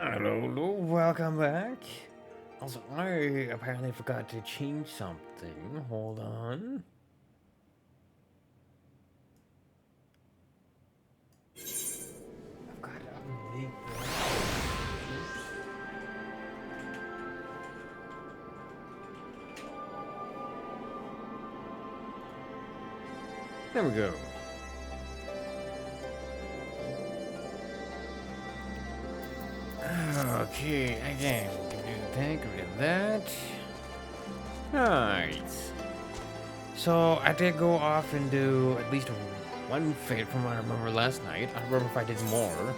Hello, welcome back. Also, I apparently forgot to change something. Hold on. I've got to update There we go. Okay, again, get rid of that. Nice. So I did go off and do at least one fate from what I remember last night. I don't remember if I did more.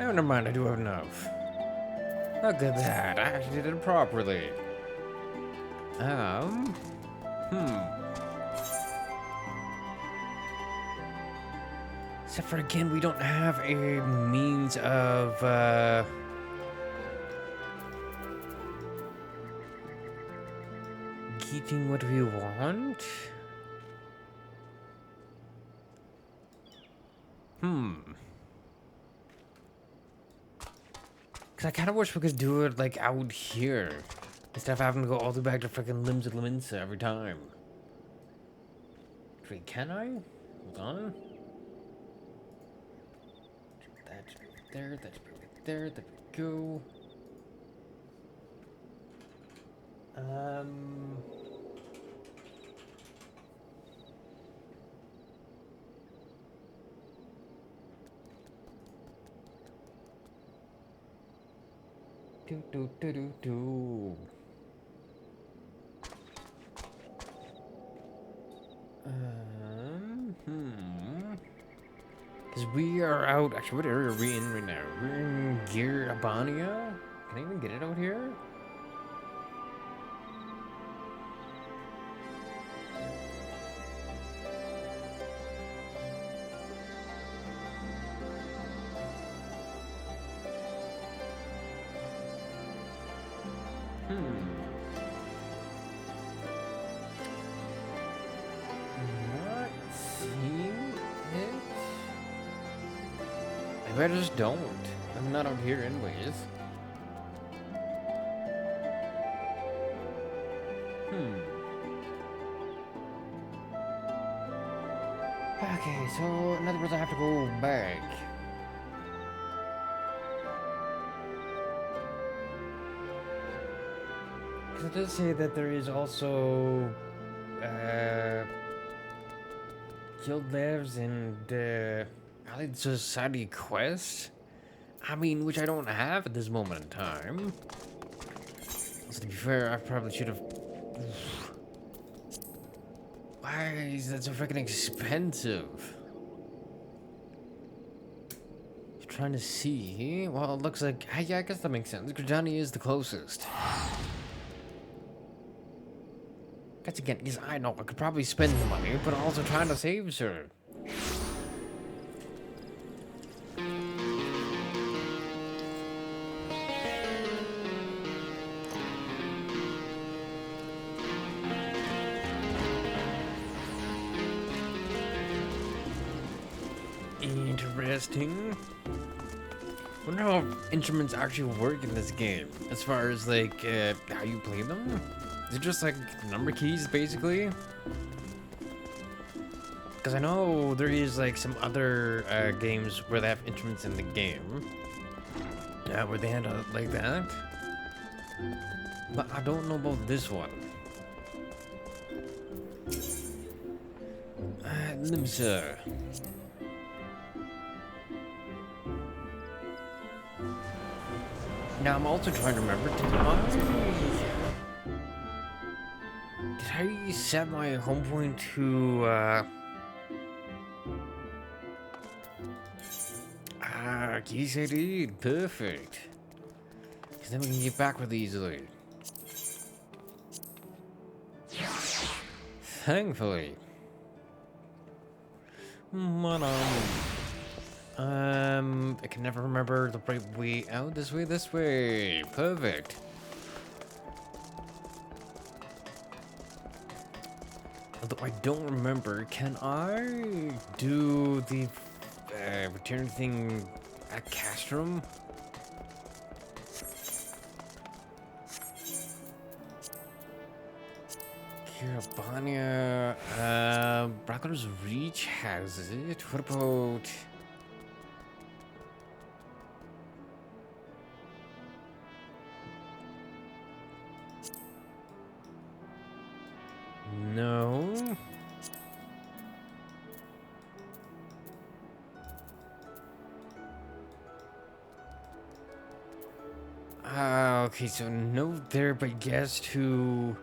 Oh, never mind, I do have enough. Look at that, I actually did it properly. Hmm. Except for again, we don't have a means of, getting what we want. Because I kind of wish we could do it, like, out here. Instead of having to go all the way back to freaking Limbs of Liminsa every time. Wait, can I? Hold on. That should be right there, that should be right there, there we go. Do. Because we are out. Actually, what area are we in right now? We're in Gear Abania? Can I even get it out here? Not seeing it. Maybe I just don't. I'm not out here anyways. Okay, so in other words, I have to go back. Because it does say that there is also guild lives and allied society quest. I mean, which I don't have at this moment in time. So to be fair, I probably should have. Why is that so freaking expensive? Trying to see. Well, it looks like. Yeah, I guess that makes sense. Gridani is the closest. Guess again, because I know I could probably spend the money, but also trying to save, sir. Interesting. Wonder how instruments actually work in this game, as far as like how you play them. Is it just like number keys, basically? Because I know there is like some other games where they have instruments in the game, where they handle it like that. But I don't know about this one. Limsa. Now I'm also trying to remember, did I set my home point to keys I did. Perfect. Because then we can get back really easily. Thankfully. I can never remember the right way out. This way. Perfect. Although I don't remember, can I do the return thing at Castrum. Kirabania, Bracklers Reach has it. What about... No. Okay, so no there, but guess to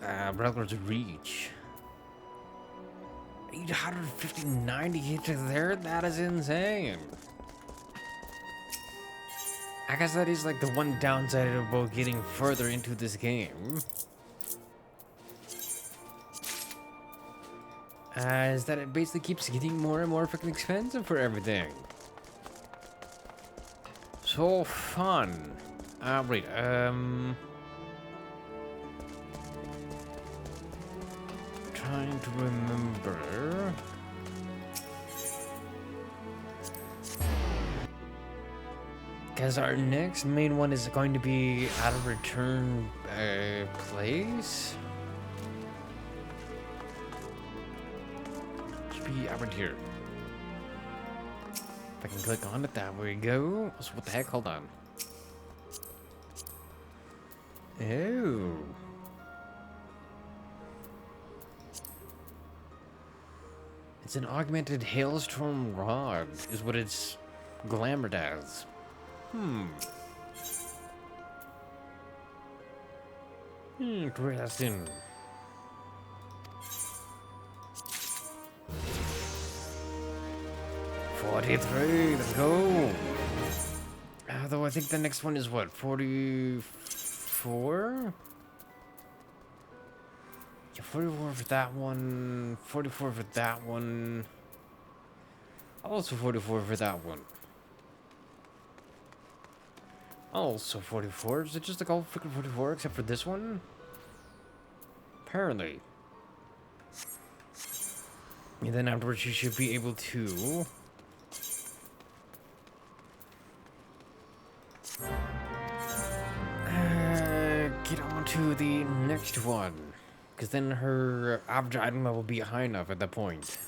Bracklers Reach. 859 to get to there? That is insane. I guess that is like the one downside about getting further into this game. Is that it basically keeps getting more and more freaking expensive for everything. So fun. Wait, trying to remember. Because our next main one is going to be out of return place. Should be over here. If I can click on it, there we go. So what the heck? Hold on. Oh. It's an augmented hailstorm rod, is what it's glamored as. Interesting. $43, let's go. Although I think the next one is what, 44? Yeah, 44 for that one, 44 for that one. Also 44 for that one. Also 44. Is it just like all freaking 44 except for this one? Apparently. And then afterwards you should be able to... get on to the next one. Because then her average item level will be high enough at that point.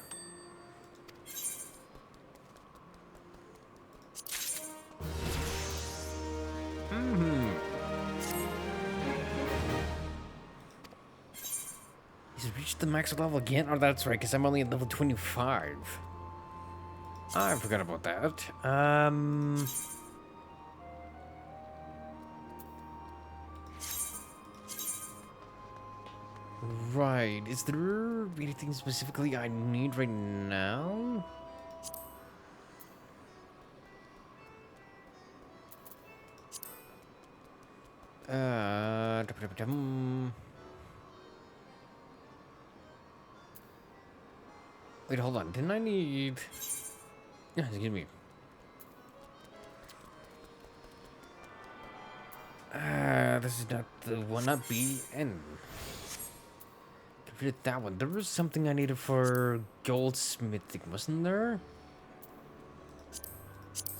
He's reached the max level again? Oh, that's right, because I'm only at level 25. I forgot about that. Right. Is there anything specifically I need right now? Wait, hold on. Didn't I need... Yeah, excuse me. This is not the one, not B, N. Get rid of that one. There was something I needed for goldsmithing, wasn't there?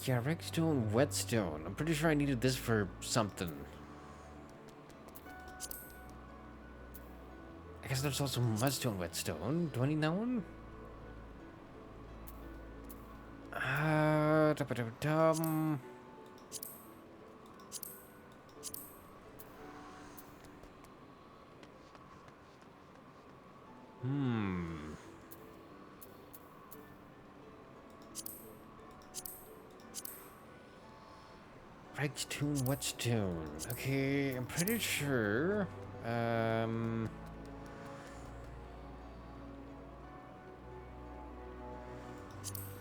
Yeah, redstone, whetstone. I'm pretty sure I needed this for something. I guess there's also mudstone, whetstone. Do I need that one? Redstone, whetstone. Okay, I'm pretty sure.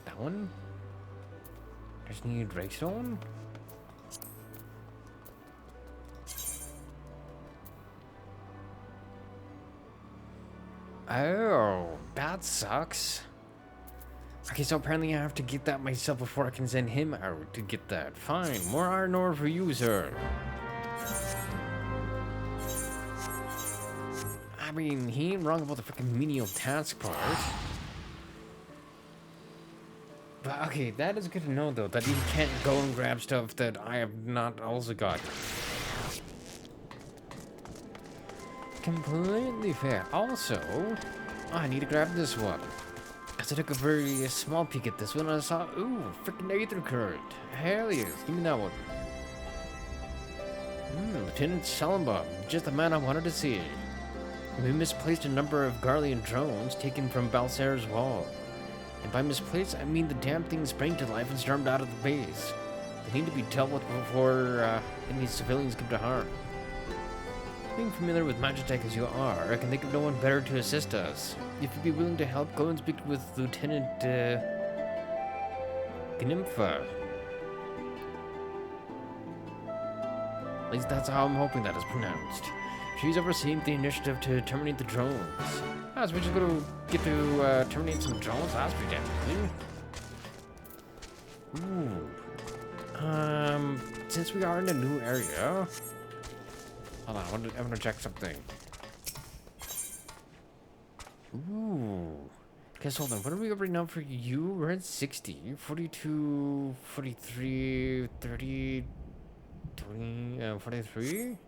That one? Just need redstone? Oh, that sucks. Okay, so apparently I have to get that myself before I can send him out to get that. Fine, more iron ore for you, sir. I mean, he ain't wrong about the freaking menial task part. Okay, that is good to know, though, that you can't go and grab stuff that I have not also got. Completely fair. Also, I need to grab this one. As I took a very small peek at this one, I saw, ooh, freaking Aether Current. Hell yes, give me that one. Lieutenant Salamba, just the man I wanted to see. We misplaced a number of Garlean drones taken from Balsar's wall. And by misplaced, I mean the damn thing sprang to life and stormed out of the base. They need to be dealt with before any civilians come to harm. Being familiar with Magitech as you are, I can think of no one better to assist us. If you'd be willing to help, go and speak with Lieutenant Gnimfa. At least that's how I'm hoping that is pronounced. She's overseeing the initiative to terminate the drones. So we're just gonna get to terminate some drones? That's pretty damn cool. Since we are in a new area... Hold on, I want to check something. Ooh. Guess, hold on, what are we over now for you? We're at 60, 42, 43, 30, 20, 43?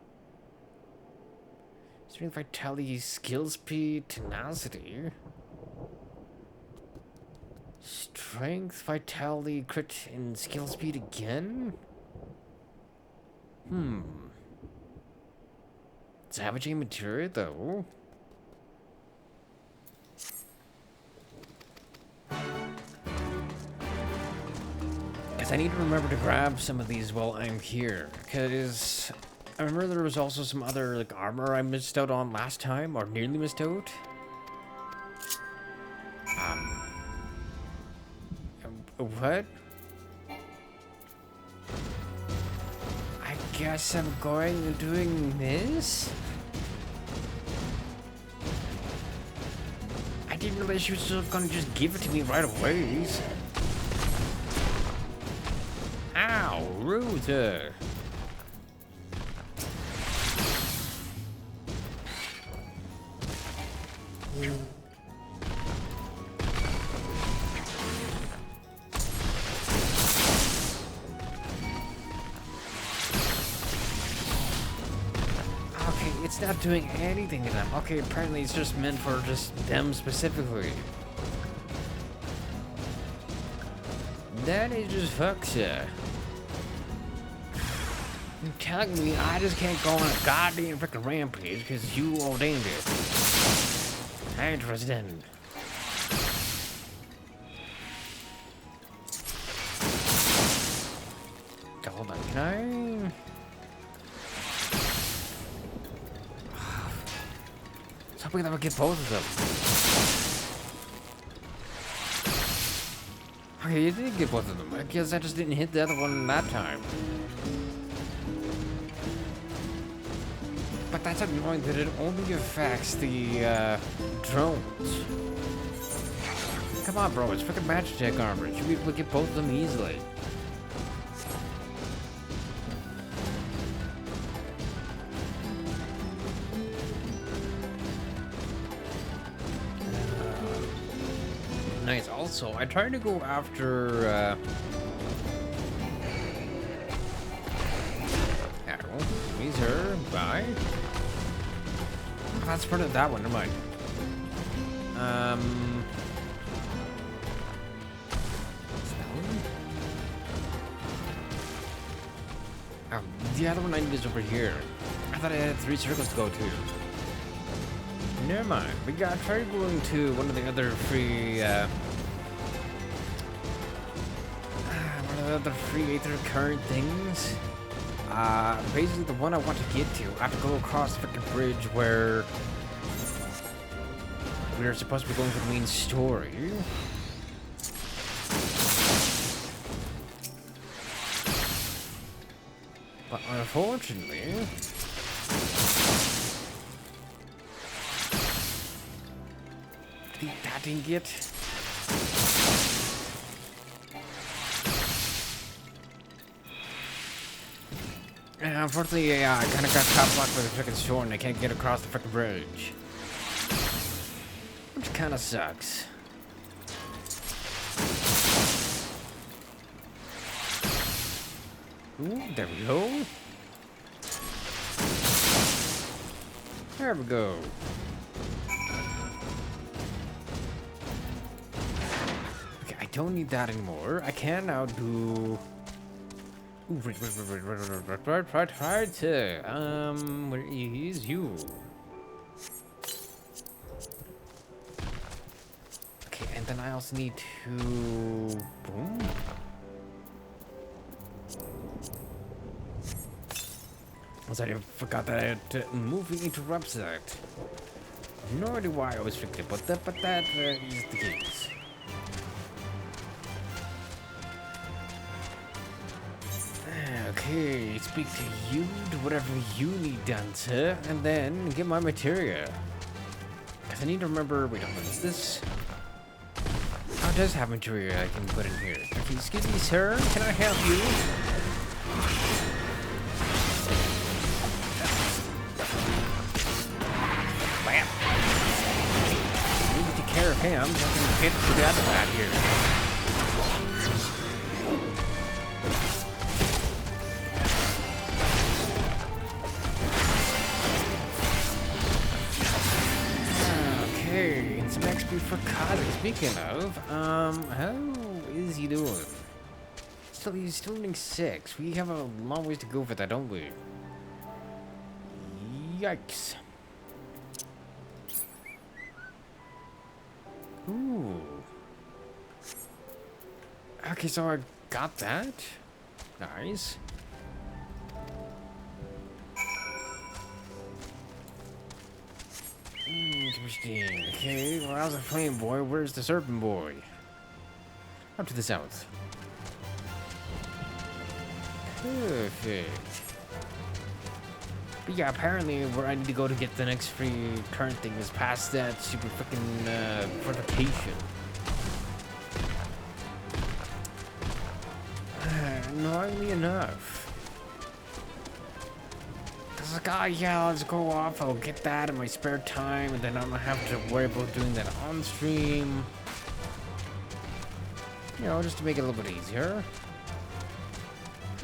Strength, vitality, skill speed, tenacity. Strength, vitality, crit, and skill speed again? Savaging materia, though. Because I need to remember to grab some of these while I'm here. Because I remember there was also some other like armor I missed out on last time, or nearly missed out. What? I guess I'm going and doing this? I didn't realize she was just gonna just give it to me right away. Ow, Ruth. It's not doing anything to them. Okay, apparently it's just meant for just them specifically. That is just fucked. You're telling me I just can't go on a goddamn freaking rampage because you ordained it. Interesting. Hold on, can I? I was hoping that would get both of them. Okay, you did get both of them. I guess I just didn't hit the other one that time. But that's annoying that it only affects the drones. Come on, bro, it's freaking Magitech armor. You should be able to get both of them easily. Nice. Also, I tried to go after Arrow. He's her. Bye. Oh, that's part of that one. Never mind. Oh, the other one I need is over here. I thought I had 3 circles to go to. Never mind. We got tried going to one of the other free Aether Current things. Basically the one I want to get to. I have to go across the freaking bridge where we are supposed to be going for the main story. But unfortunately, that didn't get. And unfortunately, I kind of got top blocked by the freaking shore and I can't get across the freaking bridge. Which kind of sucks. Ooh, there we go. There we go. Okay, I don't need that anymore. I can now do... Ooh, right. Where is you? Okay, and then I also need to... Boom. I forgot that moving interrupts that. No idea why I was thinking, but that is the case. Okay, speak to you, do whatever you need done, sir, and then get my materia. Because I need to remember, wait, what is this? Oh, it does have materia I can put in here. Okay, excuse me, sir, can I help you? Bam! You need to take care of him, I'm gonna hit the other lad here. For Kazi, speaking of, how is he doing? He's still running 6. We have a long ways to go for that, don't we? Yikes. Ooh. Okay, so I got that. Nice. Interesting. Okay, well, how's the flame boy? Where's the serpent boy? Up to the south. Perfect. But yeah, apparently where I need to go to get the next free current thing is past that super freaking fortification. Annoyingly enough. I was like, oh yeah, let's go off. I'll get that in my spare time, and then I don't have to worry about doing that on stream. You know, just to make it a little bit easier.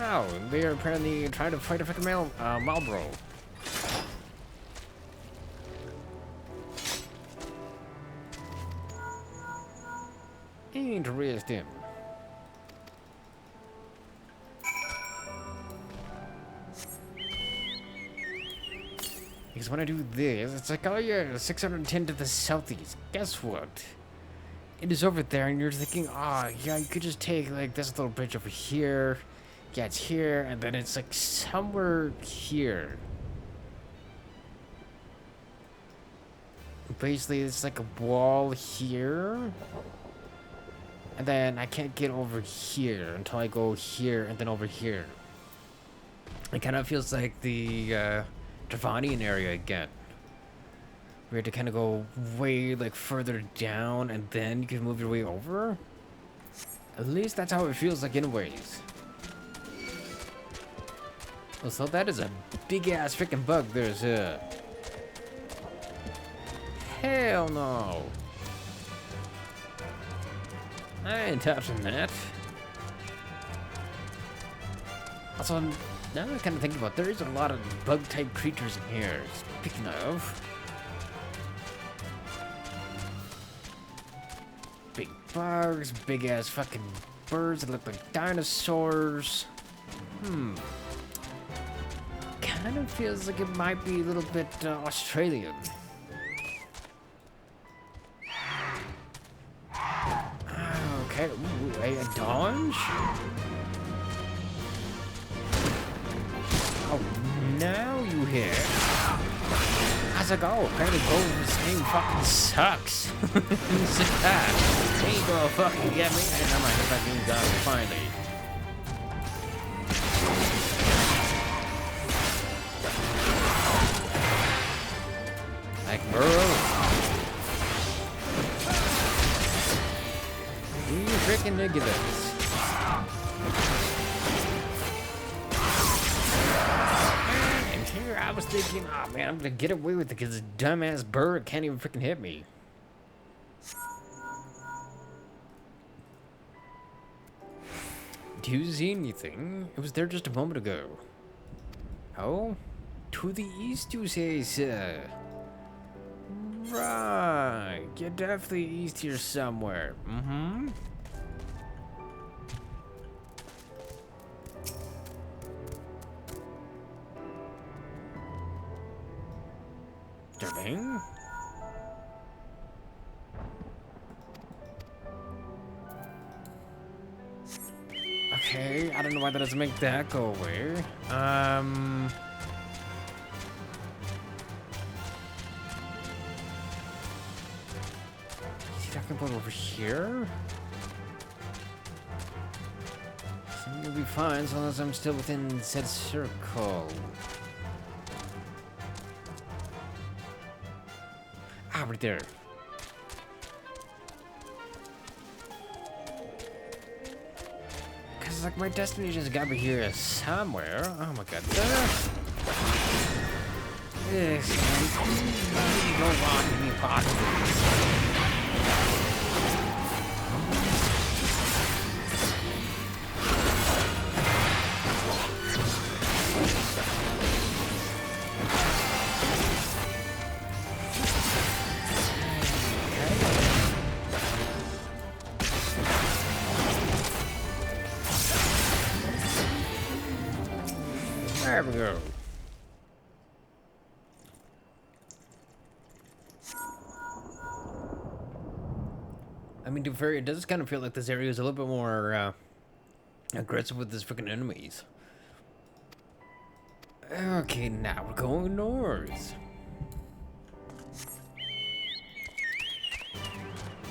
Oh, they are apparently trying to fight a freaking Marlboro. Interesting. Because when I do this, it's like, oh yeah, 610 to the southeast. Guess what? It is over there, and you're thinking, oh yeah, you could just take like this little bridge over here. Yeah, it's here, and then it's like somewhere here. Basically, it's like a wall here. And then I can't get over here until I go here and then over here. It kind of feels like the Dravanian area again. We had to kind of go way like further down and then you can move your way over. At least that's how it feels like anyways. Oh, so that is a big ass freaking bug. There's hell no. I ain't touching that. Also, now I'm kind of thinking about, there is a lot of bug-type creatures in here. Speaking of, big bugs, big-ass fucking birds that look like dinosaurs. Kind of feels like it might be a little bit Australian. Okay, ooh, a dodge? Oh, now you hit. How's it go? Apparently Gold's name fucking sucks. Who's that? He ain't gonna fucking get me. Never mind, if I can go finally. Like, bro. You freaking ridiculous. And here I was thinking, oh man, I'm gonna get away with it because this dumbass bird can't even freaking hit me. Do you see anything? It was there just a moment ago. Oh? To the east, you say, sir? Right. You're definitely east here somewhere. Mm-hmm. Disturbing. Okay, I don't know why that doesn't make that go away. Is he talking about over here? You'll be fine so long as I'm still within said circle. Ah, right there. Cause like my destination's gotta be here somewhere. Oh my god. This you don't want to be part of this. There we go. I mean, to be fair, it does kind of feel like this area is a little bit more aggressive with these freaking enemies. Okay, now we're going north.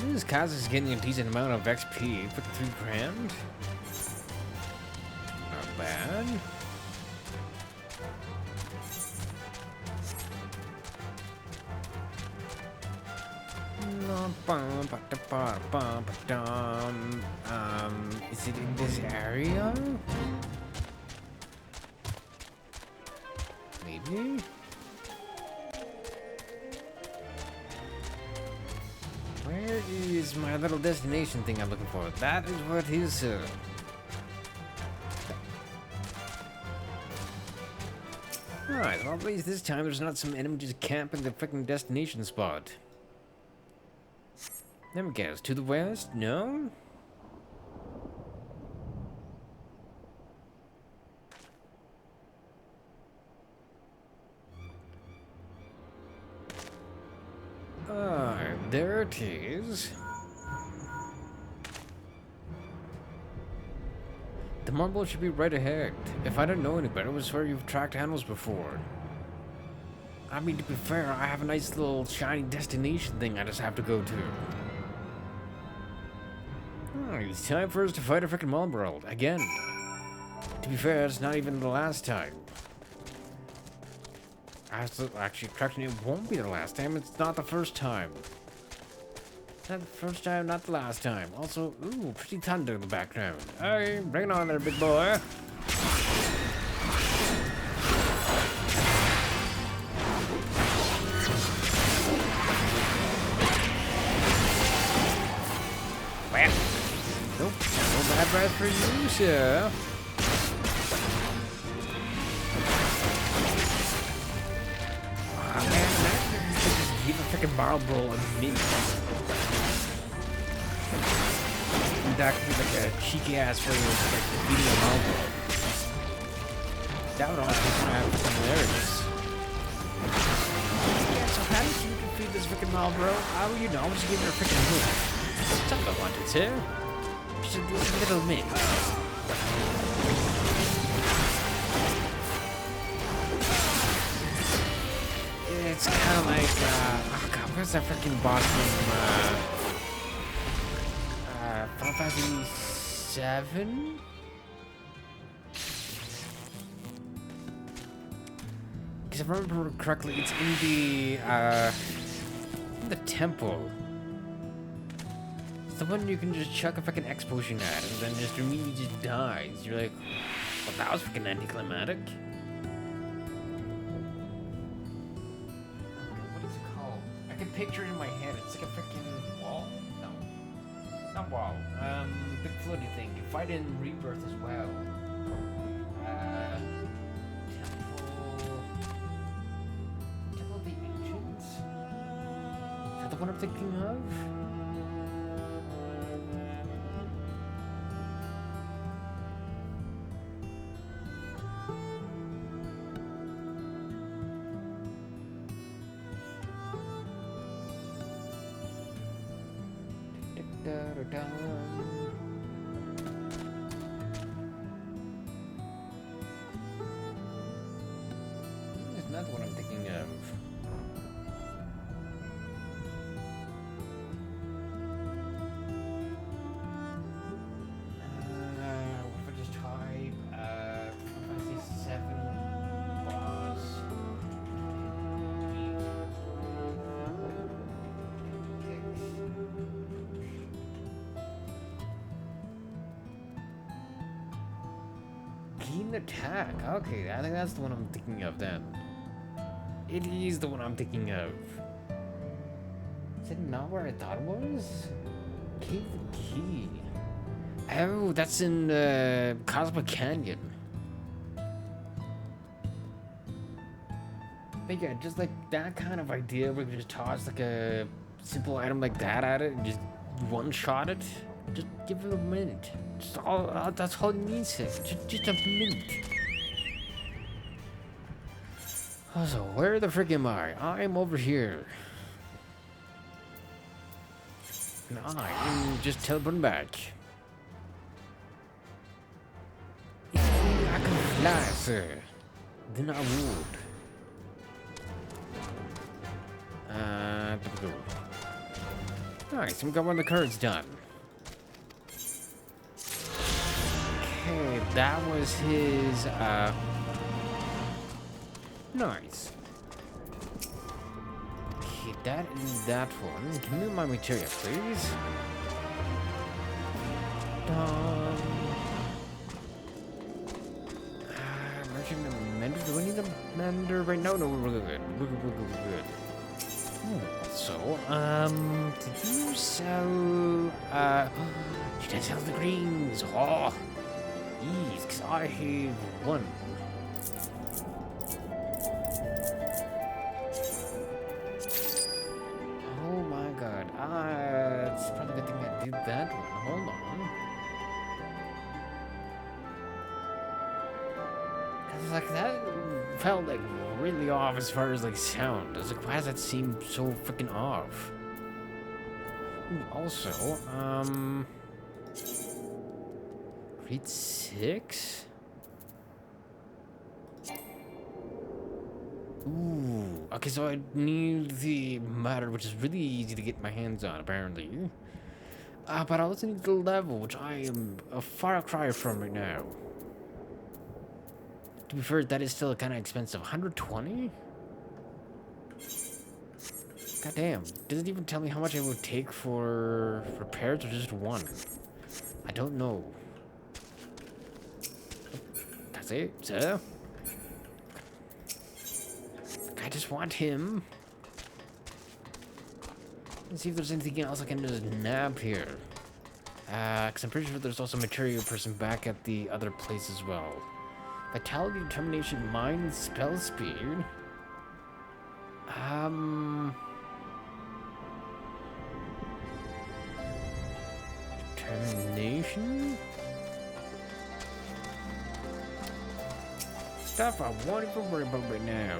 This Kaz is getting a decent amount of XP. 53 grand. Not bad. Is it in this area? Maybe? Where is my little destination thing I'm looking for? That is what is, Alright, well at least this time there's not some enemy just camping the freaking destination spot. Let me guess, to the west? No? Ah, there it is. The marble should be right ahead. If I didn't know any better, I would swear you've tracked animals before. I mean, to be fair, I have a nice little shiny destination thing I just have to go to. It's time for us to fight a freaking Marlborough again. To be fair, it's not even the last time. Actually, correction, it won't be the last time. It's not the first time. Not the first time, not the last time. Also, ooh, pretty thunder in the background. Hey, bring it on there, big boy. Well, nope, no bad breath for you, sir. Give a freaking Marlboro a minute. That could be like a cheeky ass way of like defeating a Marlboro. That would also have some hilarious. Yeah, so how did you defeat this freaking Marlboro? How will you know? I'm just giving her a freaking move. That's what I wanted to. Just a little mint. It's kind of like, oh god, where's that freaking boss from, FFXIV? Because if I remember correctly, it's in the temple. It's the one you can just chuck a freaking X potion at and then just immediately just dies. You're like, well, that was freaking anticlimactic. Picture it in my head. It's like a freaking wall. No. Not wow. Big floaty thing. You fight in Rebirth as well. Temple. Temple of the Ancients? Is that the one I'm thinking of? It's not what I'm thinking of. What if I just type FFXIV boss beat keen attack. Okay, I think that's the one I'm thinking of then. It is the one I'm thinking of. Is it not where I thought it was? Cave the Key. Oh, that's in Cosmic Canyon. But yeah, just like that kind of idea where you can just toss like a simple item like that at it and just one-shot it. Just give it a minute. Just all, that's all it needs. Just a minute. Oh, so where the frick am I? I'm over here. And I'm just teleporting back. If only I could fly, sir, then I would. Nice, we got one of the cards done. Okay, that was his, nice. Okay, that is that one. Give me my material, please. Merchant and mender. Do we need a mender right now? No, we're good. We're good. So, did you sell, you didn't sell the greens. Oh, yes, 'cause I have one. Oh my god, it's probably a good thing I did that one. Hold on. Cause like that felt like really off as far as like sound. I was like, why does that seem so freaking off? Ooh, also, grade 6? Ooh, okay, so I need the matter, which is really easy to get my hands on, apparently. But I also need the level, which I am a far cry from right now. To be fair, that is still kind of expensive. 120? God damn. Does it even tell me how much it would take for repairs or just one? I don't know. That's it, sir. I just want him. Let's see if there's anything else I can just nab here. Because I'm pretty sure there's also a material person back at the other place as well. Vitality, determination, mind, spell speed. Determination? Stuff I won't even worry about right now.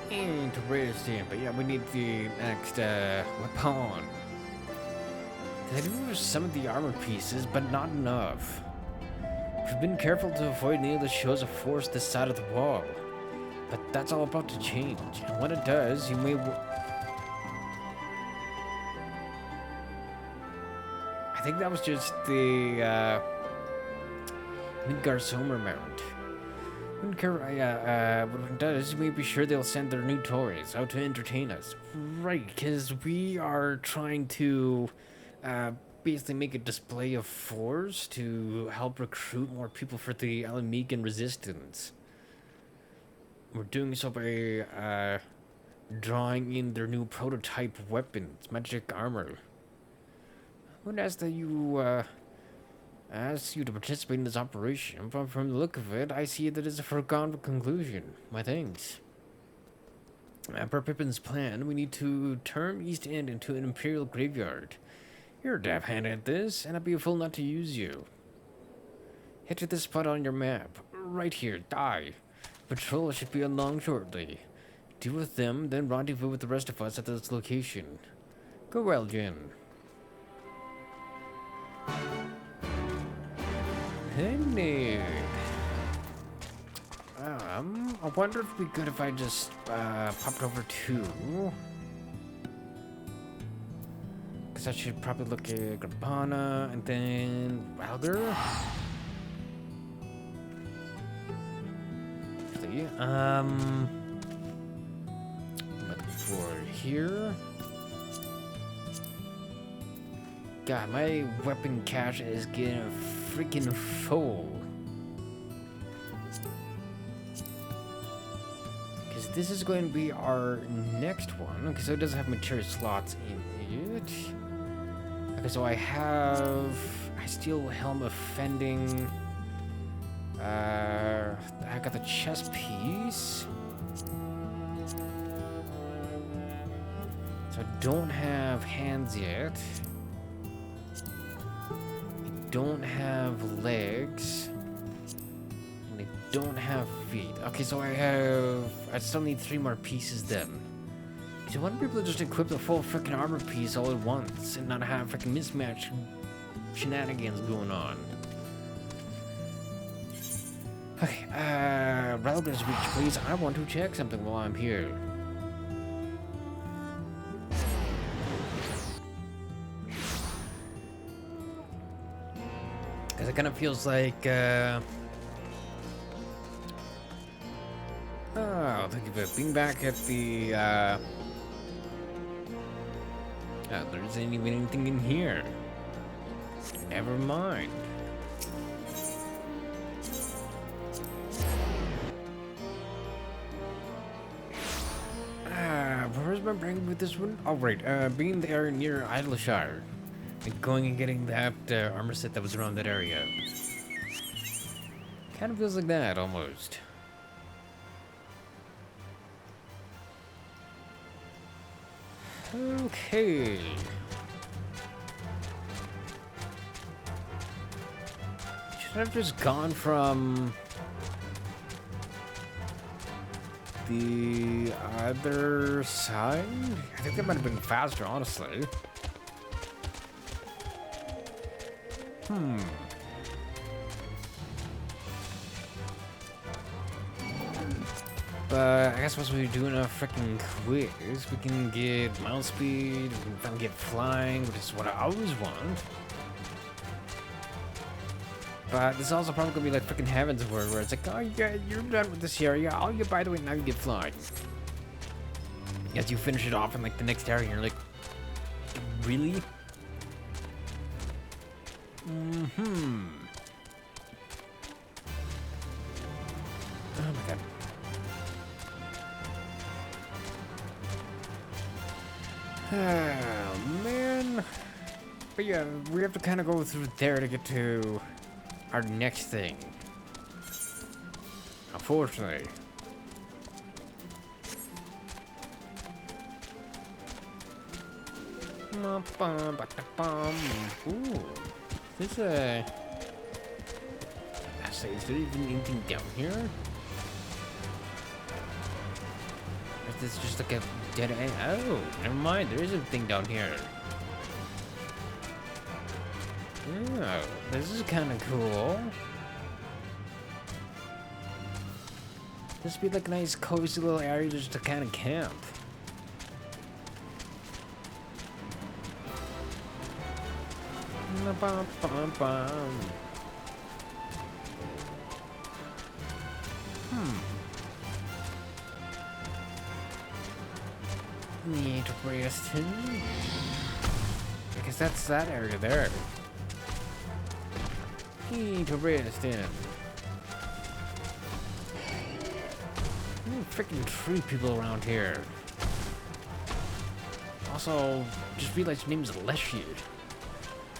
Interesting, but yeah, we need the next weapon. They do some of the armor pieces, but not enough. We've been careful to avoid any of the shows of force this side of the wall, but that's all about to change. And when it does, you may. I think that was just the Midgar Somer mount. When it does, you may be sure they'll send their new toys out to entertain us. Right, because we are trying to basically make a display of force to help recruit more people for the Alamegan resistance. We're doing so by drawing in their new prototype weapons, magic armor. Who asked that you asked you to participate in this operation? But from the look of it, I see that it's a foregone conclusion. My thanks. Per Pippin's plan, we need to turn East End into an imperial graveyard. You're a dab hand at this, and I'd be a fool not to use you. Head to this spot on your map. Right here, die. Patrol should be along shortly. Deal with them, then rendezvous with the rest of us at this location. Go well, Jin. Hey, I wonder if it'd be good if I just popped over to. Because I should probably look at Grabana and then Ralger. See, but for here. God, my weapon cache is getting freaking full. This is going to be our next one. Okay, so it doesn't have material slots in it. Okay, so I steal Helm of Fending. I got the chest piece. So I don't have hands yet. I don't have legs. Don't have feet. Okay, so I still need 3 more pieces then. So why don't people just equip the full freaking armor piece all at once and not have freaking mismatch shenanigans going on? Okay, Ralger's reach, please. I want to check something while I'm here. Cause it kind of feels like, oh, thank you for being back at the, oh, there isn't even anything in here. Never mind. Where's my brain with this one? Oh, right, being there near Idleshire. And going and getting that, armor set that was around that area. Kind of feels like that, almost. Okay. Should I have just gone from the other side? I think that might have been faster, honestly. But I guess once we're doing a freaking quiz, we can get mount speed, we can finally get flying, which is what I always want. But this is also probably gonna be like freaking Heaven's Word, where it's like, oh yeah, you're done with this area. Oh yeah, by the way, now you get flying. As you finish it off in like the next area, you're like, really? Oh my god. Oh man. But yeah, we have to kind of go through there to get to our next thing. Unfortunately. Ooh. Is there even anything down here? Or is this just like a dead end? Oh, never mind. There is a thing down here. Oh, this is kind of cool. This would be like a nice cozy little area just to kind of camp. Interesting. Because that's that area there. Interesting. Freaking tree people around here. Also, just realized your name is Leshy.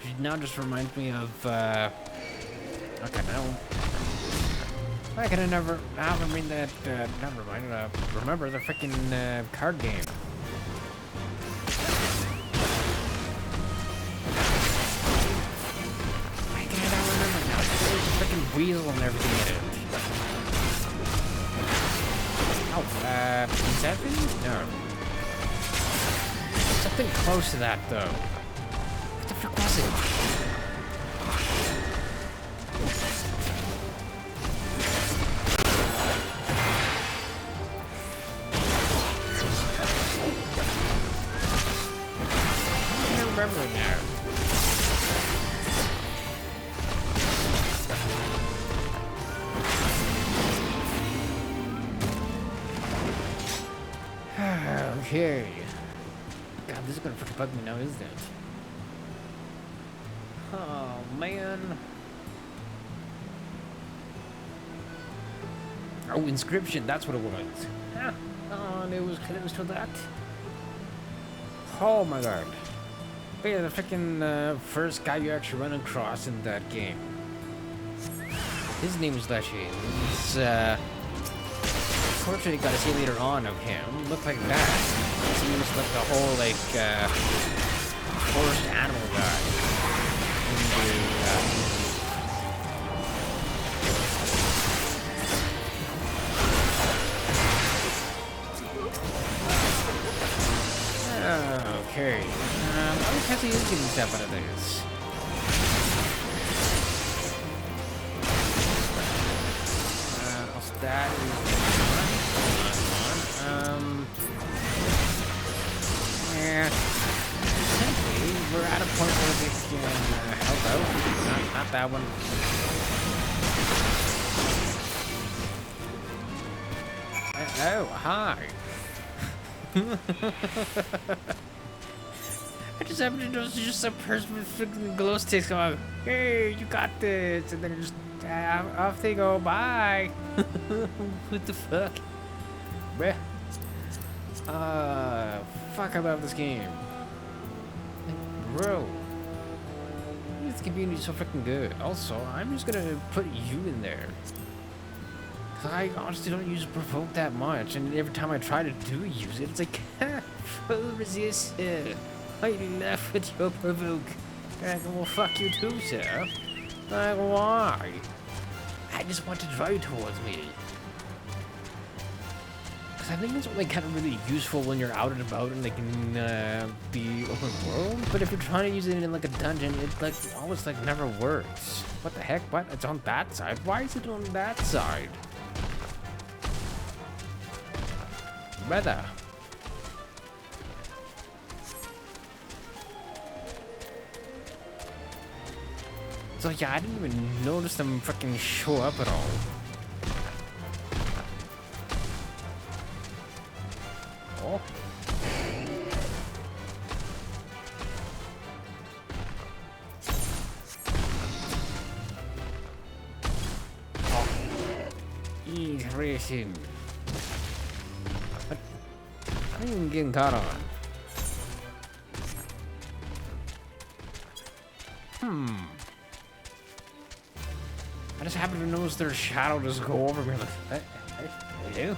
She now just reminds me of, okay, now, why can I never mean that, never mind, remember the freaking, card game. Why can I not remember now? There's a freaking weasel and everything in it. Oh, XIV? No. Something close to that, though. What the frick was it? I don't remember it now. Okay. God, this is gonna freaking bug me now, isn't it? Oh, man. Oh, inscription, that's what it was. Ah, oh, and it was close to that. Oh my god. But yeah, the freaking first guy you actually run across in that game. His name is Leshy. He's, unfortunately, got to see later on of him. Looked like that. He was like the whole, like, forest animal guy. Okay. I was actually getting stuff out of this. That is yeah. Essentially, we're at a point where they can help out. Not that one. Oh, hi. I just happened to notice just a person with freaking glow sticks going, hey, you got this, and then just off they go, bye. What the fuck? Bruh. Fuck, I love this game. Like, bro. This community is so freaking good. Also, I'm just gonna put you in there. Cause I honestly don't use provoke that much, and every time I try to use it, it's like, full resist. I laugh at your provoke. Like, well, fuck you too, sir. Like, why? I just want to drive towards me. Because I think it's only kind of really useful when you're out and about and they can be open world. But if you're trying to use it in like a dungeon, it like almost like never works. What the heck? What? It's on that side? Why is it on that side? Brother. So yeah, I didn't even notice them freaking show up at all. Oh. Oh. He's racing. What? I'm even getting caught on. I just happen to notice their shadow just go over me like, hey, you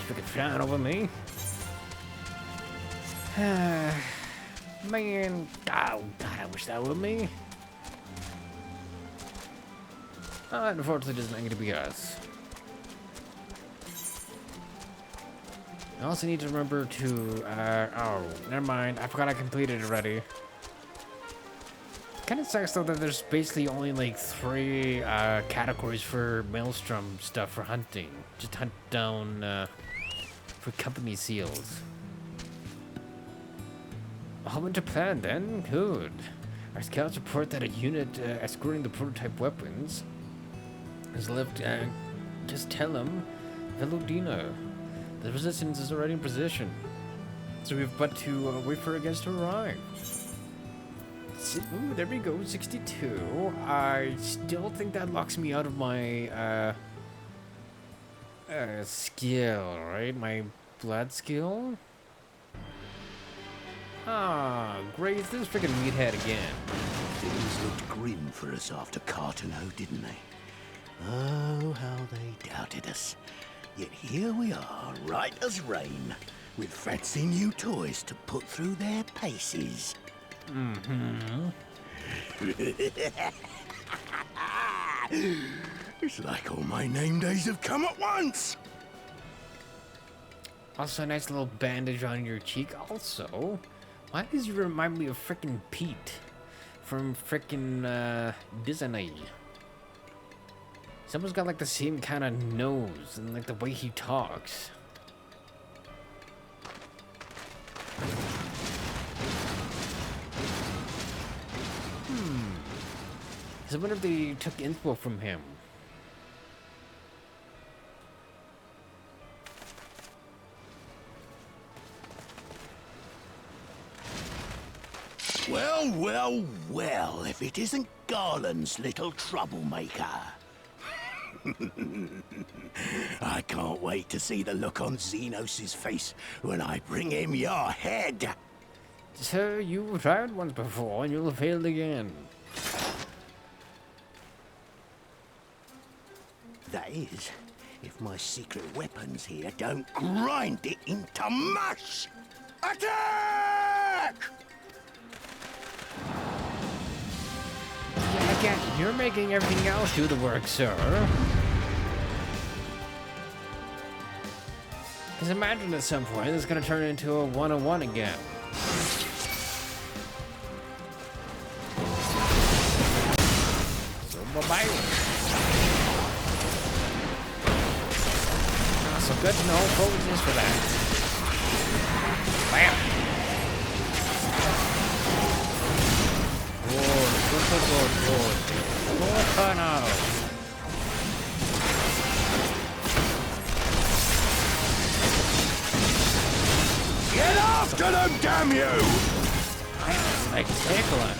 freaking flying over me. Man, oh god, I wish that were me. Unfortunately, it doesn't get to be us. I also need to remember to, oh, never mind. I forgot I completed it already. Kind of sucks though that there's basically only like 3 categories for maelstrom stuff for hunting. Just hunt down for company seals. A whole bunch of plan then? Good. Our scouts report that a unit escorting the prototype weapons has left. Just tell them, Velodino. The resistance is already in position, so we've but to wait for our guests to arrive. Ooh, there we go, 62. I still think that locks me out of my skill, right? My blood skill. Ah, great, it's this freaking meathead again. Things looked grim for us after Cartano, didn't they? Oh, how they doubted us. Yet here we are, right as rain, with fancy new toys to put through their paces. Mm-hmm. It's like all my name days have come at once. Also, a nice little bandage on your cheek. Also, why does you remind me of frickin' Pete from frickin' Disney? Someone's got like the same kind of nose and like the way he talks. So I wonder if they took info from him. Well, well, well, if it isn't Garland's little troublemaker. I can't wait to see the look on Xenos' face when I bring him your head. Sir, you tried once before and you'll fail again. That is, if my secret weapons here don't grind it into mush. Attack! Yeah, again, you're making everything else do the work, sir. Because imagine at some point it's going to turn into a 1-on-1 again. So bye-bye. So good to know focuses for that. Bam! Good. More tornado. Get after them, damn you! I'm like tickling.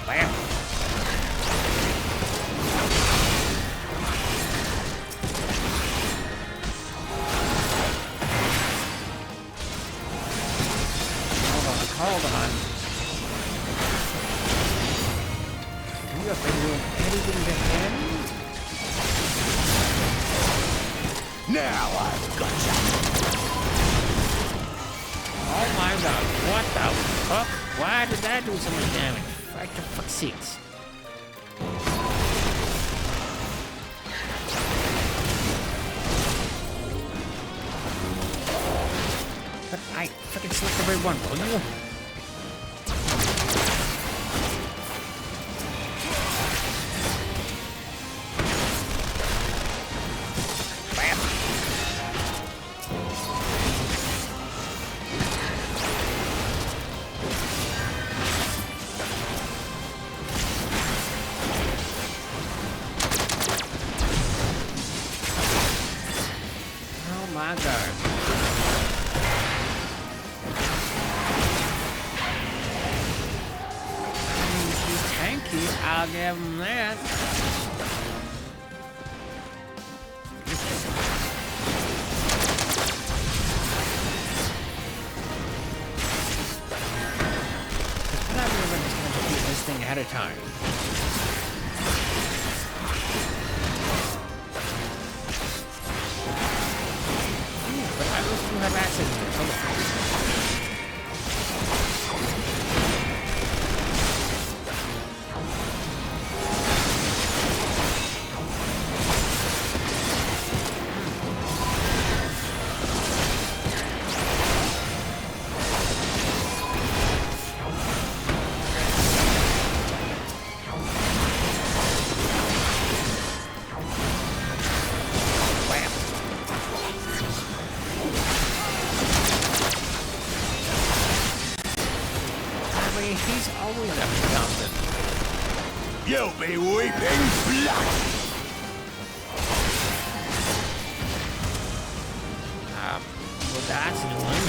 Bam! Hold on. You have been doing anything to him? Now I've got you. Oh my god, what the fuck? Why did that do so much damage? Like the fuck sakes. But I fucking select the right one, will you? Oh my god. He's tanky, I'll give him that. I'm not really just gonna defeat this thing ahead of time. But I also have access to the telephone. He's always up to something. You'll be weeping blood. What that's doing.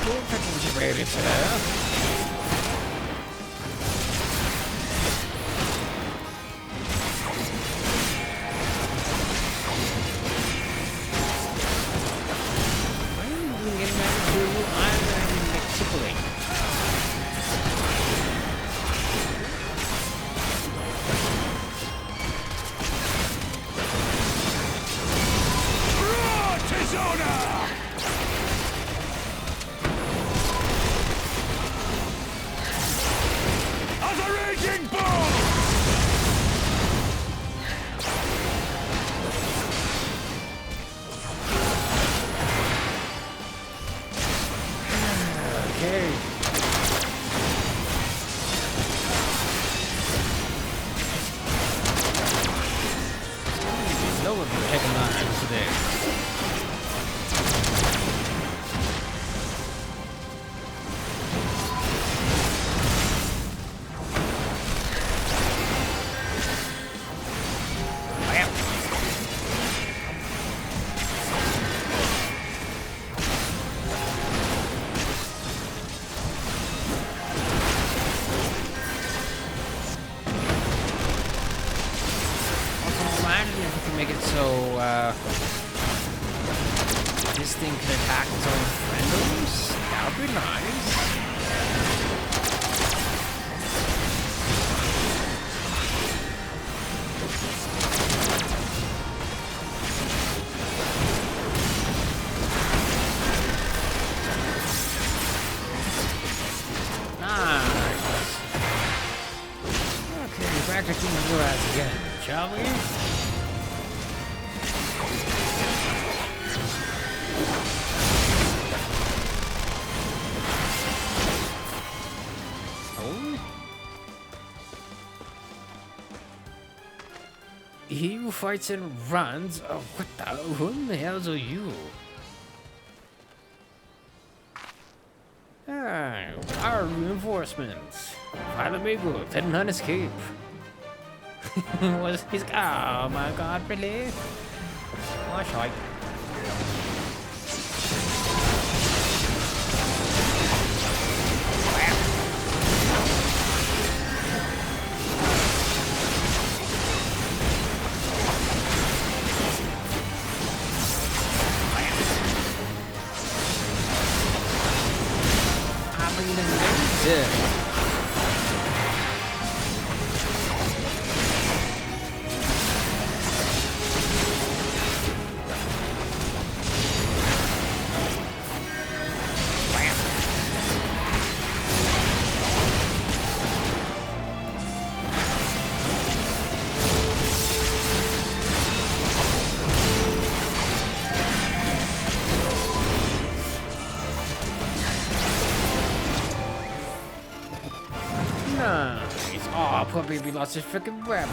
Okay, infantry's ready, sir. Why are you doing it, man? I'm like tickling. Okay. No one will take a knife today. Imagine if we can make it so this thing can attack its own friendos. That would be nice. Nice. Okay, back to King of Ass again, shall we? He who fights and runs? Oh, what the? Who in the hell are you? Ah, our reinforcements. Father Migo didn't not escape. Was his? Oh my God, really? Oh, shite. Nice. Oh, poor baby lost his freaking weapon.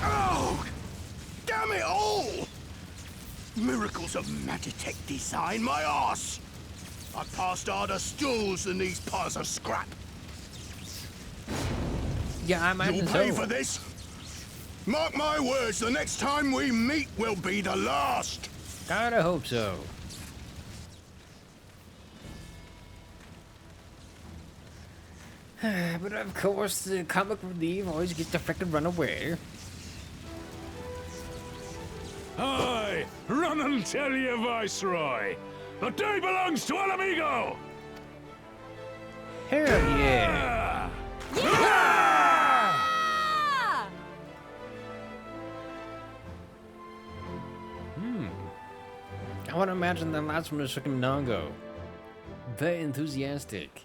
Oh! Damn it all! Miracles of Magitech design, my arse! I passed harder stools than these piles of scrap. Yeah, I might You'll as pay well. for this. Mark my words, the next time we meet will be the last. Gotta hope so. But of course, the comic relief always gets to frickin' run away. Aye, run and tell your viceroy. The day belongs to El Amigo. Hell yeah! I want to imagine that last one was freaking Nongo. Very enthusiastic.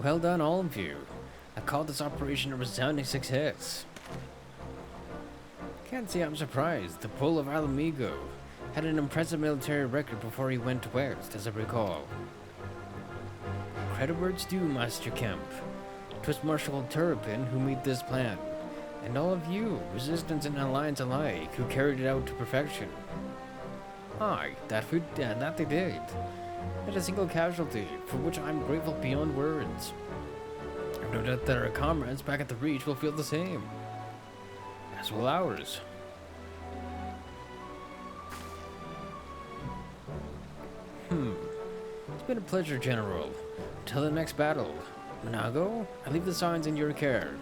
Well done, all of you. I called this operation a resounding success. Can't say I'm surprised. The Bull of Alamigo had an impressive military record before he went west, as I recall. Credit where it's due, Master Kemp. 'Twas Marshal Turpin who made this plan. And all of you, Resistance and Alliance alike, who carried it out to perfection. Aye, that they did. Not a single casualty, for which I'm grateful beyond words. I've no doubt that our comrades back at the Reach will feel the same. As will ours. It's been a pleasure, General. Until the next battle. Monago, I leave the signs in your care.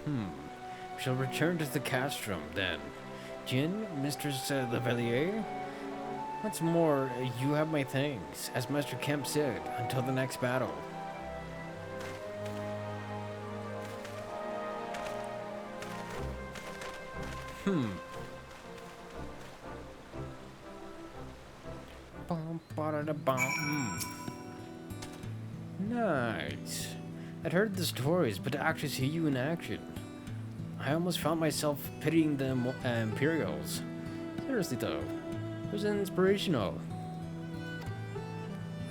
We shall return to the castrum, then. Jin, Mistress Lavalier? Once more, you have my thanks, as Master Kemp said, until the next battle. Bum, ba-da-da-bum. Nice. I'd heard the stories, but to actually see you in action, I almost found myself pitying the Imperials. Seriously though, it was inspirational.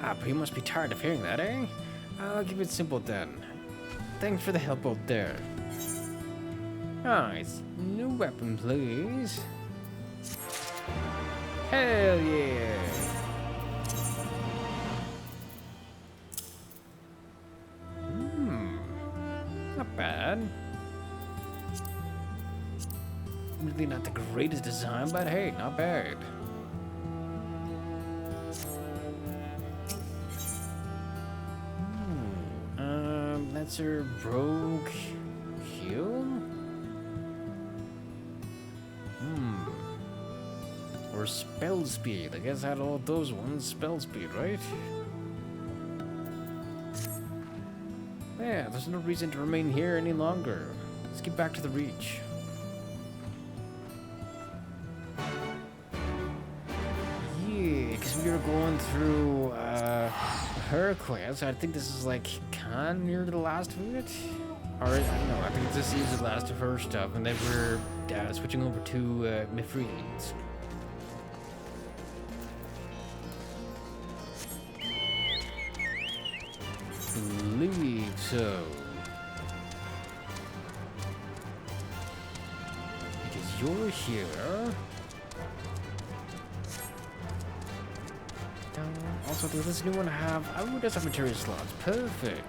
Ah, but you must be tired of hearing that, eh? I'll keep it simple then. Thanks for the help out there. Nice. New weapon, please. Hell yeah! Not bad. Really not the greatest design, but hey, not bad. That's her brogue heal? Or spell speed. I guess I had all those ones. Spell speed, right? Yeah, there's no reason to remain here any longer. Let's get back to the Reach. Yeah, because we were going through her quest. I think this is like kind of near the last of it. Or I don't know. I think this is the last of her stuff, and then we're switching over to Mifrids. Believe so. Because you're here. Also, does this new one have... Oh, it does have material slots. Perfect.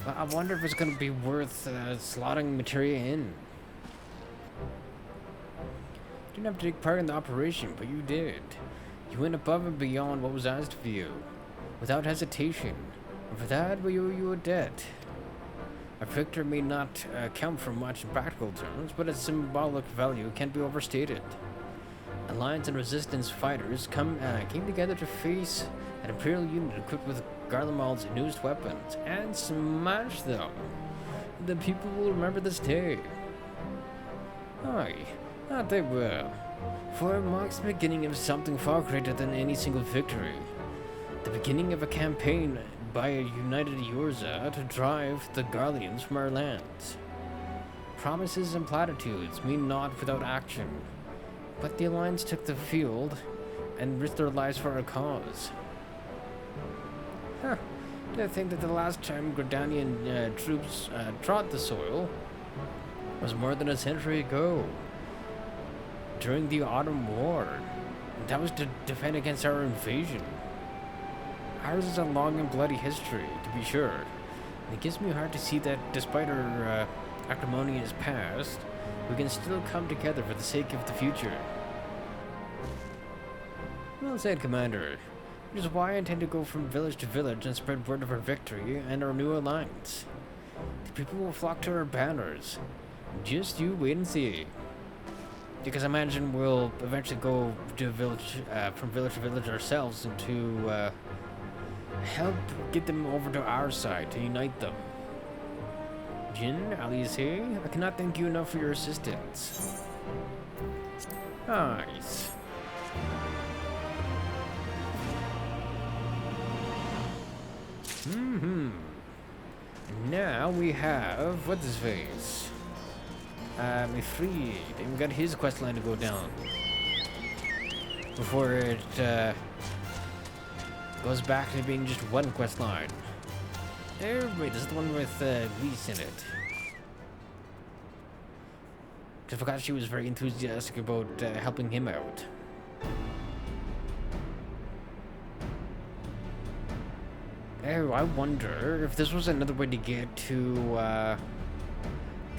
Well, I wonder if it's going to be worth slotting materia in. You didn't have to take part in the operation, but you did. You went above and beyond what was asked of you, without hesitation. And for that, we owe you a debt. A victor may not count for much in practical terms, but its symbolic value can't be overstated. Alliance and Resistance fighters came together to face an Imperial unit equipped with Garlemald's newest weapons, and smash them. The people will remember this day. Aye, that they will. For it marks the beginning of something far greater than any single victory. The beginning of a campaign by a united Yorza to drive the Garleans from our lands. Promises and platitudes mean naught without action, but the Alliance took the field and risked their lives for our cause. Huh. To think that the last time Gordanian troops trod the soil was more than a century ago, during the Autumn War. That was to defend against our invasion. Ours is a long and bloody history, to be sure. And it gives me heart to see that despite our acrimonious past, we can still come together for the sake of the future. Well said, Commander. Which is why I intend to go from village to village and spread word of our victory and our new alliance. The people will flock to our banners. Just you wait and see. Because I imagine we'll eventually go to village, from village to village ourselves and to help get them over to our side, to unite them. Jin, Alice, I cannot thank you enough for your assistance. Nice. Now we have, what's his face? Me free. Even got his quest line to go down before it goes back to being just one quest line. Oh, wait, this is the one with Lise in it. I forgot she was very enthusiastic about helping him out. Oh, I wonder if this was another way to get to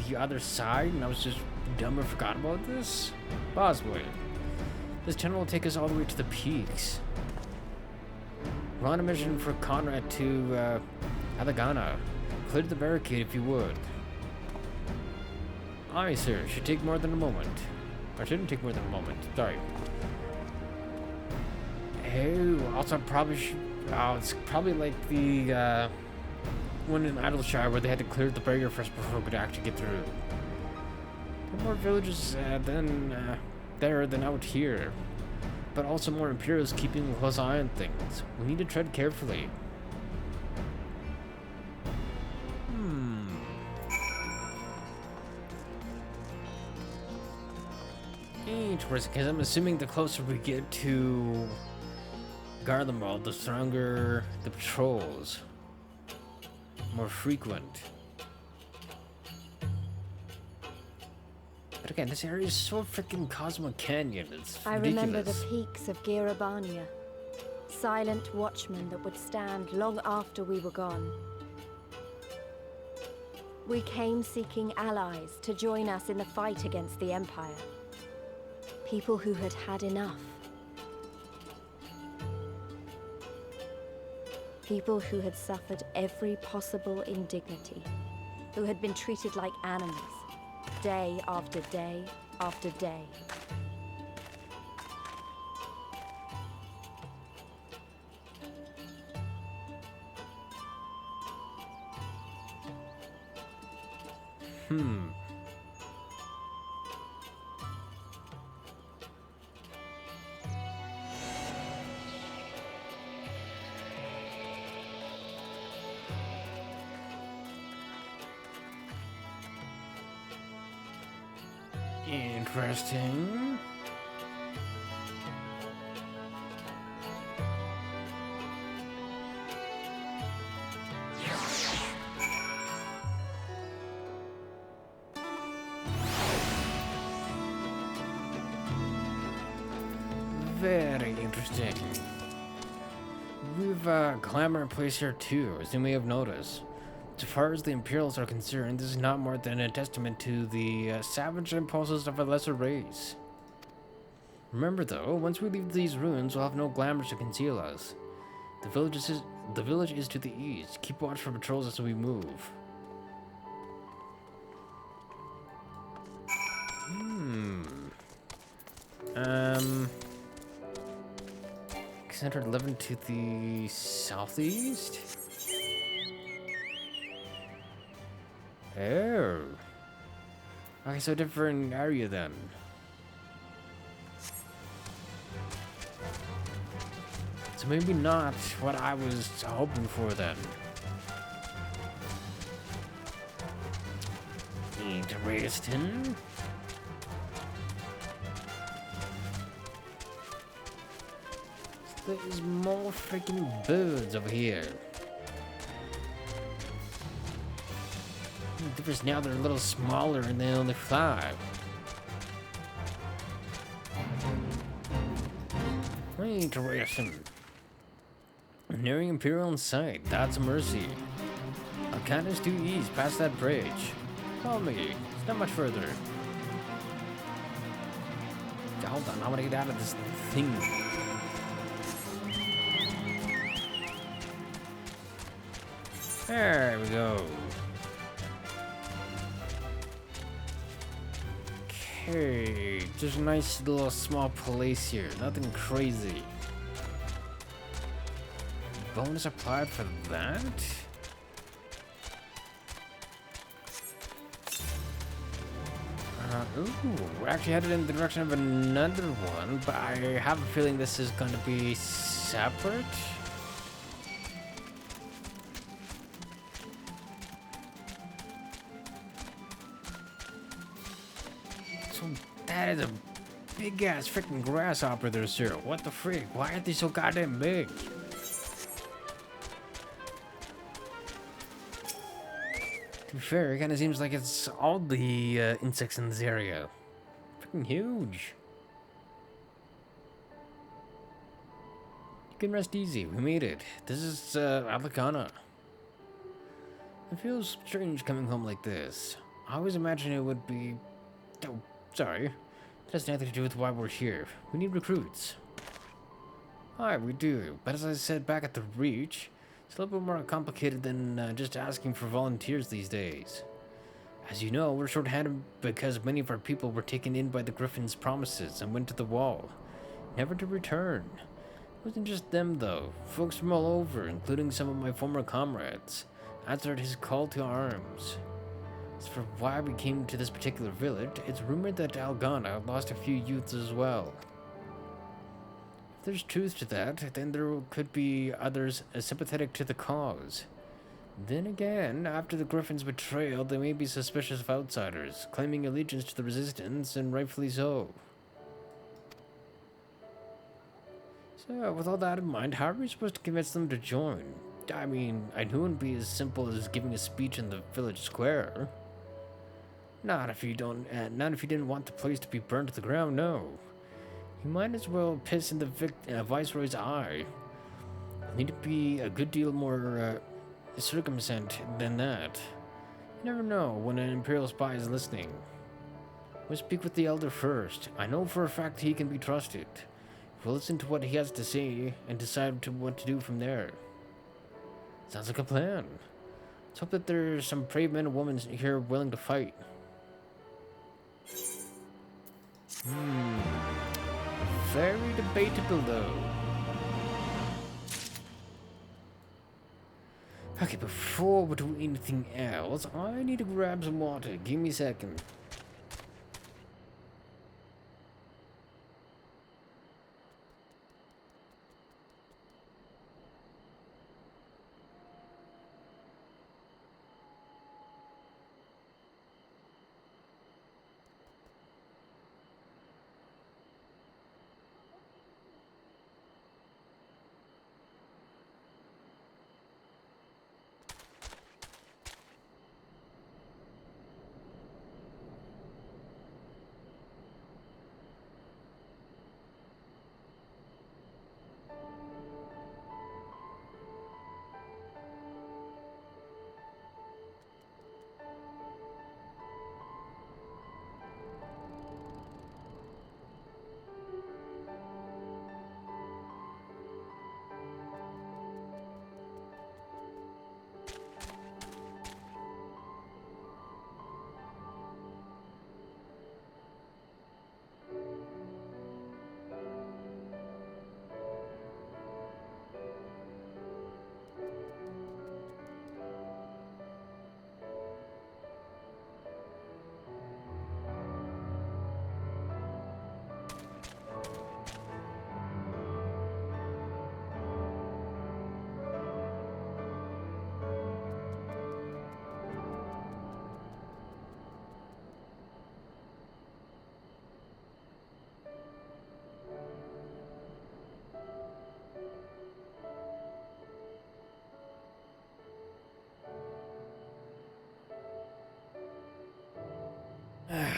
the other side and I was just dumb and forgot about this? Possibly. This tunnel will take us all the way to the peaks. We're on a mission for Conrad to Alagana. Clear the barricade if you would. Aye, sir. Should take more than a moment. Or shouldn't take more than a moment. Sorry. Oh, also probably should... Oh, it's probably like the one in Idleshire where they had to clear the barrier first before we could actually get through. There are more villages there than out here. But also more Imperials keeping a close eye on things. We need to tread carefully. Interesting, because I'm assuming the closer we get to Garlemald, the stronger the patrols. More frequent. But again, this area is so freaking Cosmo Canyon. It's ridiculous. I remember the peaks of Girabania. Silent watchmen that would stand long after we were gone. We came seeking allies to join us in the fight against the Empire. People who had had enough. People who had suffered every possible indignity. Who had been treated like animals, day after day after day. Interesting. Very interesting. We've glamour in place here too, as you may have noticed. As far as the Imperials are concerned, this is not more than a testament to the savage impulses of a lesser race. Remember though, once we leave these ruins, we'll have no glamour to conceal us. The village is to the east. Keep watch for patrols as we move. Center 11 to the southeast? Oh. Okay, so different area then. So maybe not what I was hoping for then. Interesting. There's more freaking birds over here. The difference now they're a little smaller and they only fly. Interesting. Nearing Imperial in sight. That's a mercy. Alcana's due east, past that bridge. Follow me. It's not much further. Hold on, I want to get out of this thing. There we go. Okay, just a nice little small place here. Nothing crazy. Bonus applied for that? Ooh, we're actually headed in the direction of another one, but I have a feeling this is going to be separate. That is a big ass freaking grasshopper there, sir. What the frick? Why are they so goddamn big? To be fair, it kind of seems like it's all the insects in this area. Freaking huge. You can rest easy. We made it. This is Alicana. It feels strange coming home like this. I always imagined it would be... Oh, sorry. That has nothing to do with why we're here. We need recruits. Aye, we do. But as I said back at the Reach, it's a little bit more complicated than just asking for volunteers these days. As you know, we're short-handed because many of our people were taken in by the Griffin's promises and went to the wall, never to return. It wasn't just them, though. Folks from all over, including some of my former comrades, answered his call to arms. As for why we came to this particular village, it's rumored that Algana lost a few youths as well. If there's truth to that, then there could be others sympathetic to the cause. Then again, after the Griffin's betrayal, they may be suspicious of outsiders, claiming allegiance to the Resistance, and rightfully so. So, with all that in mind, how are we supposed to convince them to join? I mean, I knew it wouldn't be as simple as giving a speech in the village square. Not if you didn't want the place to be burned to the ground, no. You might as well piss in the Viceroy's eye. You need to be a good deal more circumspect than that. You never know when an Imperial spy is listening. We'll speak with the Elder first. I know for a fact he can be trusted. We'll listen to what he has to say and decide what to do from there. Sounds like a plan. Let's hope that there's some brave men and women here willing to fight. Very debatable, though. Okay, before we do anything else, I need to grab some water. Give me a second.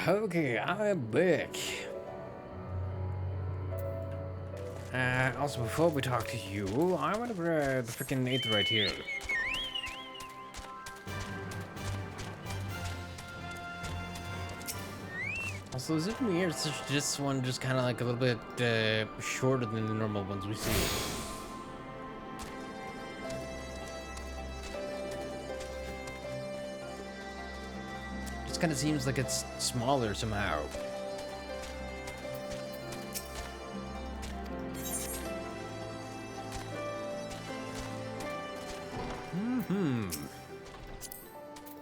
Okay, I'm back. Also, before we talk to you, I want to grab the freaking 8th right here. Also, is it me or is this one just kind of like a little bit shorter than the normal ones we see? Kind of seems like it's smaller somehow.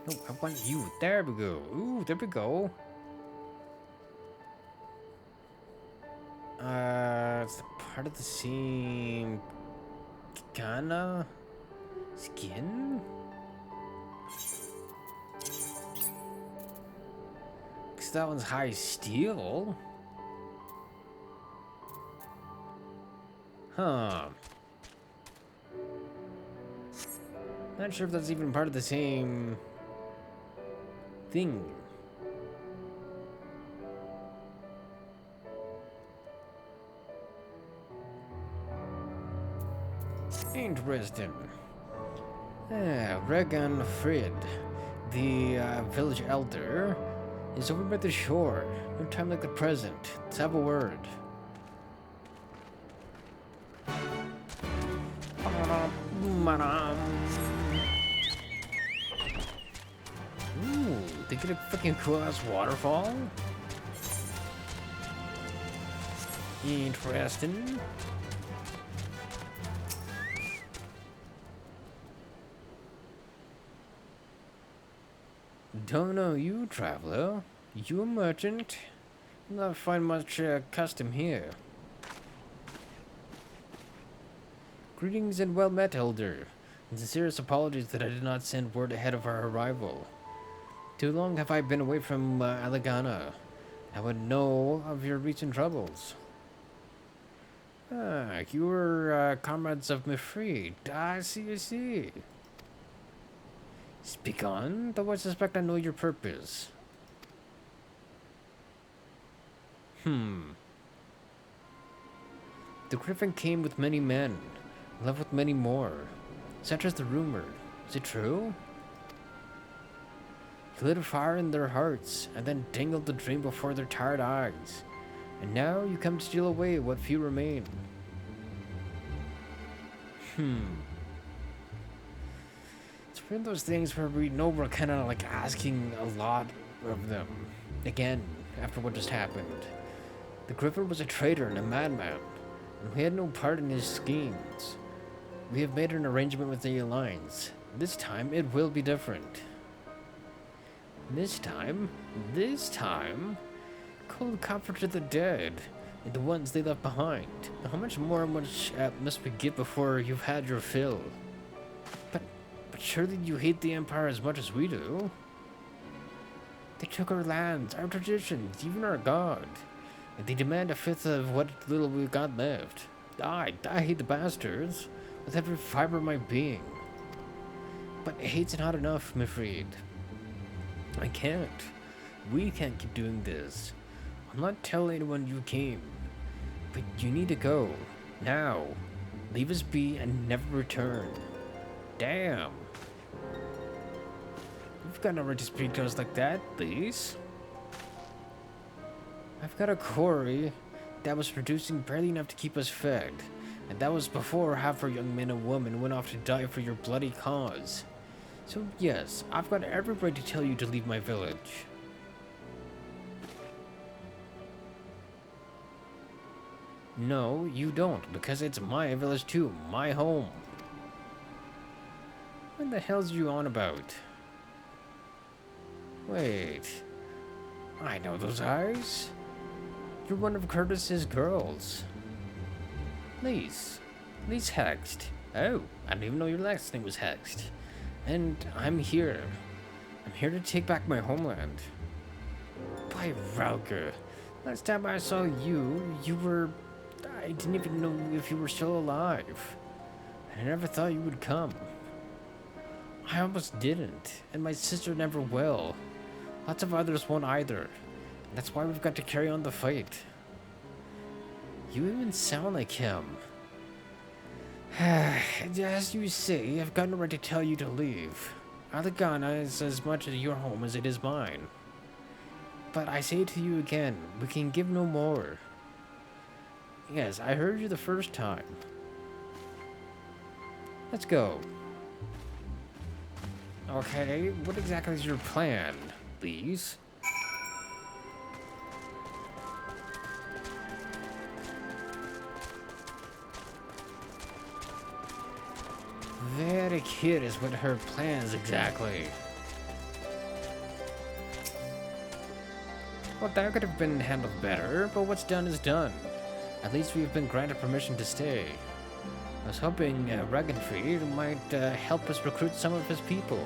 Oh, I want you. There we go. Ooh, there we go. It's part of the same kinda skin. That one's high steel. Huh. Not sure if that's even part of the same thing. Interesting. Regan Frid, the village elder, is over by the shore. No time like the present. Let's have a word. Ooh, they get a fucking cool ass waterfall. Interesting. Don't know you, traveler. You a merchant? You'll not find much custom here. Greetings and well met, elder. And sincerest apologies that I did not send word ahead of our arrival. Too long have I been away from Alagana. I would know of your recent troubles. Ah, you were comrades of Mifrid. I see. Speak on, though I suspect I know your purpose. The griffin came with many men, left with many more. Such is the rumor. Is it true? He lit a fire in their hearts, and then dangled the dream before their tired eyes. And now you come to steal away what few remain. It's one of those things where we know we're kind of like asking a lot of them. Again, after what just happened. The Griffin was a traitor and a madman, and we had no part in his schemes. We have made an arrangement with the Alliance. This time, it will be different. This time, cold comfort to the dead, and the ones they left behind. How much more must we give before you've had your fill? But surely you hate the Empire as much as we do. They took our lands, our traditions, even our god. And they demand a fifth of what little we've got left. I hate the bastards with every fiber of my being. But hate's not enough, Mifrid. I can't. We can't keep doing this. I'll not tell anyone you came. But you need to go. Now. Leave us be and never return. Damn. You've got no right to speak to us like that, please. I've got a quarry that was producing barely enough to keep us fed. And that was before half our young men and women went off to die for your bloody cause. So yes, I've got every right to tell you to leave my village. No, you don't, because it's my village too, my home. What the hell's you on about? Wait, I know those eyes. You're one of Curtis's girls. Lise Hext. Oh, I didn't even know your last name was Hext. And I'm here. I'm here to take back my homeland. By Rauger, last time I saw you, I didn't even know if you were still alive. I never thought you would come. I almost didn't, and my sister never will. Lots of others won't either. That's why we've got to carry on the fight. You even sound like him. As you say, I've got no right to tell you to leave. Alagana is as much as your home as it is mine. But I say to you again, we can give no more. Yes, I heard you the first time. Let's go. Okay, what exactly is your plan, please? Very curious what her plans exactly. Well, that could have been handled better, but what's done is done. At least we've been granted permission to stay. I was hoping Ragenfried might help us recruit some of his people.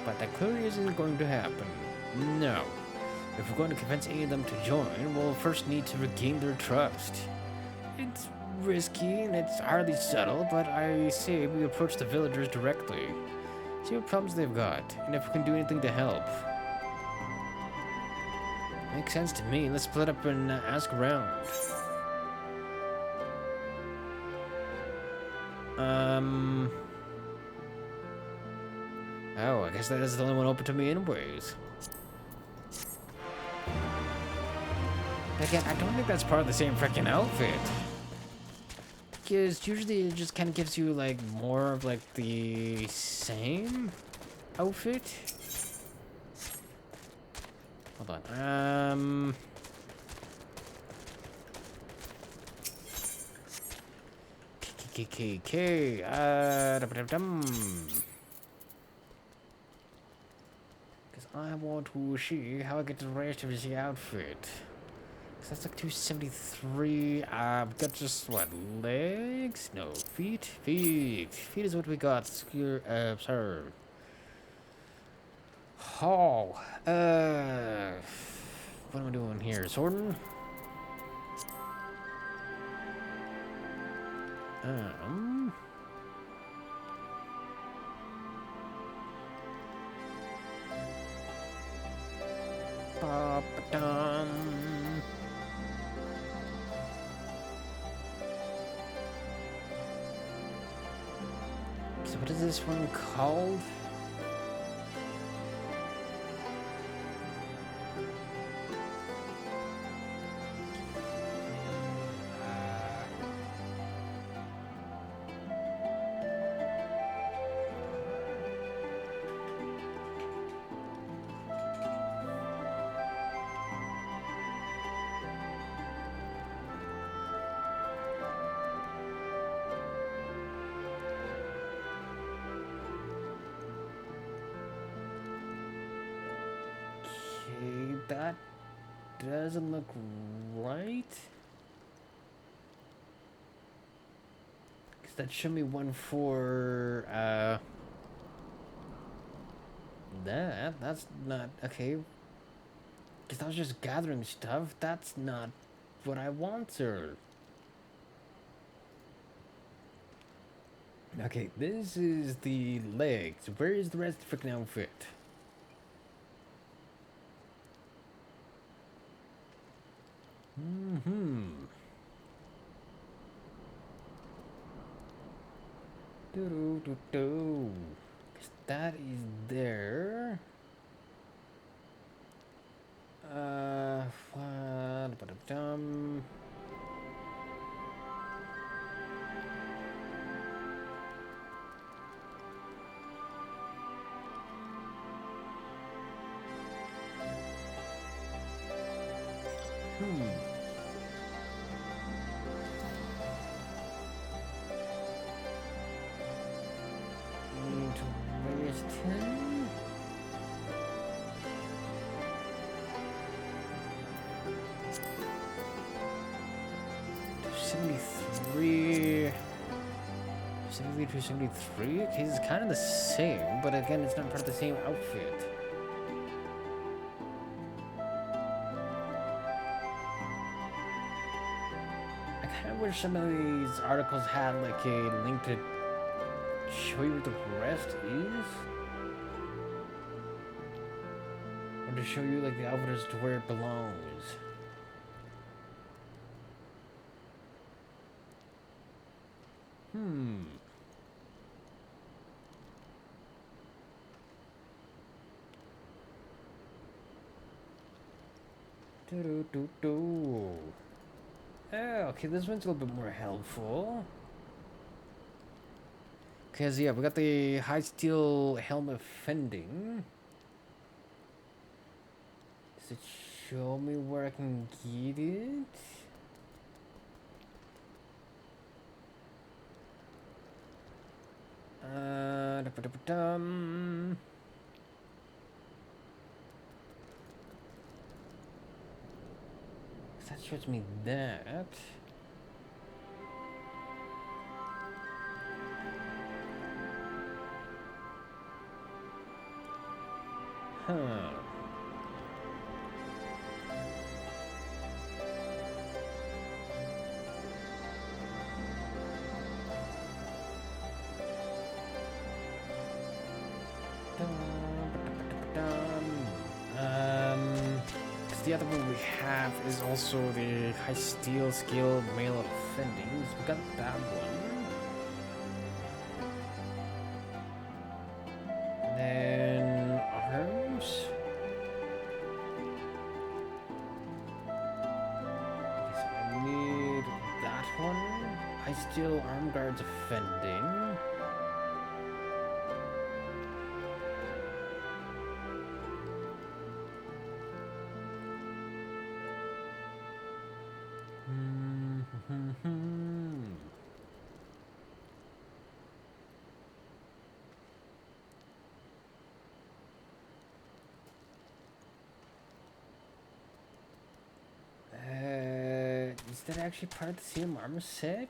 But that clearly isn't going to happen. No. If we're going to convince any of them to join, we'll first need to regain their trust. It's risky and it's hardly subtle, but I say we approach the villagers directly. See what problems they've got, and if we can do anything to help. Makes sense to me. Let's split up and ask around. Oh, I guess that is the only one open to me anyways. Again, I don't think that's part of the same freaking outfit. Because usually it just kind of gives you, like, more of, like, the same outfit. Hold on. Because I want to see how I get the rest of the outfit. Because that's like 273. Got just what? Legs? No, feet? Feet. Feet is what we got. Sir. Oh. What am I doing here? Sorting? Ba-ba-dum. So what is this one called? That doesn't look right. Cause that showed me one for that's not okay. Cause I was just gathering stuff. That's not what I want, sir. Okay, this is the legs. Where is the rest of the freaking outfit? Do. That is there. What? Interesting. $73. 73 to 73. Okay, it's kind of the same, but again, it's not part of the same outfit. I kind of wish some of these articles had like a link to show you what the rest is, or to show you like the outfit as to where it belongs. Oh, okay, this one's a little bit more helpful. Because, yeah, we got the high steel helmet fending. Does it show me where I can get it? That shows me that. Huh. the other one we have is also the high steel skill male offending. So we got that one. And then arms. So I need that one. High steel arm guards offending. Is that actually part of the same armor set?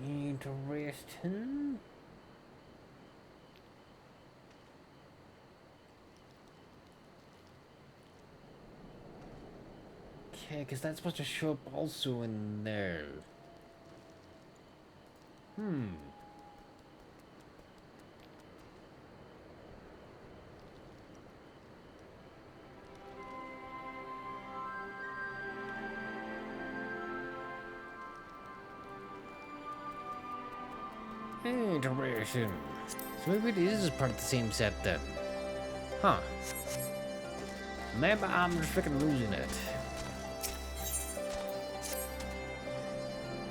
Interesting. Okay, because that's supposed to show up also in there. Interesting. So maybe this is part of the same set then. Huh. Maybe I'm just freaking losing it.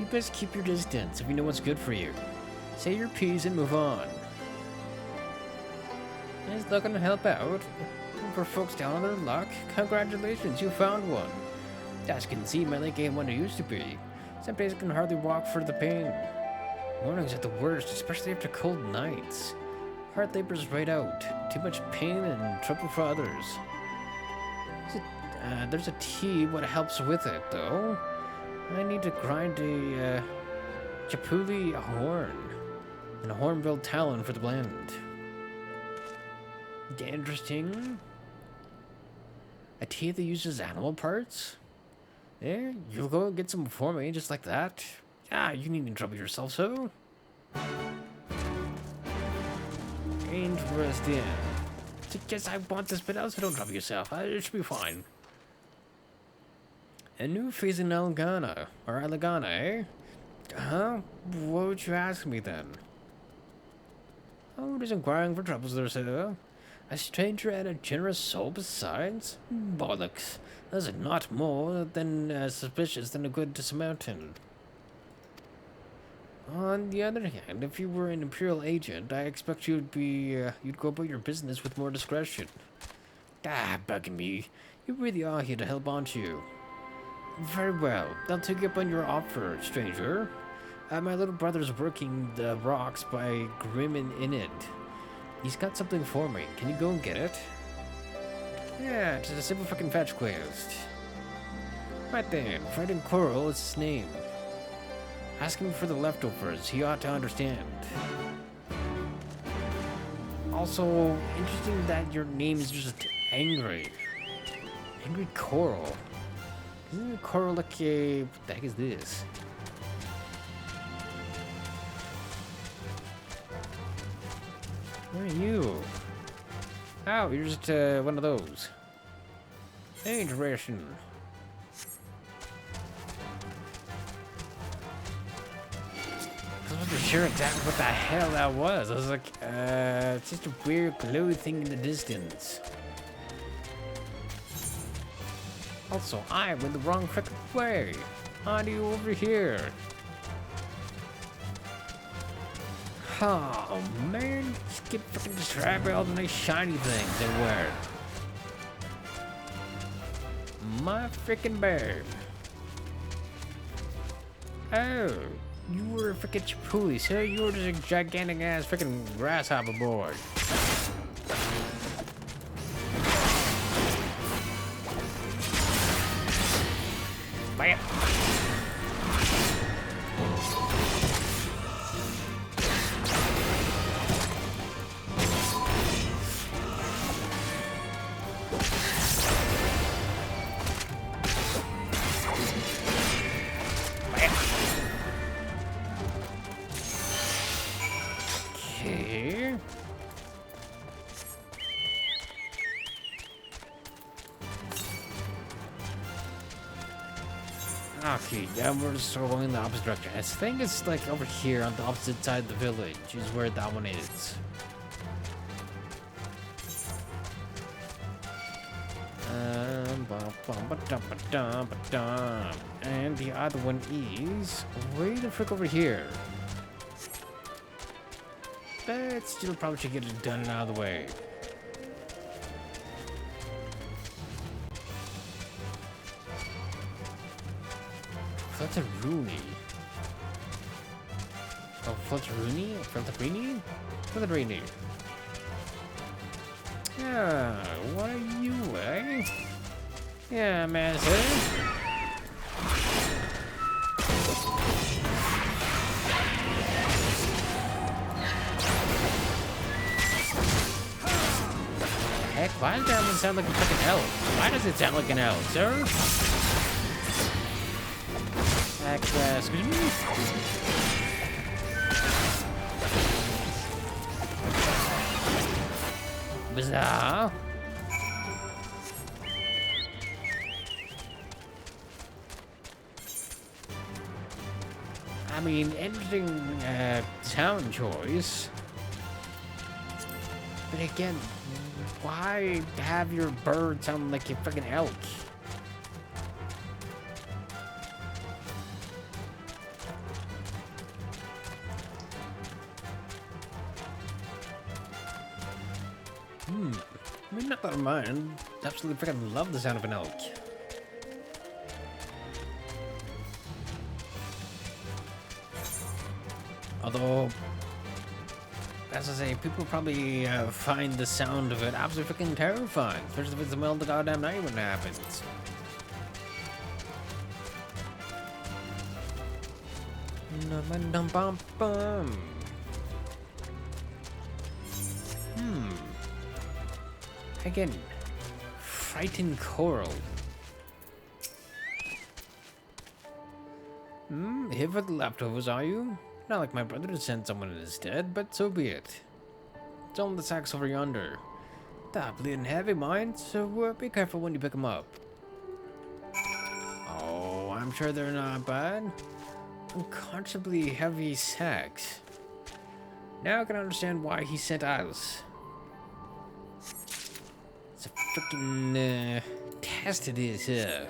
You best keep your distance if you know what's good for you. Say your piece and move on. Is that gonna help out? For folks down on their luck, congratulations, you found one. As you can see, my leg ain't what it used to be. Some days I can hardly walk for the pain. Mornings are the worst, especially after cold nights. Hard labor's right out. Too much pain and trouble for others. There's a tea, what helps with it, though. I need to grind a chapuli horn and a hornbill talon for the blend. Interesting. A tea that uses animal parts? There, you'll go and get some for me, just like that. Ah, you needn't trouble yourself so. Interesting. So guess I want this bit out, so don't trouble yourself. It should be fine. A new phase in Elegana, or Elegana, eh? Huh? What would you ask me then? Oh, just inquiring for troubles there, sir. A stranger and a generous soul besides? Bollocks. That's not more than suspicious than a good Samaritan. On the other hand, if you were an Imperial agent, I expect you'd go about your business with more discretion. Ah, bugging me. You really are here to help, aren't you? Very well. I'll take you up on your offer, stranger. My little brother's working the rocks by Grim and Inid. He's got something for me. Can you go and get it? Yeah, it's a simple fucking fetch quest. Right then, Fred and Coral is his name. Ask him for the leftovers. He ought to understand. Also, interesting that your name is just Angry. Angry Coral. Isn't Coral like a... What the heck is this? Where are you? Oh, you're just one of those. Interesting. I wasn't sure exactly what the hell that was. I was like, it's just a weird glowy thing in the distance. Also, I went the wrong freaking way. How do you over here? Oh man, just get fucking distracted by all the nice shiny things they wear. My freaking bird. Oh, you were a freaking chapuli, so you were just a gigantic ass freaking grasshopper board. Bam. Okay, yeah, we're just going in the opposite direction. I think it's like over here on the opposite side of the village is where that one is. And the other one is way the frick over here. But still probably should get it done out of the way. Flutteroony. Oh, Flutteroony? Flutteroony? Flutteroony. Yeah, what are you, eh? Yeah, man, Heck, why does that one sound like a fucking elf? Why does it sound like an elf, sir? Heck, excuse me? Bizarre. I mean, interesting sound choice. But again, why have your bird sound like a freaking elk? I mean, not that I mind. Absolutely freaking love the sound of an elk. Although, as I say, people probably find the sound of it absolutely freaking terrifying, especially if it's the middle of the goddamn night when it happens. Again, frightened coral. Here for the leftovers, are you? Not like my brother to send someone instead, but so be it. It's on the sacks over yonder. They're bleeding heavy, mind, so be careful when you pick them up. Oh, I'm sure they're not bad. Unconscionably heavy sacks. Now I can understand why he sent us. It's a freaking test it is here.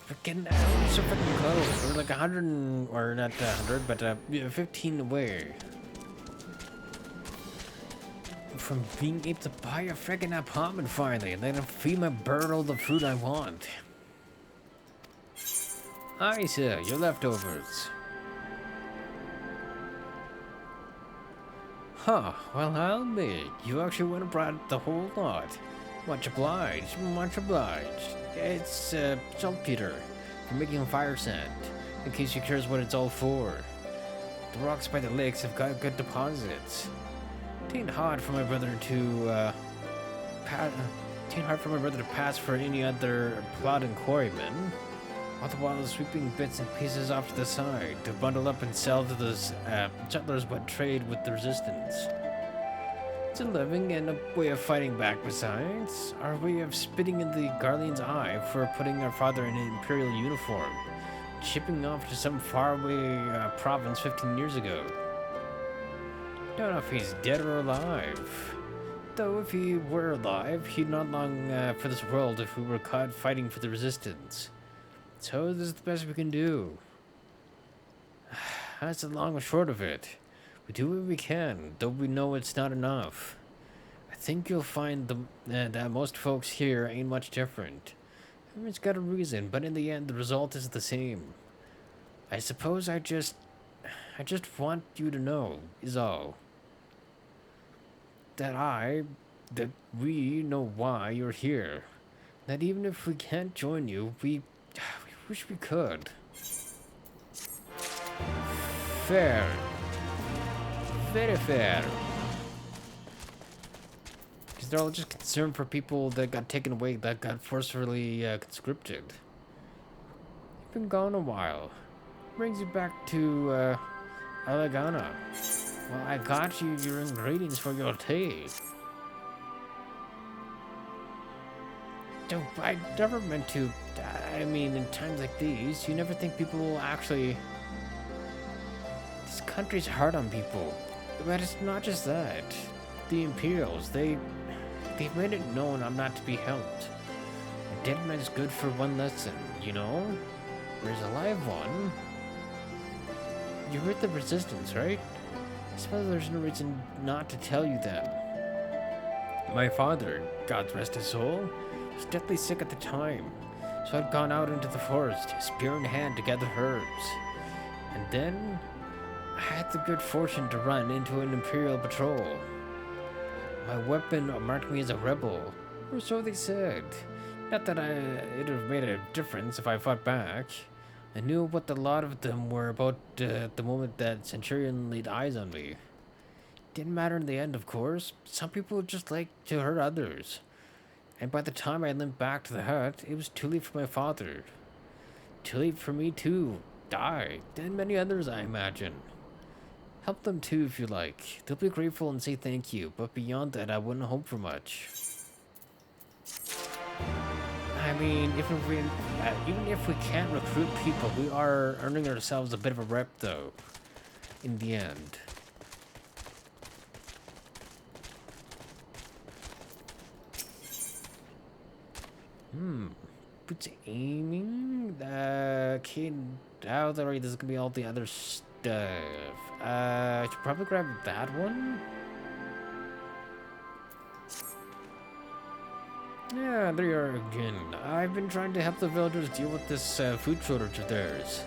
Freaking so freaking close. We're like 100, or not 100, but 15 away from being able to buy a freaking apartment finally, and then feed my bird all the food I want. Aye, sir, your leftovers. Huh, well, I'll admit, you actually went and brought the whole lot. Much obliged, much obliged. It's saltpeter for making fire sand, in case you're curious what it's all for. The rocks by the lakes have got good deposits. It ain't hard for my brother to pass for any other plodding quarryman. All the while sweeping bits and pieces off to the side to bundle up and sell to those settlers what trade with the resistance. It's a living and a way of fighting back besides. Our way of spitting in the Guardian's eye for putting our father in an imperial uniform, shipping off to some faraway province 15 years ago. Don't know if he's dead or alive. Though if he were alive, he'd not long for this world if we were caught fighting for the resistance. So this is the best we can do. That's the long and short of it. We do what we can, though we know it's not enough. I think you'll find that most folks here ain't much different. It's got a reason, but in the end, the result is the same. I suppose I just want you to know, is all. That we know why you're here. That even if we can't join you, we wish we could. Fair. Very fair. Because they're all just concerned for people that got taken away, that got forcefully conscripted. You've been gone a while. Brings you back to Alagana. Well, I got you your ingredients for your tea. Don't, I never meant to. I mean, in times like these, you never think people will actually. This country's hard on people. But it's not just that. The Imperials, they've made it known I'm not to be helped. A dead man's good for one lesson, you know? Whereas a live one. You heard the resistance, right? I suppose there's no reason not to tell you that. My father, God rest his soul, was deathly sick at the time, so I'd gone out into the forest, spear in hand, to gather herbs. And then, I had the good fortune to run into an Imperial patrol. My weapon marked me as a rebel, or so they said. Not that it'd have made a difference if I fought back. I knew what a lot of them were about the moment that Centurion laid eyes on me. Didn't matter in the end, of course. Some people just like to hurt others. And by the time I limped back to the hut, it was too late for my father. Too late for me to die. And many others, I imagine. Help them too if you like. They'll be grateful and say thank you, but beyond that, I wouldn't hope for much. I mean, even if we can't recruit people, we are earning ourselves a bit of a rep, though, in the end. What's aiming? Okay, now that there's gonna be all the other stuff. I should probably grab that one. Yeah, there you are again. I've been trying to help the villagers deal with this food shortage of theirs.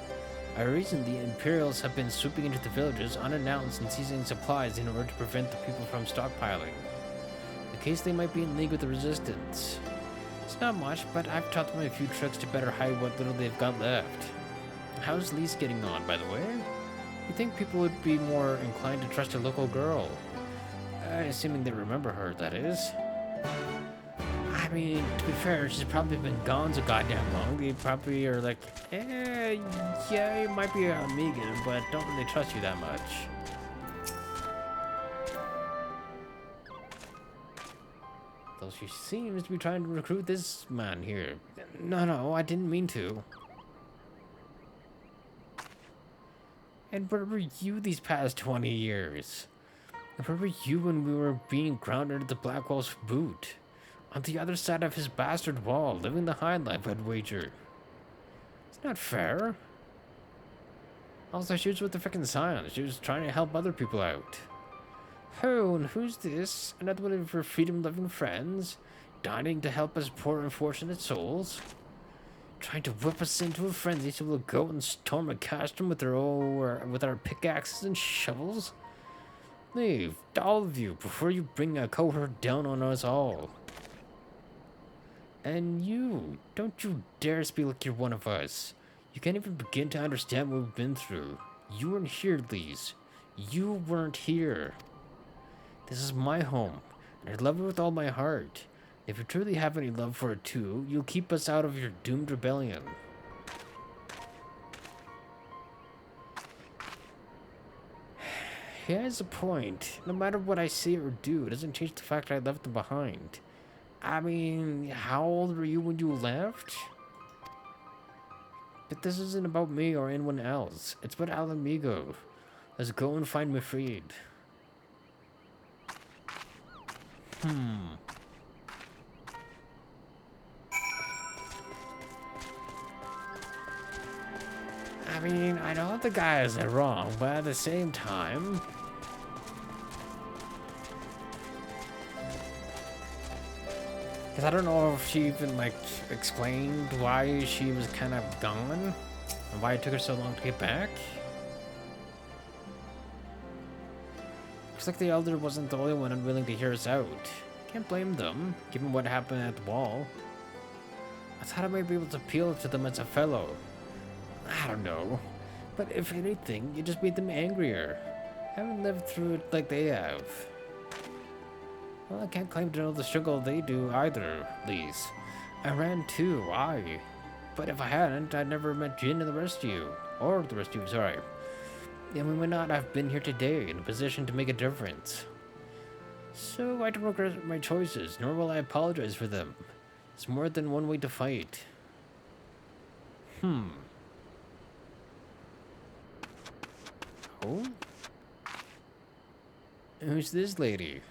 I reason the Imperials have been swooping into the villages unannounced and seizing supplies in order to prevent the people from stockpiling. In case they might be in league with the resistance. It's not much, but I've taught them a few tricks to better hide what little they've got left. How's Lise getting on, by the way? You'd think people would be more inclined to trust a local girl. Assuming they remember her, that is. I mean, to be fair, she's probably been gone so goddamn long. They probably are like, yeah, you might be a Megan, but don't really trust you that much. Though she seems to be trying to recruit this man here. No, I didn't mean to. And where were you these past 20 years? And where were you when we were being ground under the Blackwall's boot? On the other side of his bastard wall, living the high life, I'd wager. It's not fair. Also, she was with the frickin' Scion. She was trying to help other people out. Oh, and who's this? Another one of her freedom-loving friends? Dying to help us poor unfortunate souls? Trying to whip us into a frenzy so we'll go and storm a castrum with our pickaxes and shovels? Leave, all of you, before you bring a cohort down on us all. And you, don't you dare speak like you're one of us. You can't even begin to understand what we've been through. You weren't here, Lise. You weren't here. This is my home, and I love it with all my heart. If you truly have any love for it too, you'll keep us out of your doomed rebellion. He has a point. No matter what I say or do, it doesn't change the fact I left them behind. I mean, how old were you when you left? But this isn't about me or anyone else. It's about Alamigo. Let's go and find Mifrid. I mean, I know the guy isn't wrong, but at the same time... Because I don't know if she even, like, explained why she was kind of gone, and why it took her so long to get back. Looks like the Elder wasn't the only one unwilling to hear us out. Can't blame them, given what happened at the wall. I thought I might be able to appeal to them as a fellow. I don't know. But if anything, it just made them angrier. I haven't lived through it like they have. Well, I can't claim to know the struggle they do either, Lise. I ran too, But if I hadn't, I'd never met Jin and the rest of you. Or the rest of you, sorry. And we may not have been here today in a position to make a difference. So I don't regret my choices, nor will I apologize for them. It's more than one way to fight. Oh? Who's this lady?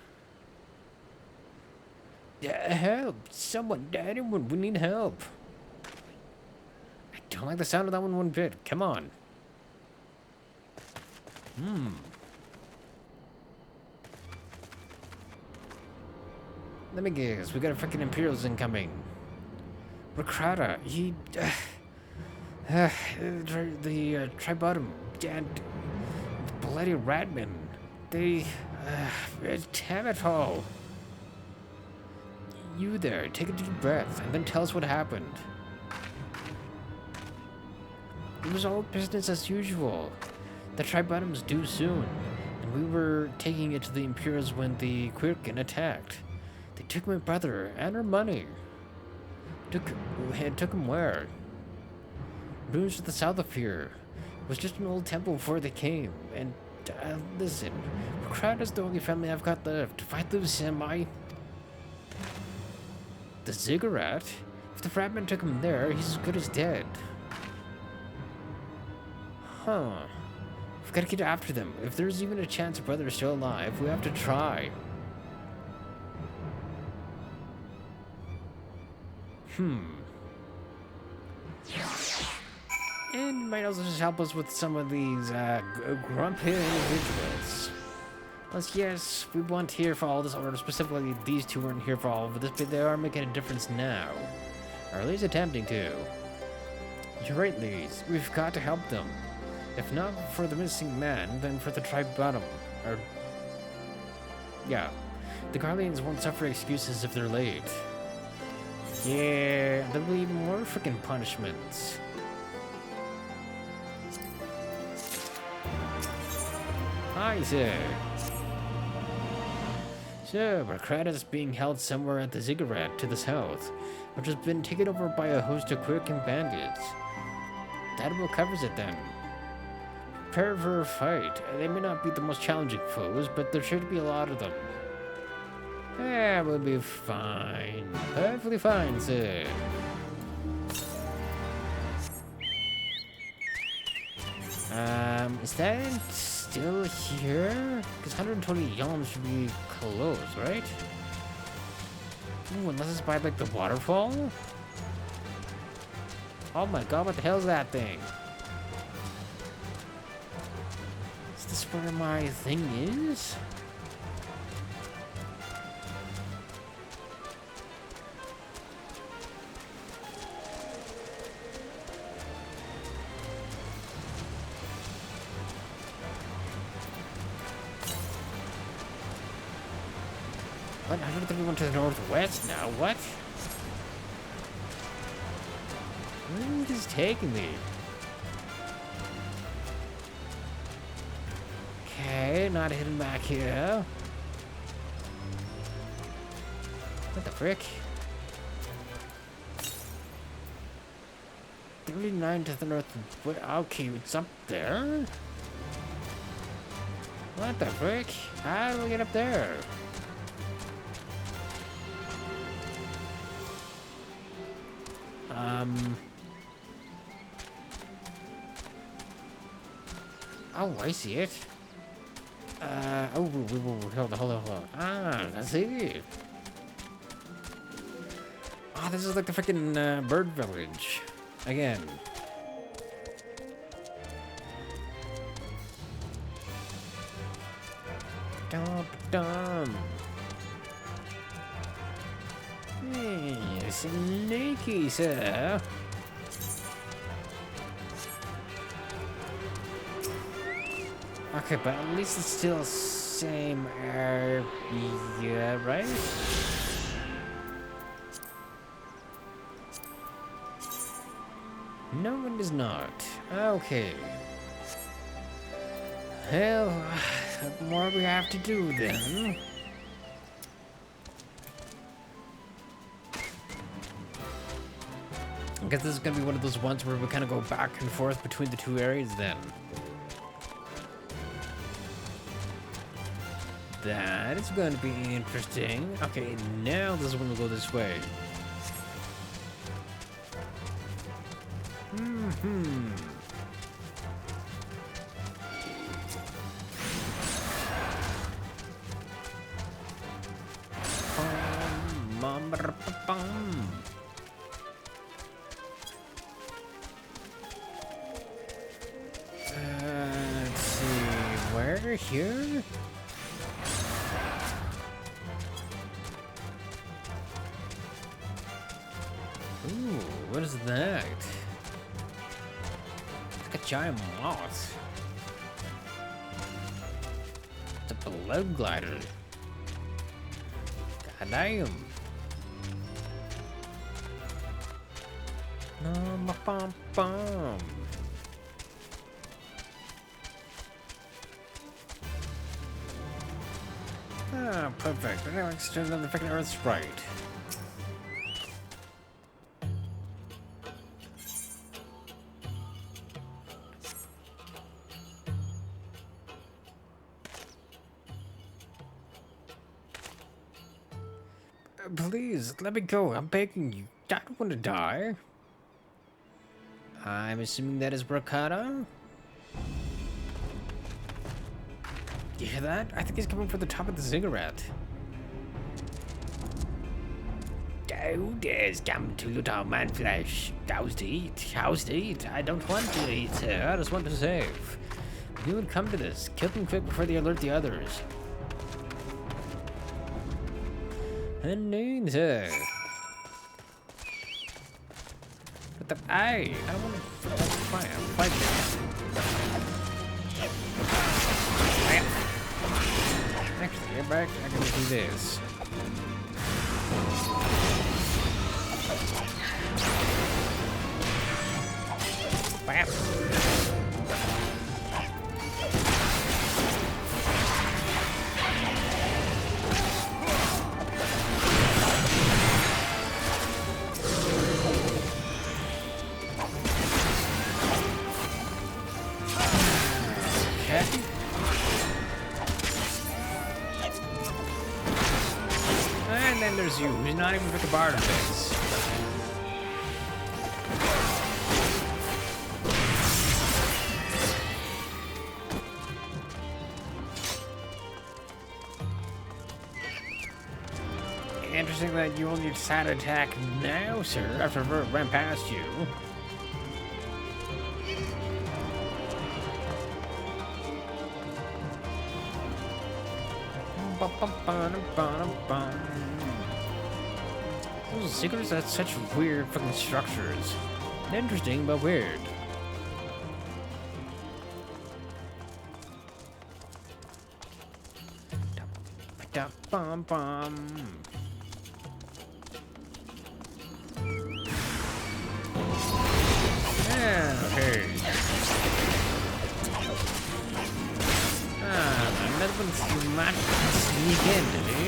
Help! Someone, anyone, we need help. I don't like the sound of that one bit. Come on. Let me guess, we got a freaking Imperials incoming. Recrata, he... the Tribottom and bloody Ratman. They... damn it all. You there, take a deep breath, and then tell us what happened. It was all business as usual. The Tribottom's due soon, and we were taking it to the Imperials when the Quirkin attacked. They took my brother and our money. Took him where? Ruins to the south of here. It was just an old temple before they came. And listen, Crowd is the only family I've got left. If I lose him, the Ziggurat? If the Fratman took him there, he's as good as dead. Huh. We've got to get after them. If there's even a chance a brother is still alive, we have to try. And might also just help us with some of these grumpy individuals. Plus, yes, we weren't here for all this, or specifically these two weren't here for all of this, but they are making a difference now. Or at least attempting to. You're right, Liz. We've got to help them. If not for the missing man, then for the Tribottom. Or... yeah. The Guardians won't suffer excuses if they're late. Yeah, there'll be even more freaking punishments. Hi, sir. So, Recrata is being held somewhere at the Ziggurat to the south, which has been taken over by a host of Quirkin bandits. That about covers it then. Prepare for a fight. They may not be the most challenging foes, but there should be a lot of them. Yeah, we'll be fine. Perfectly fine, sir. Is that still here? Because 120 yalms should be close, right? Ooh, unless it's by, like, the waterfall? Oh my god, what the hell is that thing? Is this where my thing is? What? I don't think we went to the northwest now. What? Where is this taking me? Okay, not heading back here. What the frick? 39 to the north. Okay, it's up there. What the frick? How do we get up there? Oh, I see it. Oh, hold on. Ah, that's it. Ah, this is like the freaking bird village. Again. Dum. Hey, sneaky, sir. Okay, but at least it's still the same area, right? No, it is not. Okay. Hell, what more we have to do then? I guess this is gonna be one of those ones where we kind of go back and forth between the two areas then. that is going to be interesting. Okay, now this one will go this way. Let's see, where here? Ooh, what is that? It's like a giant moth. It's a blood glider. God damn. No, bum bum. Ah, perfect. Now let's turn on the freaking Earth sprite. Please, let me go. I'm begging you. I don't want to die. I'm assuming that is Bracata. You hear that? I think he's coming for the top of the cigarette. Oh, there's come to loot our man flesh. House to eat. House to eat. I don't want to eat, sir. I just want to save. You would come to this. Kill them quick before they alert the others. Indeed, sir. What the? Hey, I don't want to fight. I'm fighting. Actually, get back. I can do this. Bam. And then there's you, who's not even with the bar to fix. Interesting that you only decided to attack now, sir, after Vert ran past you. Those secrets have such weird fucking structures. Interesting, but weird. Yeah, okay. Another one might sneak in, did he?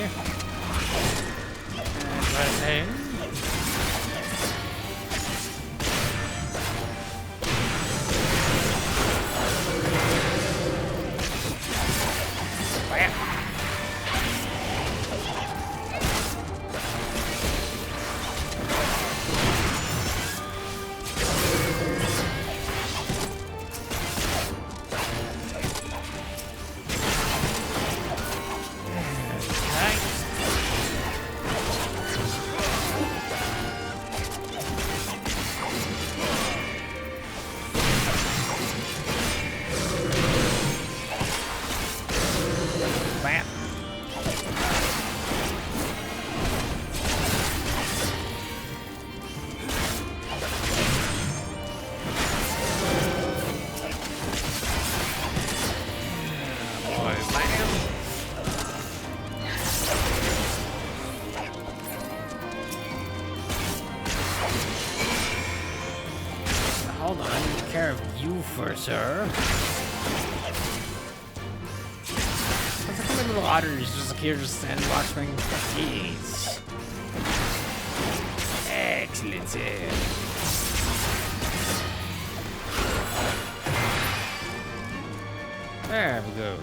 Right there. Hold on, I need to take care of you first, sir. What's like my little otters just like here just stand and watch me? Jeez. Excellent, sir. There we go.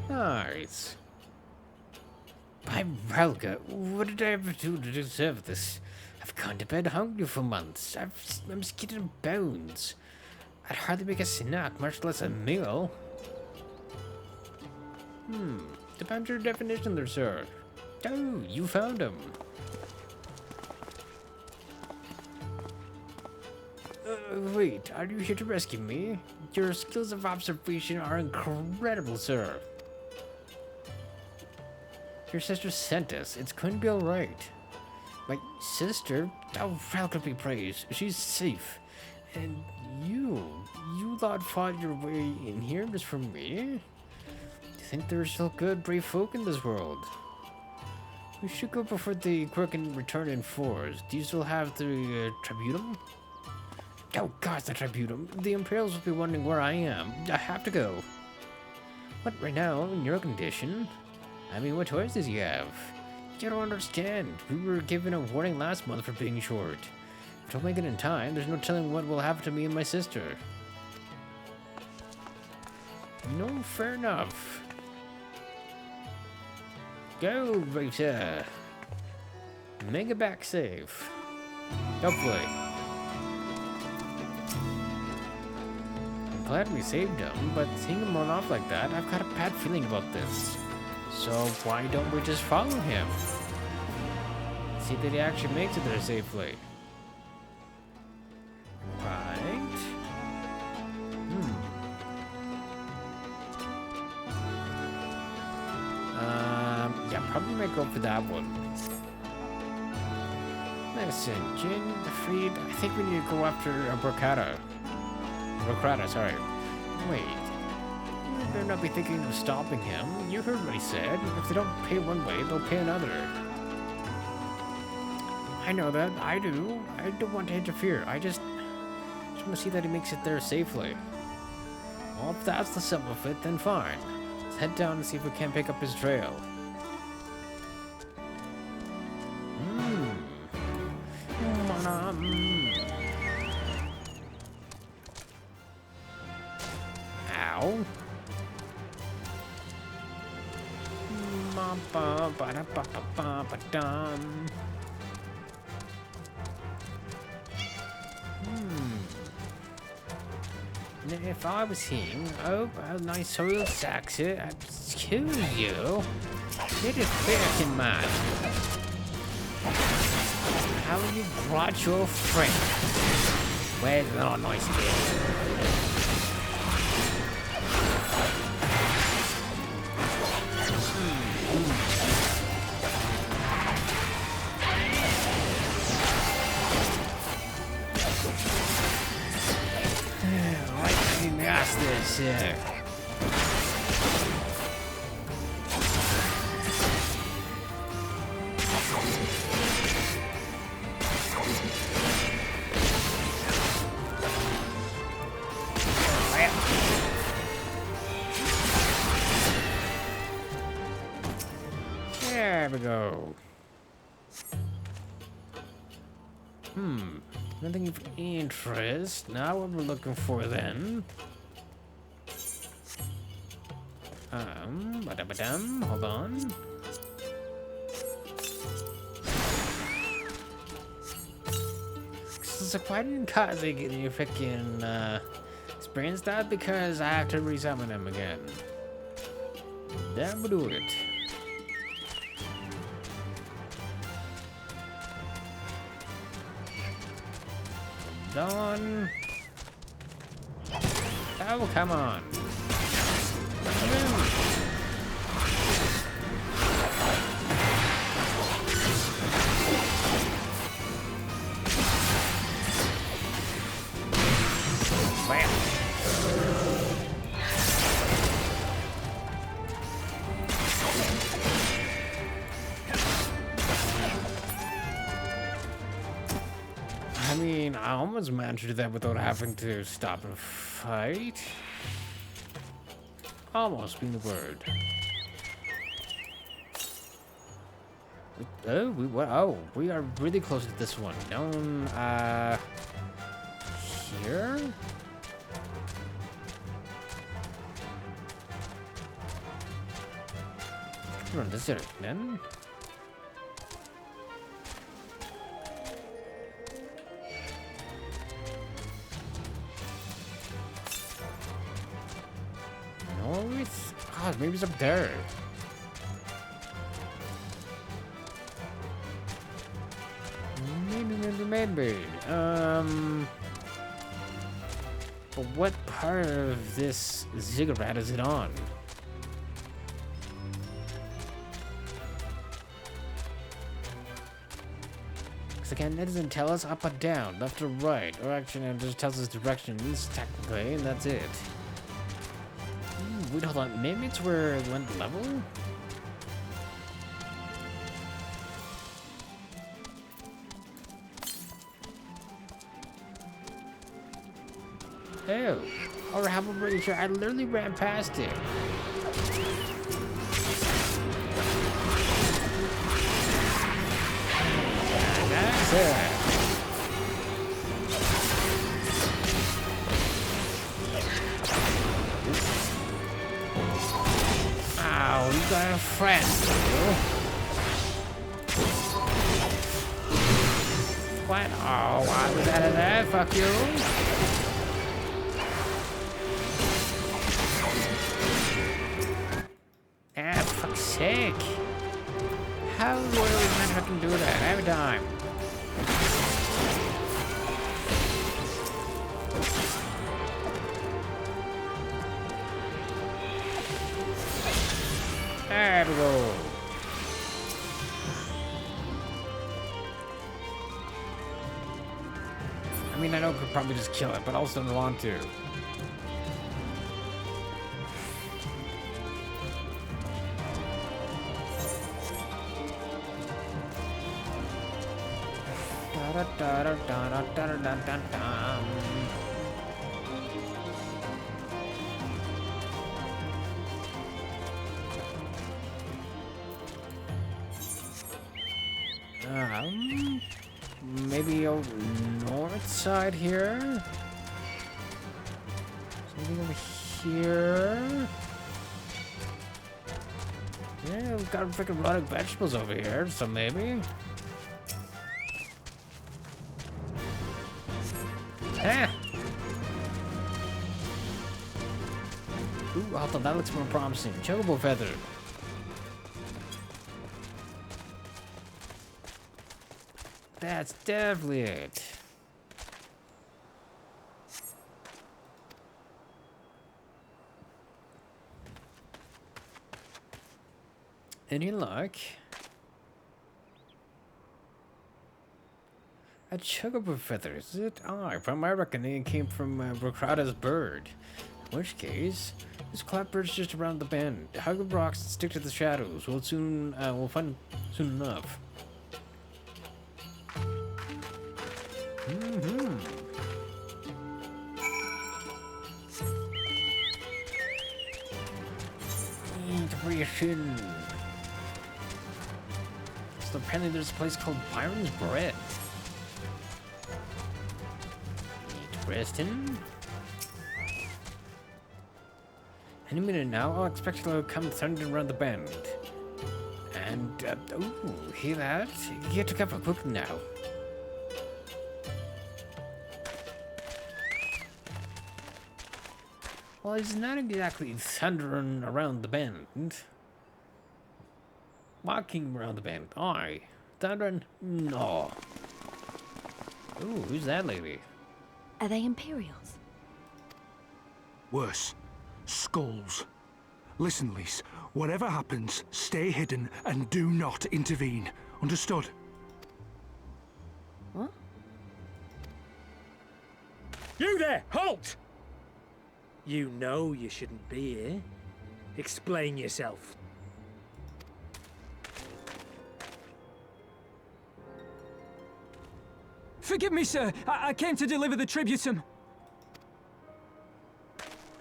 Nice. By Relga, what did I ever do to deserve this? I've gone to bed hungry for months. I'm skin and bones. I'd hardly make a snack, much less a meal. Depends your definition there, sir. Oh, you found him. Wait, are you here to rescue me? Your skills of observation are incredible, sir. Your sister sent us. It's going to be alright. My sister? Oh, Falcon be praised. She's safe. And you lot fought your way in here just for me? Do you think there are still good, brave folk in this world? We should go before the quirk can return in force. Do you still have the tribunum? Oh gosh, the tribunum. The Imperials will be wondering where I am. I have to go. What, right now, in your condition? I mean, what choice does he have? You don't understand. We were given a warning last month for being short. If I don't make it in time, there's no telling what will happen to me and my sister. No, fair enough. Go, Rita. Make it back safe. Hopefully. I'm glad we saved him, but seeing him run off like that, I've got a bad feeling about this. So why don't we just follow him? See that he actually makes it there safely. Right. Yeah, probably might go for that one. Listen, Jin, Freed, I think we need to go after Brocata. Brocata, sorry. Wait. You better not be thinking of stopping him. You heard what he said. If they don't pay one way, they'll pay another. I know that. I do. I don't want to interfere. I just want to see that he makes it there safely. Well, if that's the sum of it, then fine. Let's head down and see if we can't pick up his trail. Ow. If I was him, oh, a nice soil saxer, excuse you. It is freaking mad. How you brought your friend? Where's the nice kid? This, There we go. Nothing of interest. Now what we're looking for then. Hold on. So why didn't Kaze get any freaking experience that? Because I have to resummon him again. That would do it. Done. Oh, come on. I mean, I almost managed to do that without having to stop and fight. Almost being the word. Oh, we are really close to this one. Down, here? run this direction then. No, it's... Oh, maybe it's up there. Maybe. But what part of this ziggurat is it on? Because again, it doesn't tell us up or down, left or right, or actually it just tells us directions technically, and that's it. Wait, hold on, maybe it's where it went level? Oh, or how about pretty sure I literally ran past it. That's it. Ow, you got a friend, what? Oh, I was out of there. Fuck you. Sake. How would I fucking do that every time? There we go. I mean, I know I could probably just kill it, but I also don't want to. Maybe over north side here. Something over here. Yeah, we've got freaking rotting vegetables over here, so maybe. Ah! Ooh, I thought that looks more promising. Chocobo feather. That's definitely it. Any luck? A chocobo feather, is it? Ah, from my reckoning, it came from Brocrata's bird. In which case, this clapbird's just around the bend. Hug the rocks and stick to the shadows. We'll find soon enough. Integration. So apparently there's a place called Byron's Bread. Interesting. Any minute now, I'll expect to come thundering around the bend. And, ooh, hear that? Get to cover quick now. Well, he's not exactly thundering around the bend. Walking around the bend. Aye. Thundering? No. Ooh, who's that lady? Are they Imperials? Worse. Skulls. Listen, Lise. Whatever happens, stay hidden and do not intervene. Understood? What? You there! Halt! You know you shouldn't be here. Explain yourself. Forgive me, sir. I came to deliver the tributum.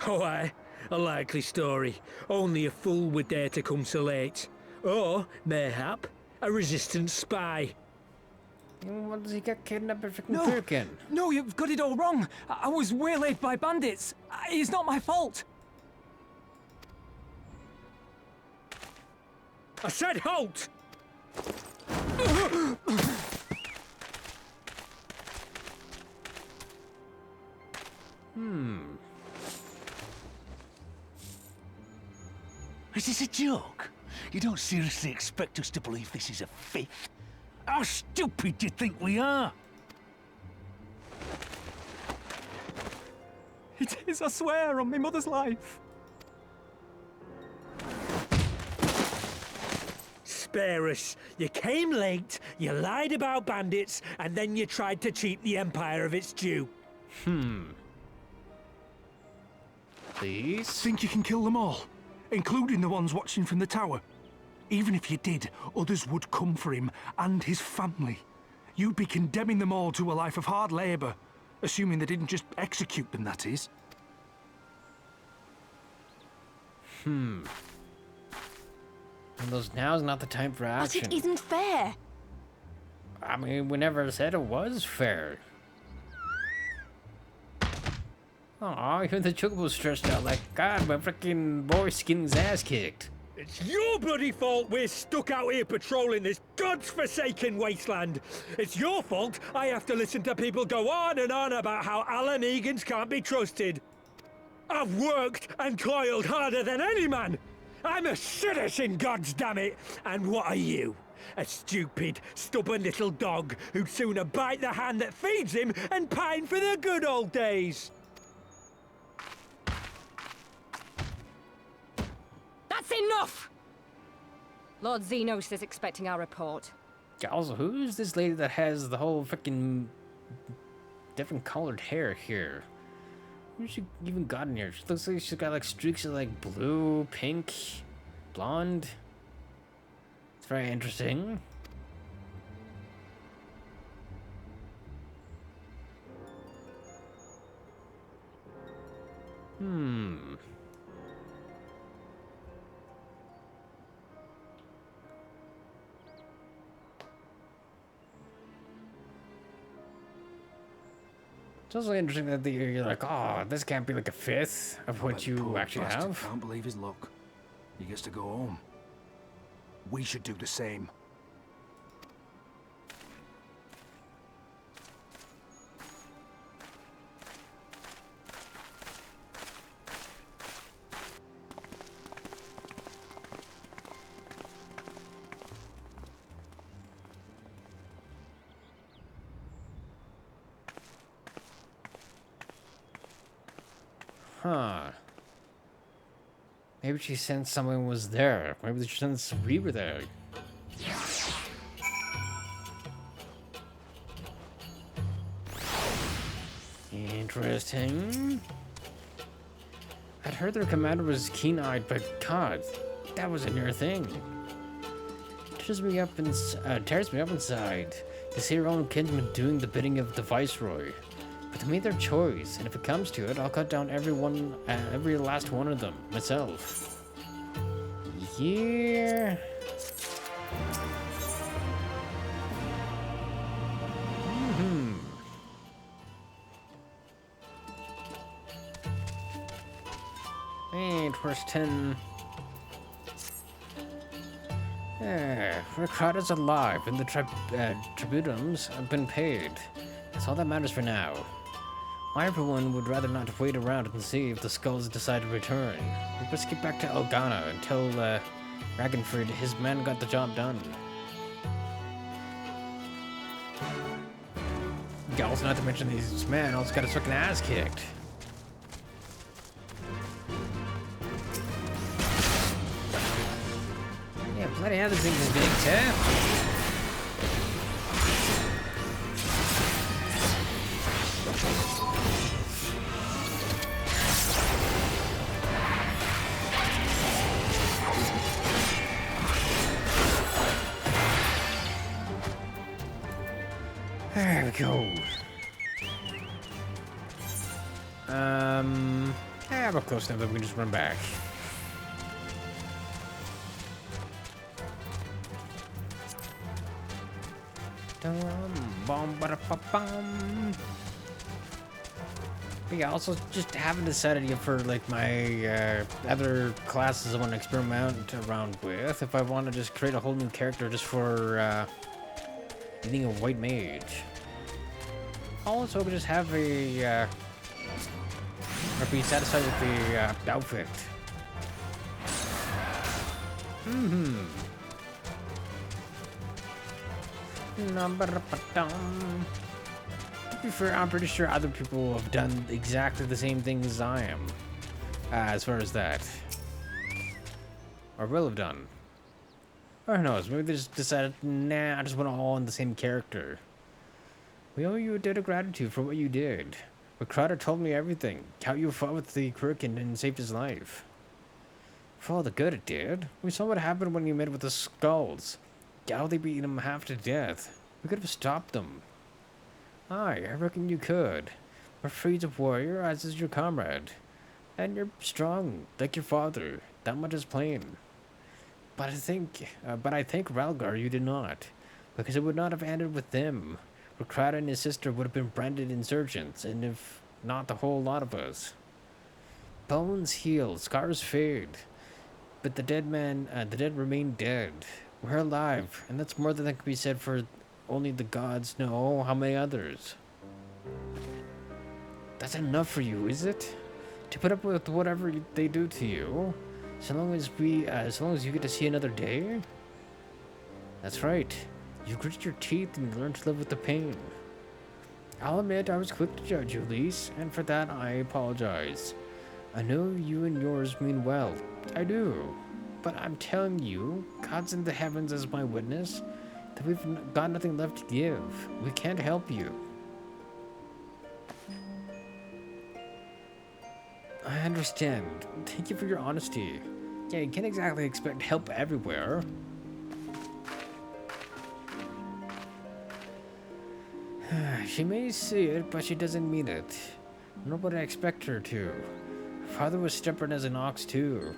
Oh, aye. A likely story. Only a fool would dare to come so late. Or, mayhap, a resistance spy. What does he get kidnapped by freaking Firkin? No, you've got it all wrong. I was waylaid by bandits. It's not my fault. I said halt! Is this a joke? You don't seriously expect us to believe this is a fifth? How stupid do you think we are? It is, I swear, on my mother's life. Spare us. You came late, you lied about bandits, and then you tried to cheat the Empire of its due. Please? Think you can kill them all? Including the ones watching from the tower? Even if you did, others would come for him and his family. You'd be condemning them all to a life of hard labor. Assuming they didn't just execute them, that is. And now's not the time for action. But it isn't fair. I mean, we never said it was fair. Aw, even the chocobo's stressed out like, God, my freaking boy's getting his ass kicked. It's your bloody fault we're stuck out here patrolling this godforsaken wasteland. It's your fault I have to listen to people go on and on about how Alan Egans can't be trusted. I've worked and toiled harder than any man. I'm a citizen, goddammit. And what are you? A stupid, stubborn little dog who'd sooner bite the hand that feeds him and pine for the good old days. That's enough! Lord Xenos is expecting our report. Also, who's this lady that has the whole freaking different colored hair here? Who's she even got in here? She looks like she's got like streaks of like blue, pink, blonde. It's very interesting. It's also interesting that you're like, oh, this can't be like a fifth of what But you poor actually bastard have. Can't believe his luck. He gets to go home. We should do the same. Huh. Maybe she sensed someone was there. Maybe she sensed we were there. Interesting. I'd heard their commander was keen-eyed, but God, that was a near thing. Tears me up inside to see her own kinsmen doing the bidding of the Viceroy. But they made their choice, and if it comes to it, I'll cut down every last one of them myself. Yeah. And where's 10? Rickard is alive, and the tributums have been paid. That's all that matters for now. Why everyone would rather not wait around and see if the skulls decide to return. We must get back to Elgana and tell Ragenford his men got the job done. Yeah, also not to mention these men also got his fucking ass kicked. Yeah, bloody hell, this thing is big, too. There we go. Yeah, we're close enough that we can just run back. yeah, also just haven't decided yet for like my other classes I want to experiment around with. If I want to just create a whole new character just for being a white mage. Also, we just have a or be satisfied with the outfit. To be fair, I'm pretty sure other people have done exactly the same thing as I am. As far as that. Or will have done. Or who knows, maybe they just decided, nah, I just want to all in the same character. We owe you a debt of gratitude for what you did. But Crowder told me everything. How you fought with the Kurikan and saved his life. For all the good it did. We saw what happened when you met with the Skulls. How they beat him half to death. We could have stopped them. Aye, I reckon you could. But Freed's a warrior, as is your comrade. And you're strong, like your father. That much is plain. But I think Ralgar, you did not. Because it would not have ended with them. Rakrata and his sister would have been branded insurgents, and if not the whole lot of us. Bones heal, scars fade. But the dead remain dead. We're alive, and that's more than can be said for only the gods know how many others. That's enough for you, is it? To put up with whatever they do to you, so long as you get to see another day? That's right. You grit your teeth and learn to live with the pain. I'll admit I was quick to judge you, Lise, and for that I apologize. I know you and yours mean well. I do. But I'm telling you, God's in the heavens as my witness, that we've got nothing left to give. We can't help you. I understand. Thank you for your honesty. Yeah, you can't exactly expect help everywhere. She may see it, but she doesn't mean it. Nor would I expect her to. Her father was stubborn as an ox, too.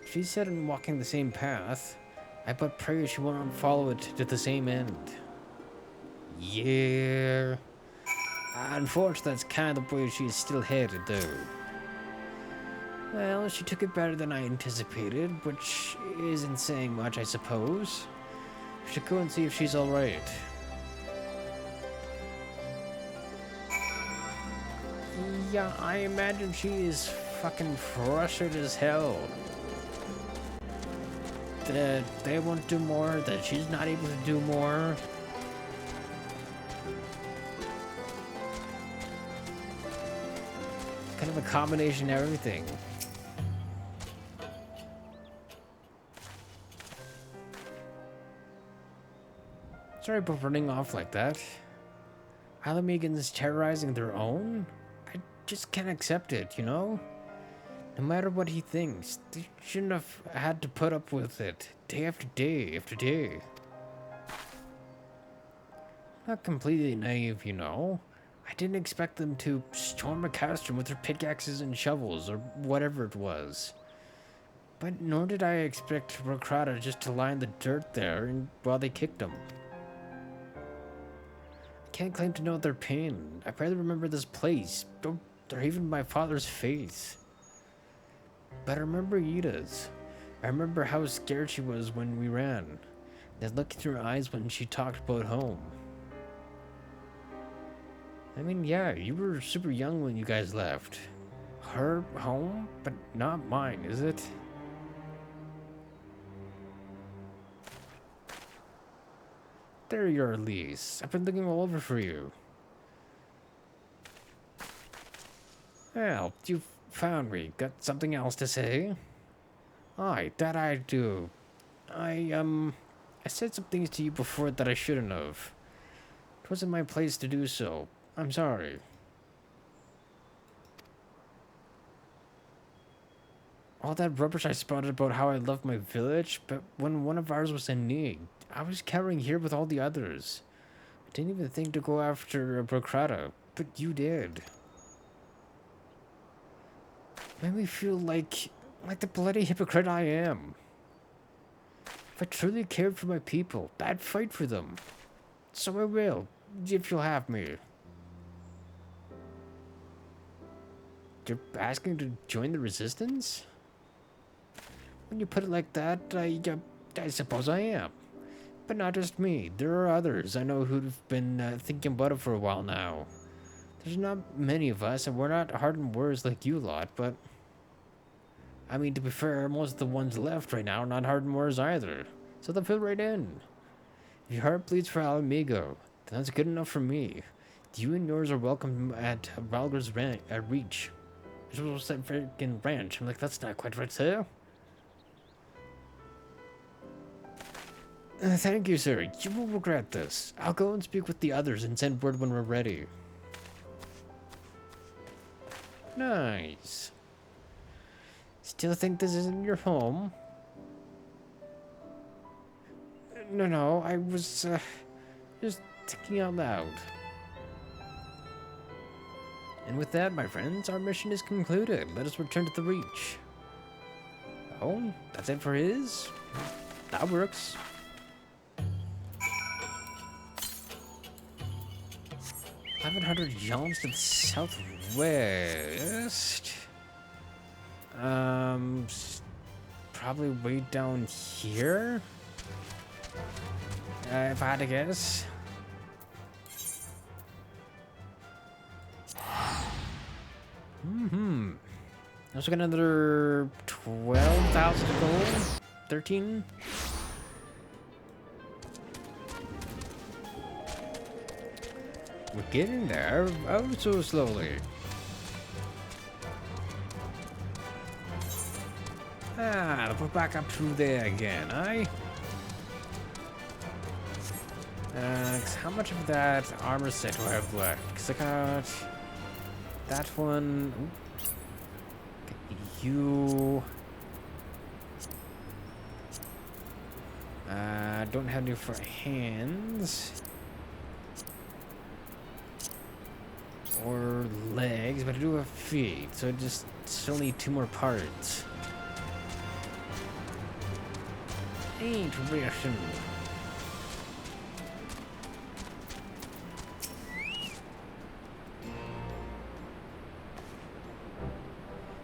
She set on walking the same path. I but pray she won't follow it to the same end. Yeah. Unfortunately, that's kind of the way she's still headed, though. Well, she took it better than I anticipated, which isn't saying much, I suppose. We should go and see if she's alright. Yeah, I imagine she is fucking frustrated as hell. That they won't do more, that she's not able to do more. Kind of a combination of everything. Sorry about running off like that. Alamegans terrorizing their own? I just can't accept it, you know? No matter what he thinks, they shouldn't have had to put up with it day after day after day. Not completely naive, you know. I didn't expect them to storm a castrum with their pickaxes and shovels or whatever it was. But nor did I expect Rakrata just to lie in the dirt there and while they kicked him. I can't claim to know their pain. I barely remember this place, or even my father's face. But I remember Ida's. I remember how scared she was when we ran. That look in her eyes when she talked about home. I mean, yeah, you were super young when you guys left. Her home, but not mine, is it? There you are, Elise. I've been looking all over for you. Well, you found me. Got something else to say? Aye, that I do. I said some things to you before that I shouldn't have. It wasn't my place to do so. I'm sorry. All that rubbish I spouted about how I loved my village, but when one of ours was in need, I was cowering here with all the others. I didn't even think to go after Rakrata, but you did. Made me feel like the bloody hypocrite I am. If I truly cared for my people, I'd fight for them. So I will, if you'll have me. You're asking to join the resistance? When you put it like that, I suppose I am. But not just me. There are others I know who've been thinking about it for a while now. There's not many of us, and we're not hardened warriors like you lot, but... I mean, to be fair, most of the ones left right now are not hardened warriors either. So they'll fit right in. If your heart bleeds for Alamigo, then that's good enough for me. You and yours are welcome at Valgar's Reach. You're supposed to say freaking ranch. I'm like, that's not quite right, sir. Thank you, sir. You will regret this. I'll go and speak with the others and send word when we're ready. Nice. Still think this isn't your home? No, I was, just thinking out loud. And with that, my friends, our mission is concluded. Let us return to the Reach. Oh, that's it for his? That works. $1,100 yalms to the southwest. Probably way down here. If I had to guess. Let's get another 12,000 gold. 13. We're getting there, oh so slowly. Ah, we're back up through there again, eh? How much of that armor set do I have left? Because I got that one. Ooh. You. Don't have any for hands. Or legs, but I do have feet, so I just still need 2 more parts. Interesting.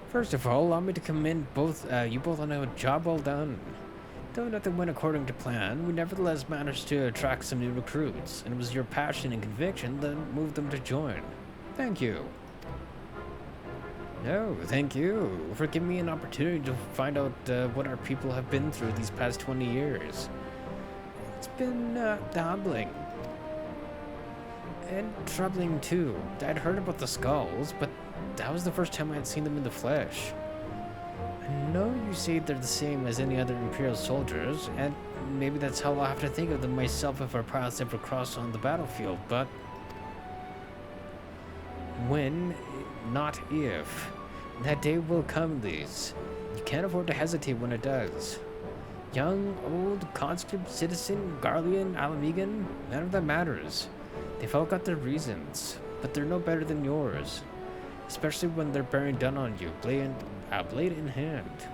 First of all, allow me to commend you both on a job well done. Though nothing went according to plan, we nevertheless managed to attract some new recruits, and it was your passion and conviction that moved them to join. Thank you. No, thank you for giving me an opportunity to find out what our people have been through these past 20 years. It's been humbling. And troubling too. I'd heard about the skulls, but that was the first time I'd seen them in the flesh. I know you say they're the same as any other Imperial soldiers, and maybe that's how I'll have to think of them myself if our paths ever cross on the battlefield, but... when, not if. That day will come, Liz. You can't afford to hesitate when it does. Young, old, conscript, citizen, Garlean, Alamigan, none of that matters. They've all got their reasons, but they're no better than yours. Especially when they're bearing down on you, blade in hand.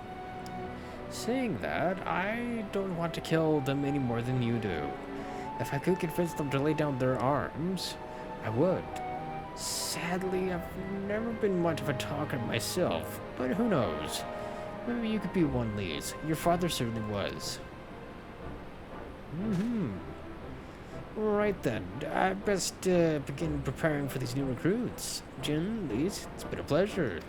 Saying that, I don't want to kill them any more than you do. If I could convince them to lay down their arms, I would. Sadly, I've never been much of a talker myself, but who knows? Maybe you could be one, Liz. Your father certainly was. Right then, I best begin preparing for these new recruits. Jin, Liz, it's been a pleasure.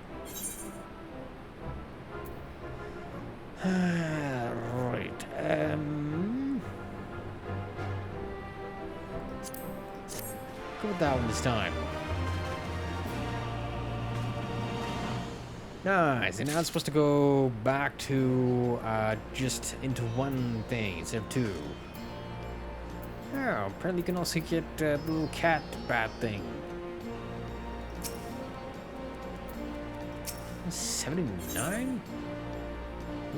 Right, go with that one this time. Nice, and now it's supposed to go back to just into one thing instead of 2. Oh, apparently you can also get the little cat bat thing. 79?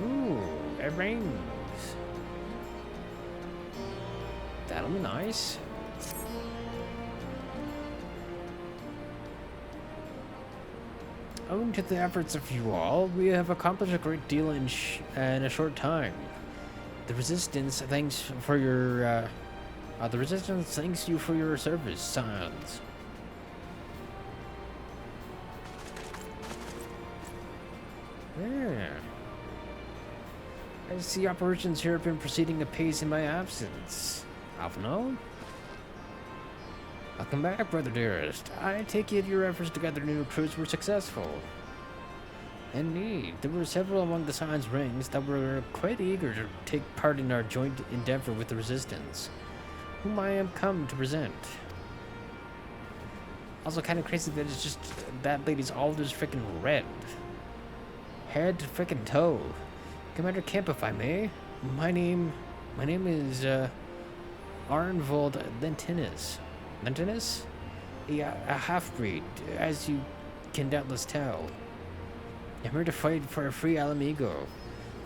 Ooh, it rings. That'll be nice. Owing to the efforts of you all, we have accomplished a great deal in a short time. The Resistance thanks you for your service, sons. Yeah. I see operations here have been proceeding apace in my absence. Alphino? Welcome back, brother dearest. I take it your efforts to gather new recruits were successful. Indeed, there were several among the Scion's ranks that were quite eager to take part in our joint endeavor with the Resistance, whom I am come to present. Also kind of crazy that it's just that lady's all just freaking red. Head to freaking toe. Commander Camp, if I may. My name is Arnvold Lentinus. Lentinus? A half-breed, as you can doubtless tell. I'm here to fight for a free Alamigo.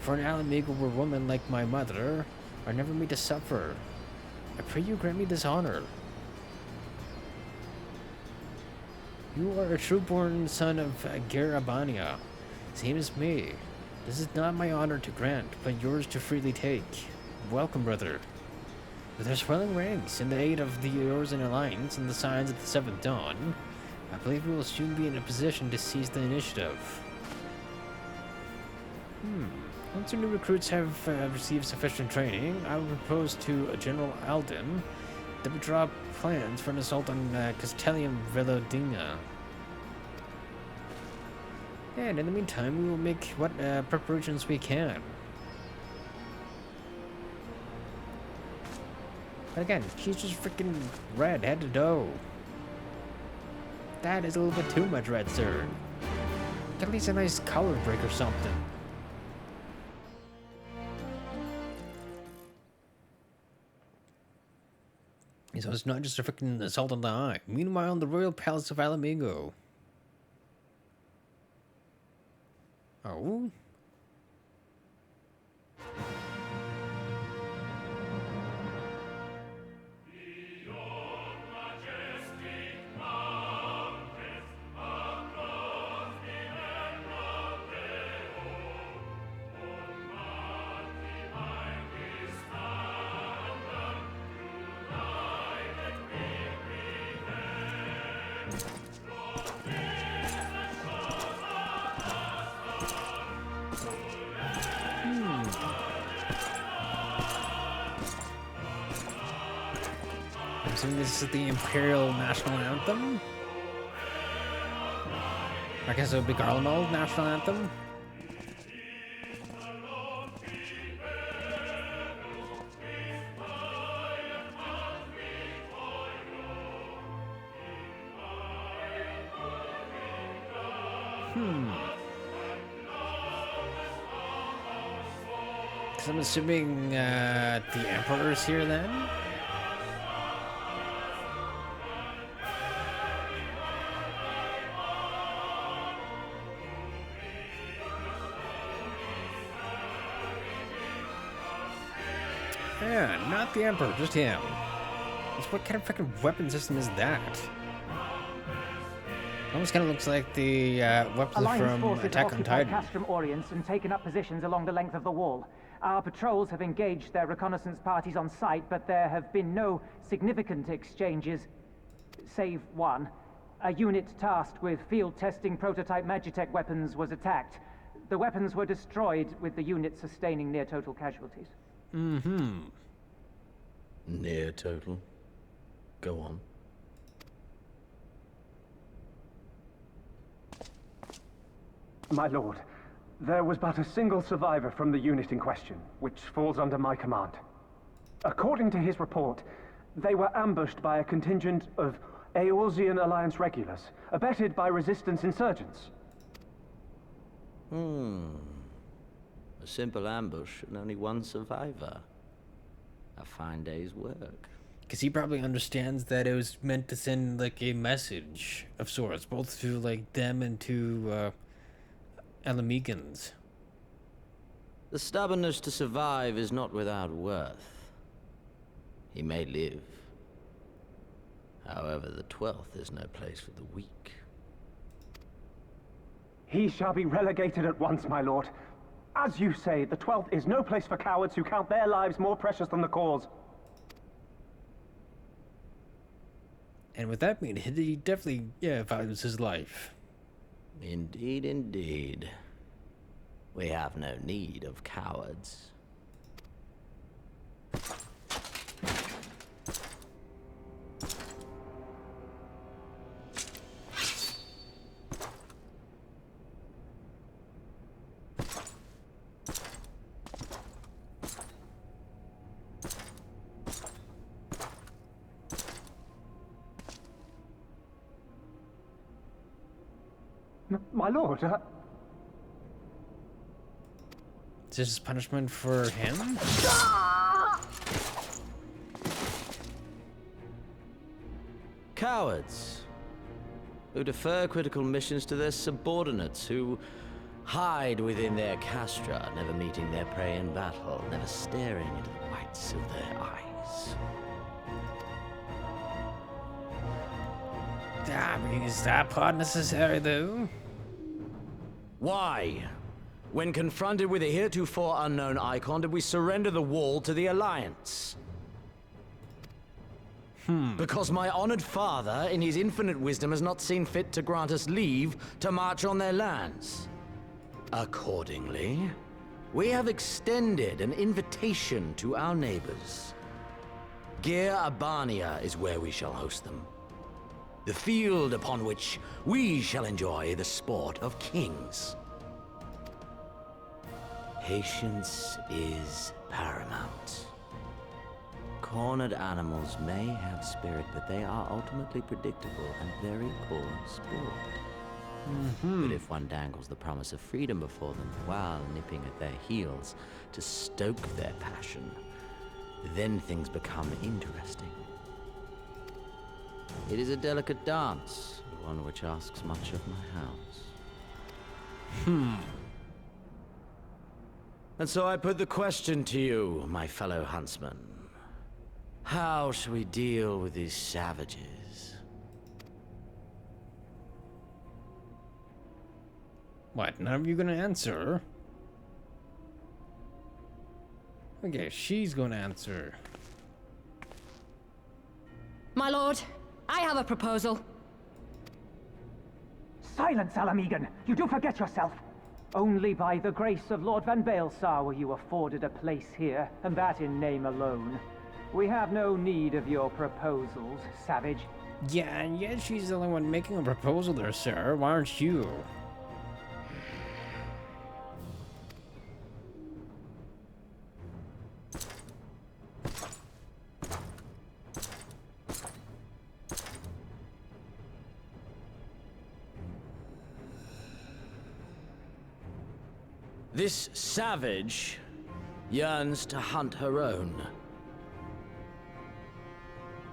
For an Alamigo where women like my mother are never made to suffer. I pray you grant me this honor. You are a true-born son of Garabania, same as me. This is not my honor to grant, but yours to freely take. Welcome, brother. With our swelling ranks and the aid of the Eorzean Alliance and the signs of the Seventh Dawn, I believe we will soon be in a position to seize the initiative. Once our new recruits have received sufficient training, I will propose to General Alden that we draw up plans for an assault on Castellium Velodina. And in the meantime, we will make what preparations we can. But again, she's just freaking red head to toe. That is a little bit too much red, sir. At least a nice color break or something. So it's not just a freaking assault on the eye. Meanwhile, in the royal palace of Alamigo. Oh? So this is the Imperial National Anthem? I guess it would be Garlemald's National Anthem? Because I'm assuming the Emperor's here then? Yeah, not the Emperor, just him. What kind of freaking weapon system is that? Almost kind of looks like the weapons from Attack on Titan. Castrum Orients and taken up positions along the length of the wall. Our patrols have engaged their reconnaissance parties on site, but there have been no significant exchanges, save one. A unit tasked with field testing prototype Magitech weapons was attacked. The weapons were destroyed, with the unit sustaining near total casualties. Near total. Go on. My lord, there was but a single survivor from the unit in question, which falls under my command. According to his report, they were ambushed by a contingent of Eorzean Alliance regulars, abetted by resistance insurgents. A simple ambush and only one survivor. A fine day's work. Because he probably understands that it was meant to send, like, a message of sorts, both to, like, them and to, Alamegans. The stubbornness to survive is not without worth. He may live. However, the 12th is no place for the weak. He shall be relegated at once, my lord. As you say, the 12th is no place for cowards who count their lives more precious than the cause. And with that being, he definitely, values his life. Indeed, indeed. We have no need of cowards. My lord, Is this punishment for him? Cowards who defer critical missions to their subordinates, who hide within their castra, never meeting their prey in battle, never staring into the whites of their eyes. I mean, is that part necessary, though? Why? When confronted with a heretofore unknown icon, did we surrender the wall to the Alliance? Because my honored father, in his infinite wisdom, has not seen fit to grant us leave to march on their lands. Accordingly, we have extended an invitation to our neighbors. Gir Abania is where we shall host them. The field upon which we shall enjoy the sport of kings. Patience is paramount. Cornered animals may have spirit, but they are ultimately predictable and very poor sport. But if one dangles the promise of freedom before them while nipping at their heels to stoke their passion, then things become interesting. It is a delicate dance, one which asks much of my house. And so I put the question to you, my fellow huntsman. How shall we deal with these savages? What? None of you gonna answer? Okay, she's gonna answer. My lord, I have a proposal. Silence, Alamegan! You do forget yourself! Only by the grace of Lord Van Baelsar were you afforded a place here, and that in name alone. We have no need of your proposals, savage. Yeah, and yet she's the only one making a proposal there, sir. Why aren't you? This savage yearns to hunt her own.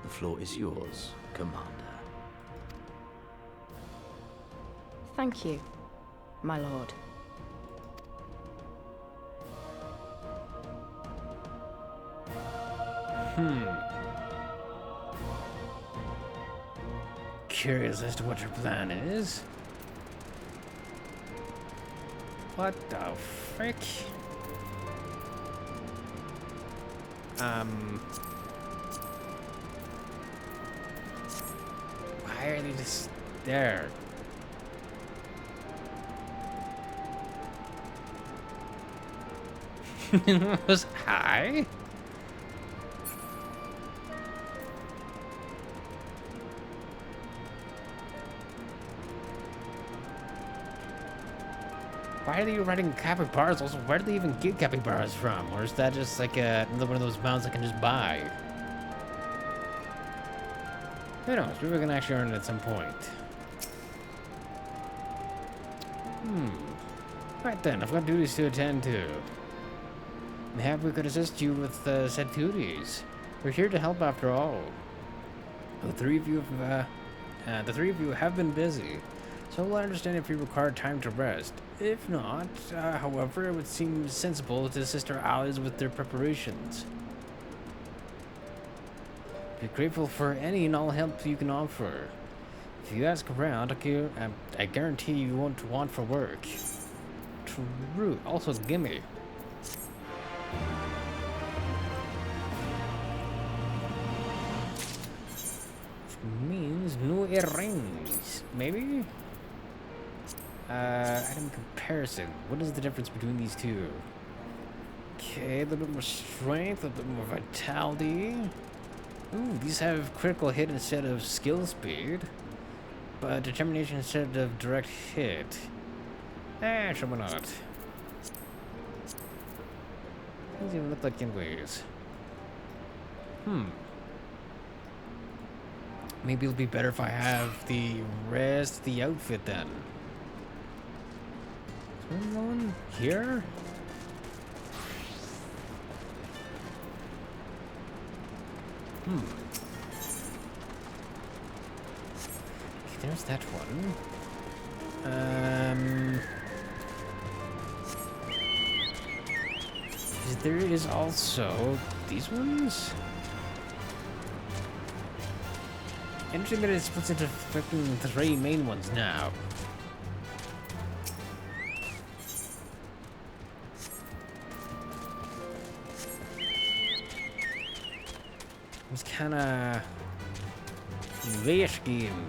The floor is yours, Commander. Thank you, my lord. Curious as to what your plan is. What the frick? Why are they just there? Was high? Why are they riding capybaras? Also, where do they even get capybaras from? Or is that just like another one of those mounts I can just buy? Who knows? Maybe we can actually earn it at some point. Right then, I've got duties to attend to. Maybe we could assist you with said duties. We're here to help after all. The three of you have been busy, so we'll understand if you require time to rest. If not, however, it would seem sensible to assist our allies with their preparations. Be grateful for any and all help you can offer. If you ask around, I guarantee you won't want for work. True. Also, gimme. Means new earrings, maybe? Item comparison. What is the difference between these two? Okay, a little bit more strength, a little bit more vitality. Ooh, these have critical hit instead of skill speed. But determination instead of direct hit. Sure, why not? What does it even look like anyways? Maybe it'll be better if I have the rest of the outfit then. Is one going here? Okay, there's that one. There is also these ones. Interesting that it splits into freaking 3 main ones now. I was kinda investigating.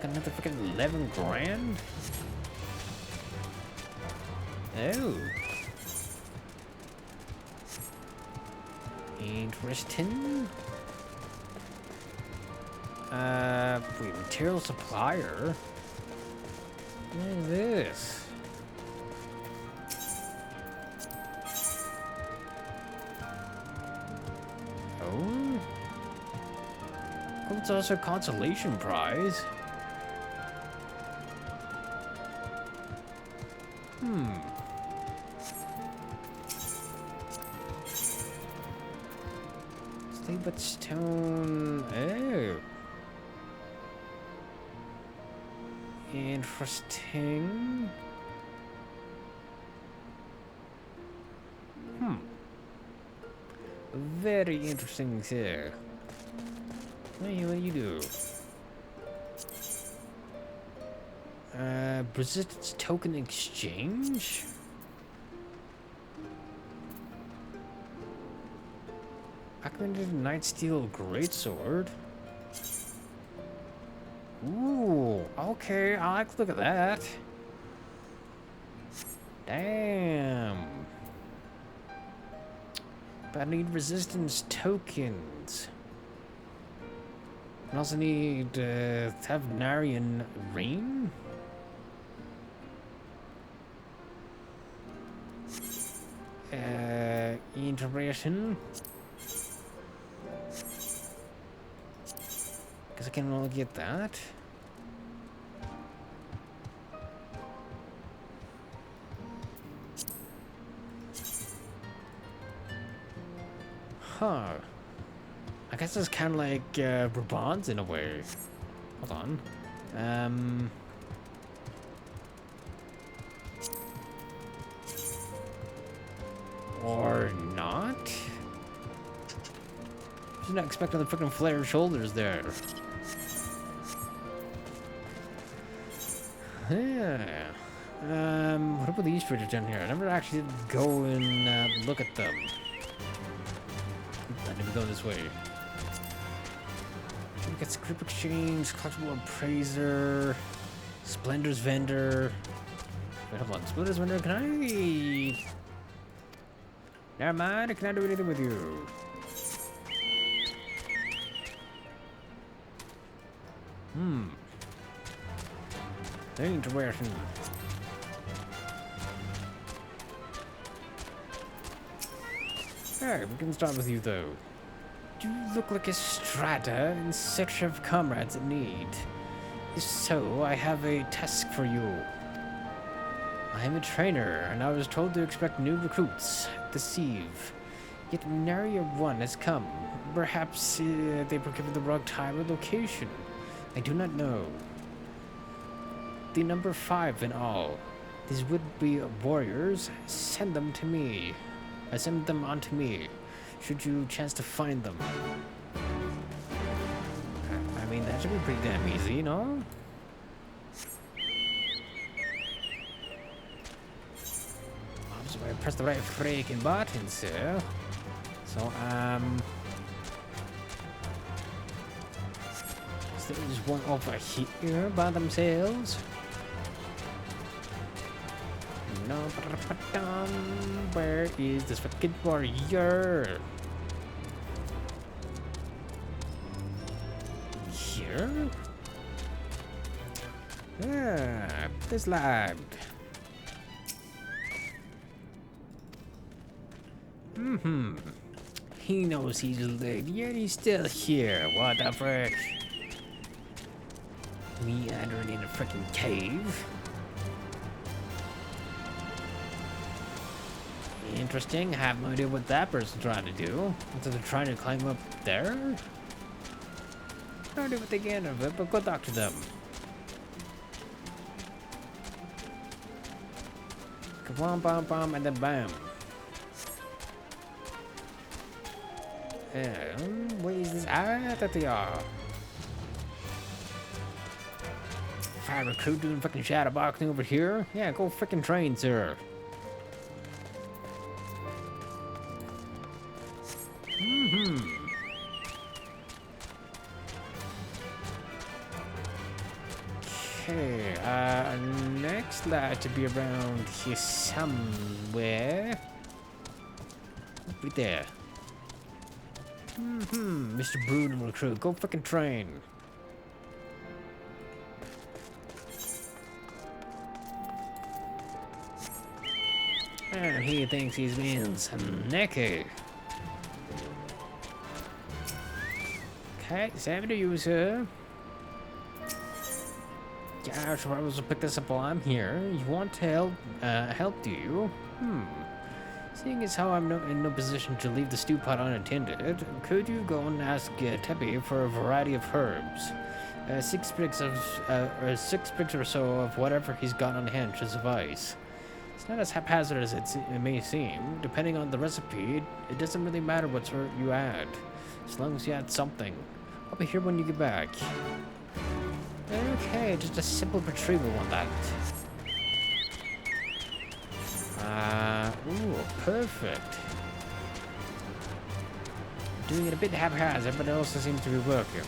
Got another freaking 11 grand? Oh. Interesting. Wait, material supplier? What is this? Oh? Oh, it's also a consolation prize. Stay but stone. Oh. Interesting. Very interesting, sir. What do you do? Resistance token exchange? Recommended Night Steel Greatsword. Ooh, okay, I like to look at that. Damn. But I need resistance tokens. I also need Thavnarian Rain. Integration. Guess I can only get that. Huh. I guess it's kind of like Brabants in a way. Hold on. Or not? Did not expecting the freaking flare shoulders there. Yeah. What about these treasures down here? I never actually did go and look at them. I didn't go this way. We got script exchange, collectible appraiser, Splendor's vendor. Wait, hold on. Splendor's vendor, can I? Never mind, I cannot do anything with you. Interesting. Alright, we can start with you though. You look like a strata in search of comrades in need. If so, I have a task for you. I am a trainer, and I was told to expect new recruits at the Sieve. Yet nary one has come. Perhaps they were given the wrong time or location. I do not know. The number 5 in all. These would-be warriors, send them to me. Send them on to me, should you chance to find them. I mean, that should be pretty damn easy, no? So I press the right freaking button, sir. So, is there just one over here by themselves? No, where is this fucking warrior? Here? Ah, this lagged. He knows he's late, yet he's still here. What the frick? Meandering in a freaking cave. Interesting. I have no idea what that person's trying to do. So they're trying to climb up there? I don't know what they get of it, but go talk to them. Come on, bam, bam, and then bam. And where is this? Ah, there they are. Fire recruit doing fucking shadow boxing over here? Yeah, go freaking train, sir. Okay, next lad to be around here somewhere. Right there. Mr. Brood recruit, go fucking train. And he thinks he's being snacky. Okay, Sam to you, sir. Yeah, so I was to pick this up while I'm here. You want to help, do you? Seeing as how I'm in no position to leave the stew pot unattended, could you go and ask Teppy for a variety of herbs? 6 sprigs or so of whatever he's got on hand should suffice. It's not as haphazard as it may seem. Depending on the recipe, it doesn't really matter what sort you add, as long as you add something. I'll be here when you get back. Okay, just a simple retrieval on that. Ooh, perfect. Doing it a bit haphazard, but it also seems to be working.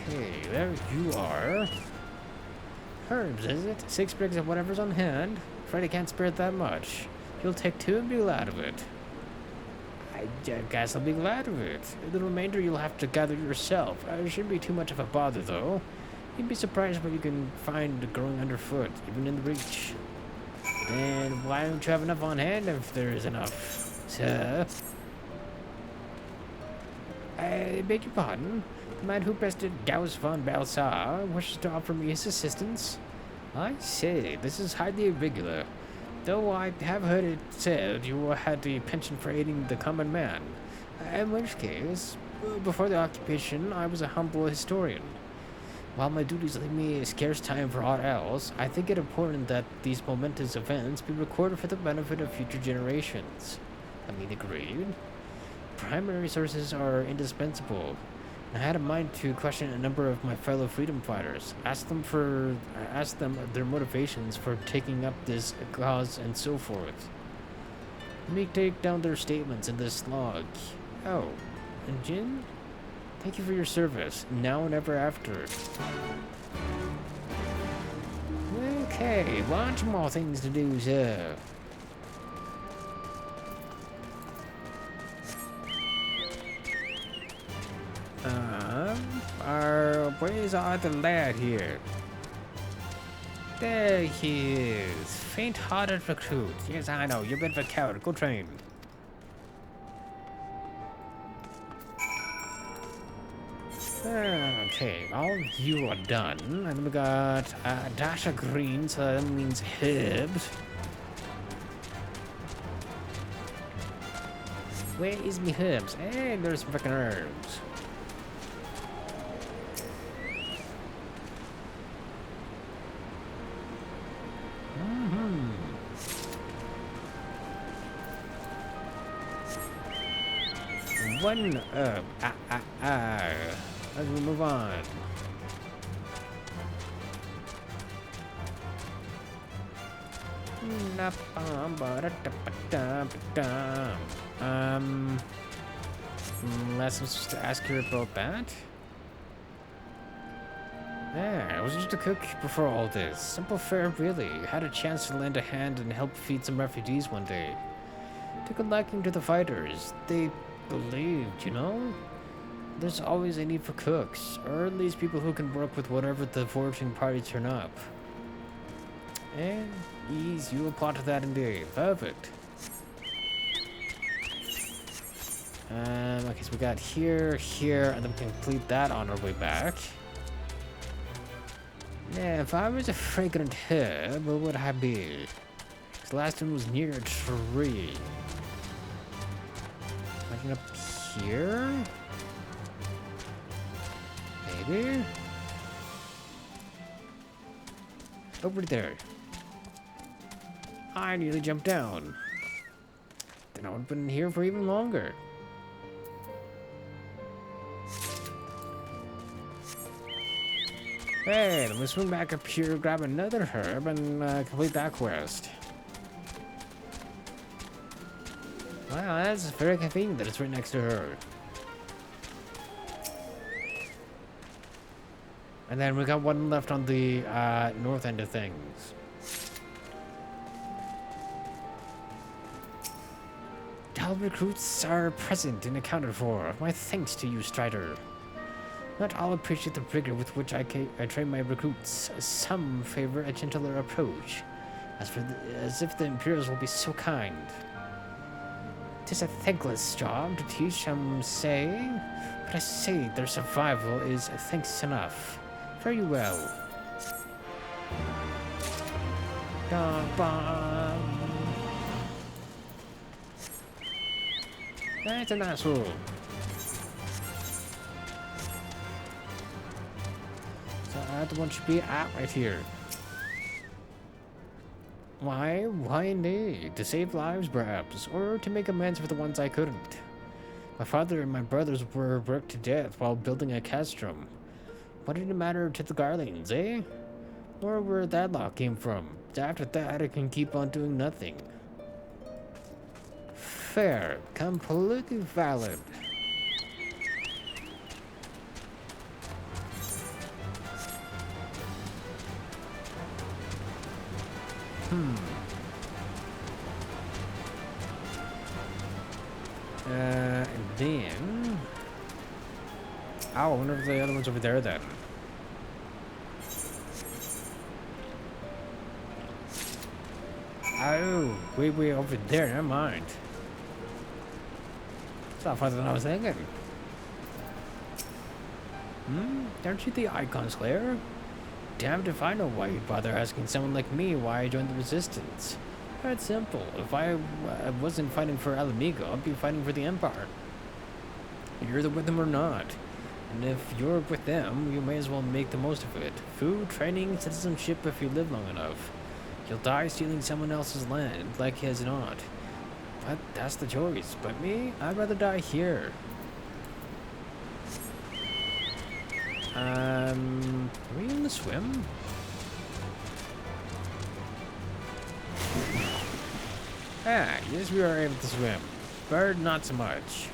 Okay, there you are. Herbs, is it? 6 sprigs of whatever's on hand. Afraid I can't spare it that much. You'll take 2 and be glad of it. I guess I'll be glad of it. The remainder you'll have to gather yourself. It shouldn't be too much of a bother, though. You'd be surprised what you can find growing underfoot, even in the reach. Then why don't you have enough on hand if there is enough, sir? I beg your pardon? The man who bested Gauss von Balsar wishes to offer me his assistance? I say, this is highly irregular. Though I have heard it said you had the pension for aiding the common man. In which case, before the occupation, I was a humble historian. While my duties leave me scarce time for aught else, I think it important that these momentous events be recorded for the benefit of future generations. I mean, agreed. Primary sources are indispensable. I had in mind to question a number of my fellow freedom fighters, ask them their motivations for taking up this cause and so forth. Let me take down their statements in this log. Oh, and Jin? Thank you for your service, now and ever after. Okay, lots more things to do, sir. Where's our other lad here? There he is. Faint-hearted recruit. Yes, I know, you're a bit of a coward. Go train. Okay, all of you are done. And then we got a dash of green, so that means herbs. Where is me herbs? Hey, there's some fucking herbs. One herb. As we move on. Unless I'm supposed to ask her about that. Yeah, I was just a cook before all this. Simple fare, really. Had a chance to lend a hand and help feed some refugees one day. Took a liking to the fighters. They believed, you know? There's always a need for cooks, or at least people who can work with whatever the foraging party turn up. And ease, you apply to that indeed. Perfect. Okay, so we got here, here, and then we can complete that on our way back. Yeah, if I was a fragrant herb, what would I be? This last one was near a tree. Imagine up here? Maybe? Over there. I nearly jumped down. Then I would have been here for even longer. Hey, let me swing back up here, grab another herb, and complete that quest. Wow, that's very convenient that it's right next to her. And then we got one left on the north end of things. All recruits are present and accounted for. My thanks to you, Strider. Not all appreciate the rigor with which I train my recruits. Some favor a gentler approach, as if the Imperials will be so kind. 'Tis a thankless job to teach, some say, but I say their survival is thanks enough. Very well. That's an asshole. So that one should be at right here. Why? Why indeed? To save lives, perhaps, or to make amends for the ones I couldn't. My father and my brothers were worked to death while building a castrum. What did it matter to the Garleans, eh? Or where that lot came from? After that, I can keep on doing nothing. Fair. Completely valid. And then... Oh, I wonder if the other one's over there then. Oh, way over there, never mind. It's not farther than I was thinking. Aren't you the Icon Slayer? Damned if I know why you'd bother asking someone like me why I joined the Resistance. That's simple. If I wasn't fighting for Alamigo, I'd be fighting for the Empire. You're either with them or not. And if you're with them, you may as well make the most of it. Food, training, citizenship if you live long enough. You'll die stealing someone else's land, like his not. But that's the choice. But me, I'd rather die here. Are we in the swim? Ah, yes, we are able to swim. Bird, not so much.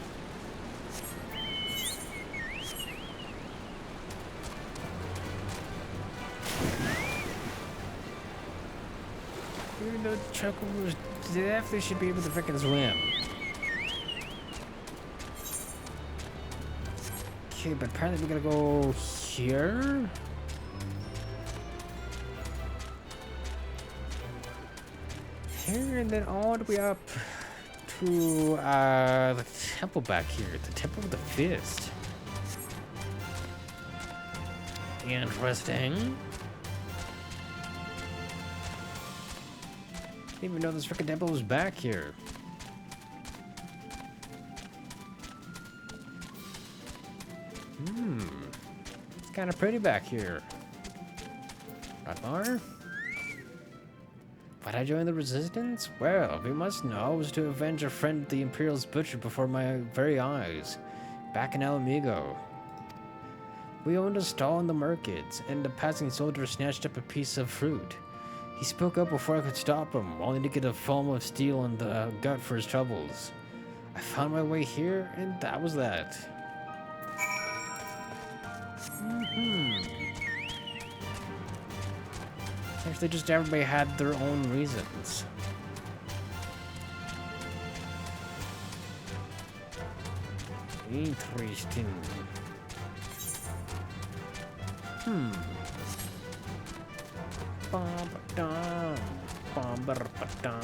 Even though Chuckle was definitely should be able to frickin' swim. Okay, but apparently we gotta go here. Here and then all the way up to the temple back here, the Temple of the Fist. Interesting. Didn't even know this frickin' temple was back here. It's kind of pretty back here. Not far? Why'd I join the Resistance? Well, we must know I was to avenge a friend the Imperial's butchered before my very eyes, back in Alamigo. We owned a stall in the markets, and a passing soldier snatched up a piece of fruit. He spoke up before I could stop him, only to get a foam of steel in the gut for his troubles. I found my way here, and that was that. Actually, just everybody had their own reasons. Interesting. Bum-ba-dum, bum-ba-da-ba-dum.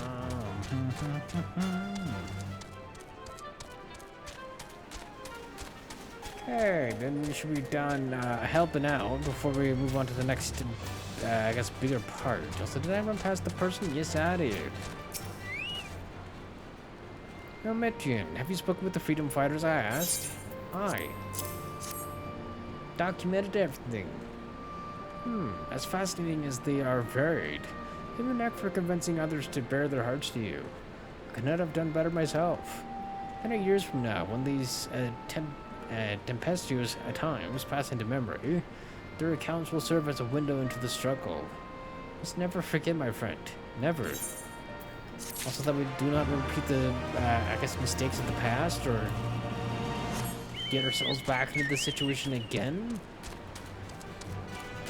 Okay, then we should be done helping out before we move on to the next, I guess, bigger part. Also, did I run past the person? Yes, I did. Now, Metjian, have you spoken with the freedom fighters? I asked. Aye. Documented everything. As fascinating as they are varied, you have a knack for convincing others to bare their hearts to you. I could not have done better myself. 100 years from now, when these tempestuous times pass into memory, their accounts will serve as a window into the struggle. Let's never forget, my friend. Never. Also, that we do not repeat the, I guess, mistakes of the past, or get ourselves back into the situation again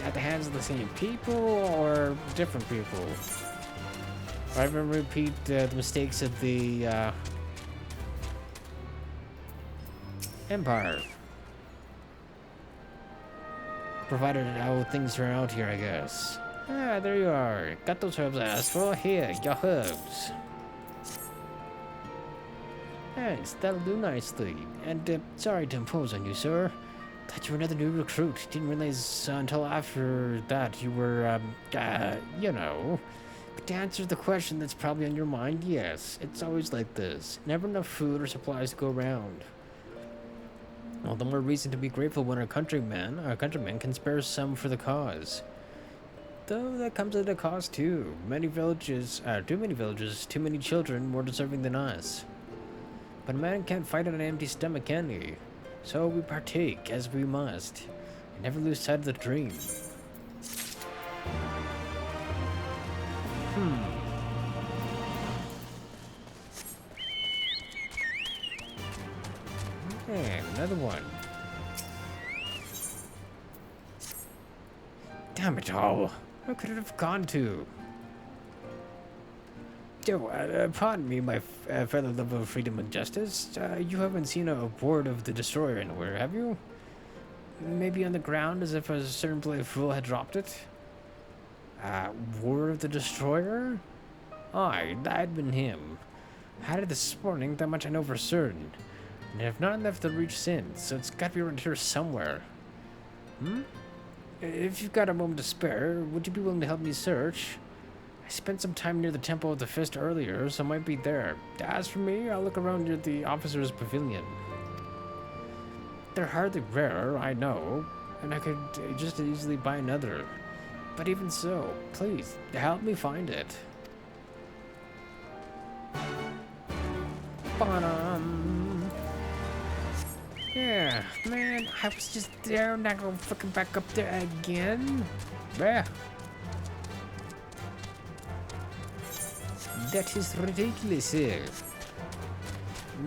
at the hands of the same people or different people. Or even repeat the mistakes of the Empire. Provided how things turn out here, I guess. Ah, there you are. Got those herbs I asked for. Here, your herbs. Thanks, that'll do nicely. And, sorry to impose on you, sir. Thought you were another new recruit. Didn't realize until after that you were, you know. But to answer the question that's probably on your mind, yes. It's always like this. Never enough food or supplies to go around. All the more reason to be grateful when our countrymen can spare some for the cause. Though that comes at a cost too. Many villages, too many villages, too many children more deserving than us. But a man can't fight on an empty stomach, can he? So we partake as we must, and never lose sight of the dream. And another one. Damn it all! Where could it have gone to? Joe, pardon me, my fellow lover of freedom and justice. You haven't seen a ward of the destroyer anywhere, have you? Maybe on the ground, as if a certain blade fool had dropped it? Ward of the destroyer? Aye, that had been him. Had it this morning, that much I know for certain. And I have not left the reach since, so it's got to be around here somewhere. If you've got a moment to spare, would you be willing to help me search? I spent some time near the Temple of the Fist earlier, so I might be there. As for me, I'll look around near the officer's pavilion. They're hardly rare, I know, and I could just as easily buy another. But even so, please, help me find it. Yeah, man, I was just there, not gonna fucking back up there again. Yeah. That is ridiculous,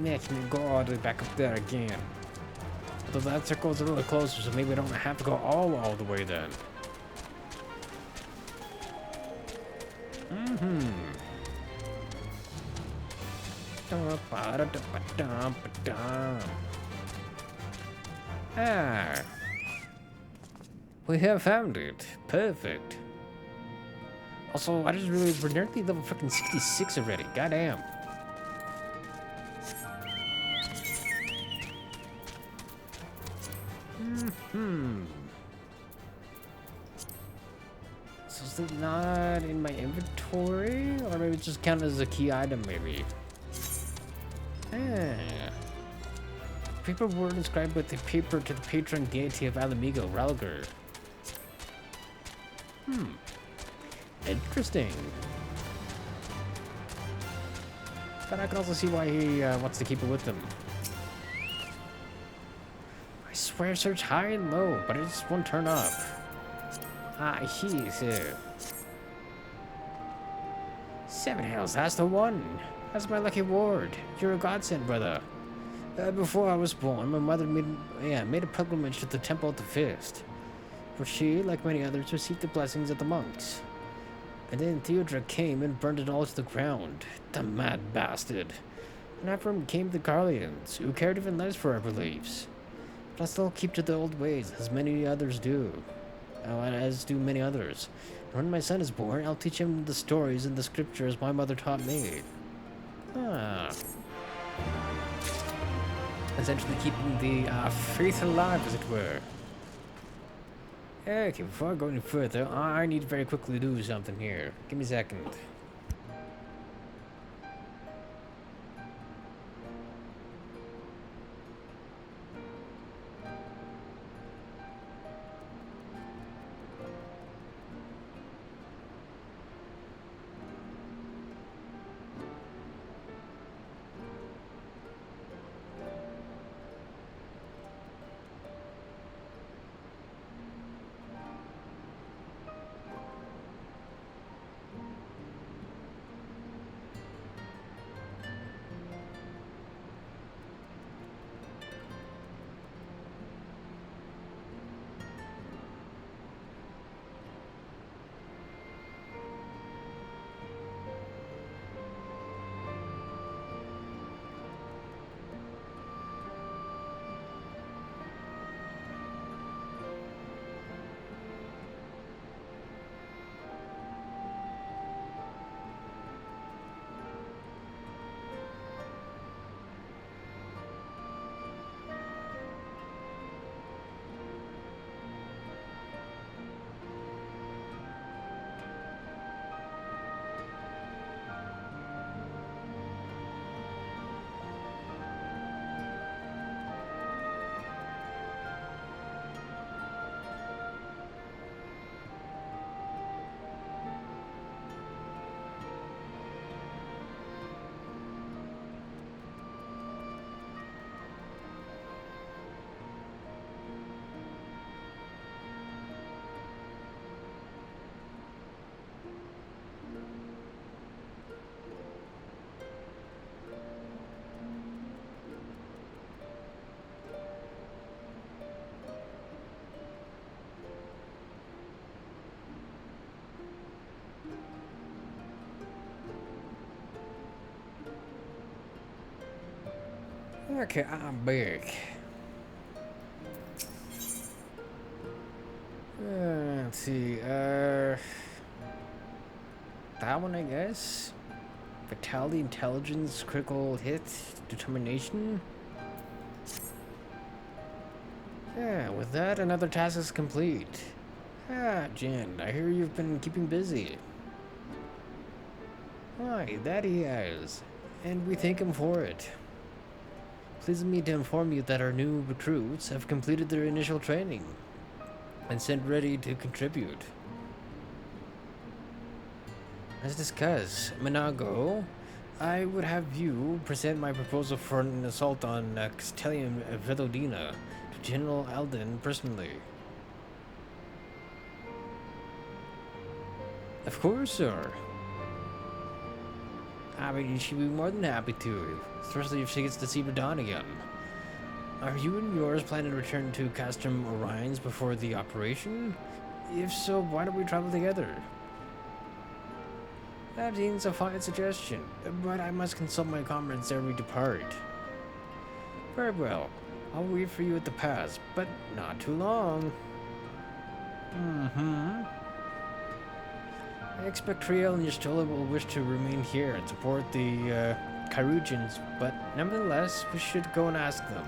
Let me go all the way back up there again. Although that circle's a little closer, so maybe I don't have to go all the way then. Ah. We have found it. Perfect. Also, I just realized we're nearly level freaking 66 already. Goddamn. So is it not in my inventory? Or maybe it's just counted as a key item, maybe. Ah. Paper word inscribed with the paper to the patron deity of Alamigo, Ralgar. Interesting. But I can also see why he wants to keep it with him. I swear, search high and low, but it just won't turn up. Ah, he's here. Seven hells, that's the one. That's my lucky ward. You're a godsend, brother. Before I was born, my mother made a pilgrimage to the Temple of the Fist, where she, like many others, received the blessings of the monks. And then Theodric came and burned it all to the ground. The mad bastard. And after him came the Garleans, who cared even less for our beliefs. But I still keep to the old ways, as many others do. As do many others. And when my son is born, I'll teach him the stories and the scriptures my mother taught me. Essentially keeping the faith alive, as it were. Okay, before I go any further, I need to very quickly do something here. Give me a second. Okay, I'm back. Let's see, that one, I guess. Vitality, intelligence, critical hit, determination. Yeah, with that, another task is complete. Jen, I hear you've been keeping busy. Aye, that he has, and we thank him for it. Pleases me to inform you that our new recruits have completed their initial training and sent ready to contribute. As discussed, Minago, I would have you present my proposal for an assault on Castellium Velodina to General Alden personally. Of course, sir. I mean, she'd be more than happy to, especially if she gets to see Radon again. Are you and yours planning to return to Castrum Orions before the operation? If so, why don't we travel together? That seems a fine suggestion, but I must consult my comrades ere we depart. Very well. I'll wait for you at the pass, but not too long. I expect Triel and Y'shtola will wish to remain here and support the Kyrugians, but nevertheless, we should go and ask them.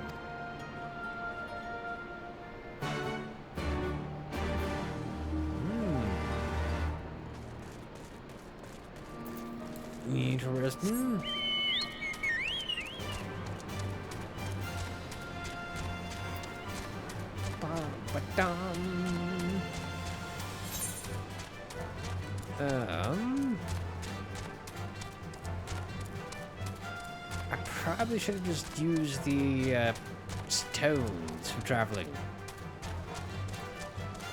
Interesting. I probably should have just used the stones for traveling.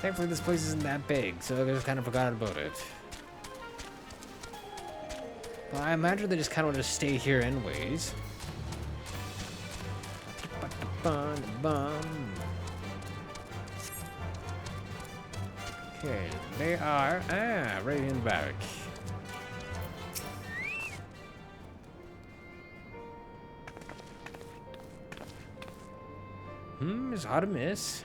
Thankfully, this place isn't that big, so I just kind of forgot about it. But I imagine they just kind of want to stay here anyways. Okay, they are right in back. It's hard to miss.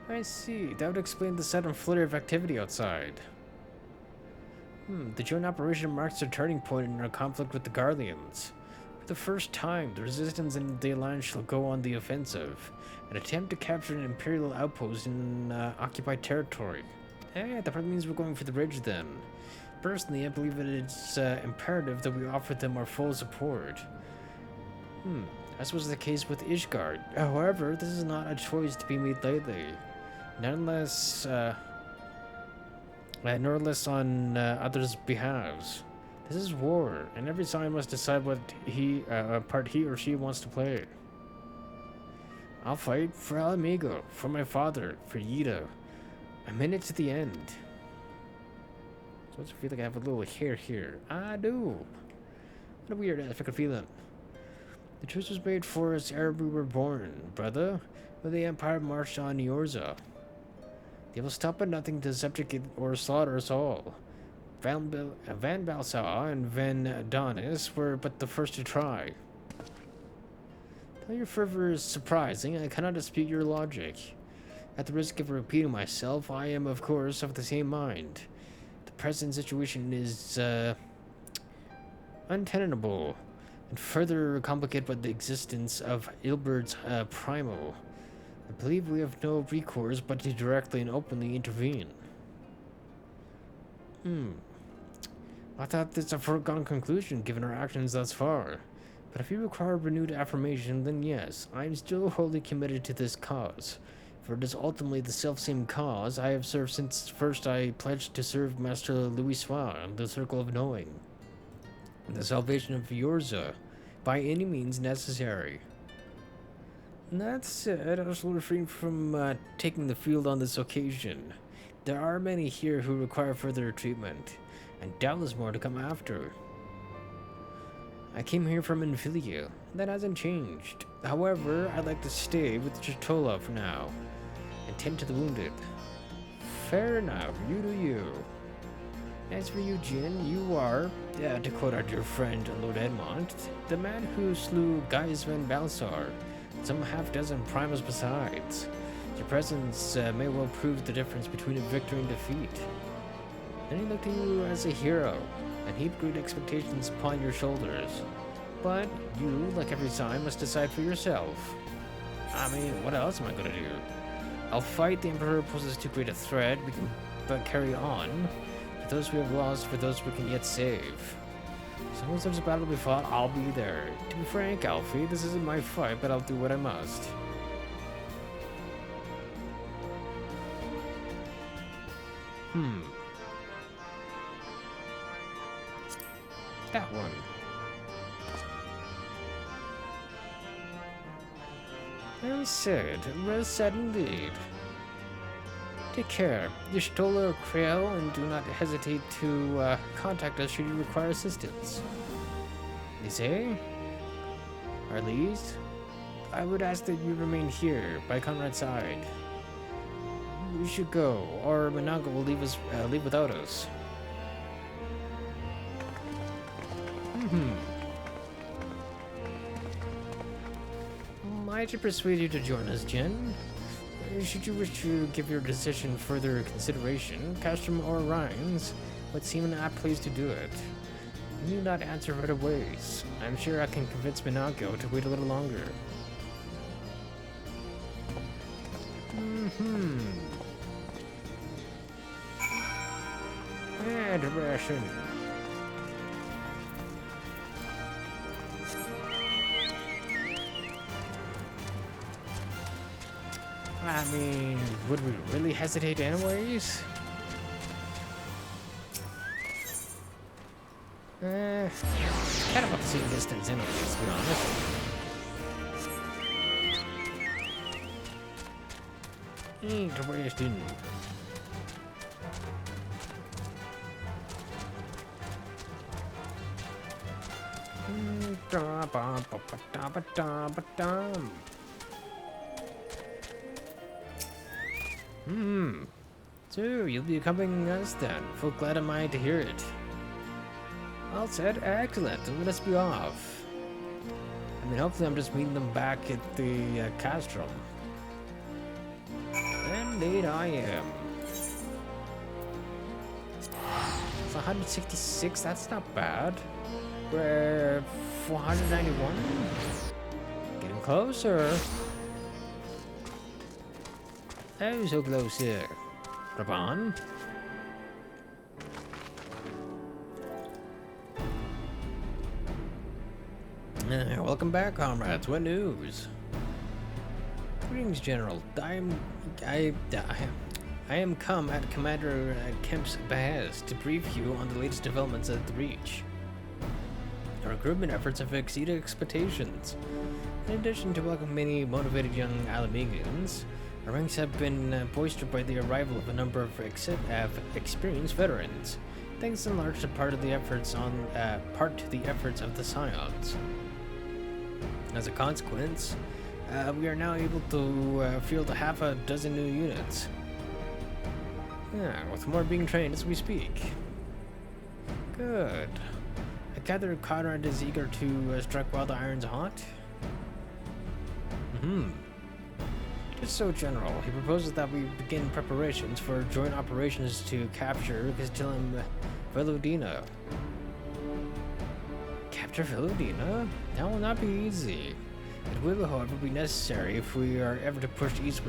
I see. That would explain the sudden flurry of activity outside. The joint operation marks a turning point in our conflict with the Guardians. For the first time, the Resistance and the Alliance shall go on the offensive, and attempt to capture an Imperial outpost in occupied territory. That probably means we're going for the bridge then. Personally, I believe that it's imperative that we offer them our full support. As was the case with Ishgard. However, this is not a choice to be made lightly. Nor less on others' behalves. This is war, and every side must decide what part he or she wants to play. I'll fight for Alamigo, for my father, for Yida. I'm in it to the end. So I feel like I have a little hair here. I do. What a weird ass fucking feeling. The truce was made for us ere we were born, brother, when the Empire marched on Yorza. They will stop at nothing to subjugate or slaughter us all. Van Balsaw and Van Donis were but the first to try. Though your fervor is surprising, I cannot dispute your logic. At the risk of repeating myself, I am, of course, of the same mind. The present situation is untenable, and further complicated by the existence of Ilbert's Primo. I believe we have no recourse but to directly and openly intervene. I thought this a foregone conclusion given our actions thus far. But if you require renewed affirmation, then yes, I am still wholly committed to this cause. For it is ultimately the selfsame cause I have served since first I pledged to serve Master Louis Soir in the Circle of Knowing. The salvation of Yorza, by any means necessary. That said, I was refrain from taking the field on this occasion. There are many here who require further treatment, and doubtless more to come after. I came here from Infilia. That hasn't changed. However, I'd like to stay with Chitola for now, and tend to the wounded. Fair enough, you do you. As for you, Jin, you are, to quote our dear friend Lord Edmond, the man who slew Gaius van Balsar, and some half-dozen Primus besides. Your presence may well prove the difference between a victory and defeat. Then he looked at you as a hero, and heaped great expectations upon your shoulders. But you, like every sign, must decide for yourself. I mean, what else am I gonna do? I'll fight. The Emperor poses too great a threat. We can but carry on. For those we have lost, for those we can yet save. As long as there's a battle to be fought, I'll be there. To be frank, Alfie, this isn't my fight, but I'll do what I must. That one. Well said indeed. Take care. Y'shtola or Creel, and do not hesitate to contact us should you require assistance. Lise? Arlise? I would ask that you remain here, by Conrad's side. We should go, or Managa will leave without us. I should persuade you to join us, Jen. Should you wish to give your decision further consideration, Castrum or Rhines would seem an apt place to do it. You need not answer right away. I'm sure I can convince Minago to wait a little longer. Interesting. I mean, would we really hesitate anyways? Kind of about the same distance anyways, to be honest. Interesting. So, you'll be accompanying us then. Full glad am I to hear it. All said, excellent. Let us be off. I mean, hopefully I'm just meeting them back at the castrum. Indeed I am. It's 166, that's not bad. We're 491. Getting closer. Oh, so close here. Raban. Welcome back, comrades. What news? Greetings, General. I am come at Commander Kemp's behest to brief you on the latest developments at the Reach. Our recruitment efforts have exceeded expectations. In addition to welcoming many motivated young Alamegans, our ranks have been boistered by the arrival of a number of experienced veterans, thanks in large part to the efforts of the Scions. As a consequence, we are now able to field half a dozen new units. Yeah, with more being trained as we speak. Good. I gather Conrad is eager to strike while the iron's hot? Just so, General, he proposes that we begin preparations for joint operations to capture Castellum Veludina. Capture Veludina? That will not be easy. It will, however, be necessary if we are ever to push east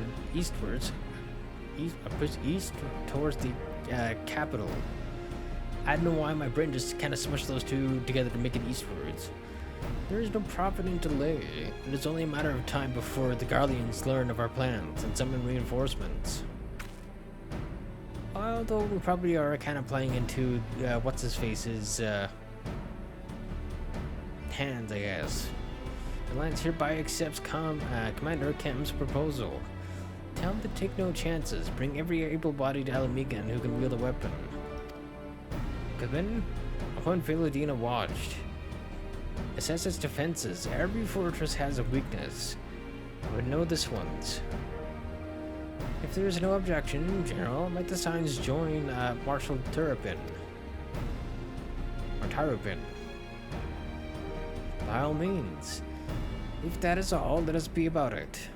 towards the capital. I don't know why my brain just kind of smushed those two together to make it eastwards. There is no profit in delay. It is only a matter of time before the Guardians learn of our plans and summon reinforcements. Although we probably are kind of playing into what's-his-face's hands, I guess. The Alliance hereby accepts Commander Kemp's proposal. Tell him to take no chances. Bring every able-bodied Alamegan who can wield a weapon. Given, upon Veludina watched. Assess its defenses. Every fortress has a weakness. I would know this one's. If there is no objection, General, let the Signs join Marshal Turpin. Or Tarupin. By all means. If that is all, let us be about it.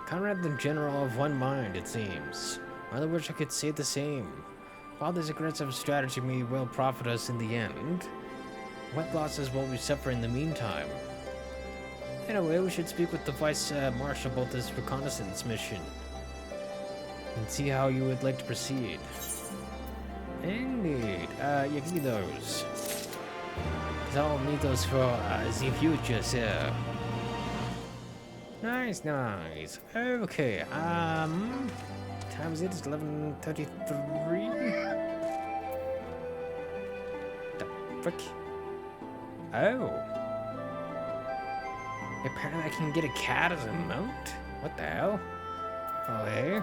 Conrad the General of one mind, it seems. I wish I could say the same. While this aggressive strategy may well profit us in the end, what losses will we suffer in the meantime? Anyway, we should speak with the Vice Marshal about this reconnaissance mission and see how you would like to proceed. Indeed. Yeah, give me those. Because I'll need those for the future, sir. Nice, nice. Okay, time is it? It's 11:33. The frick? Oh. Apparently I can get a cat as a mount? What the hell? Oh, hey.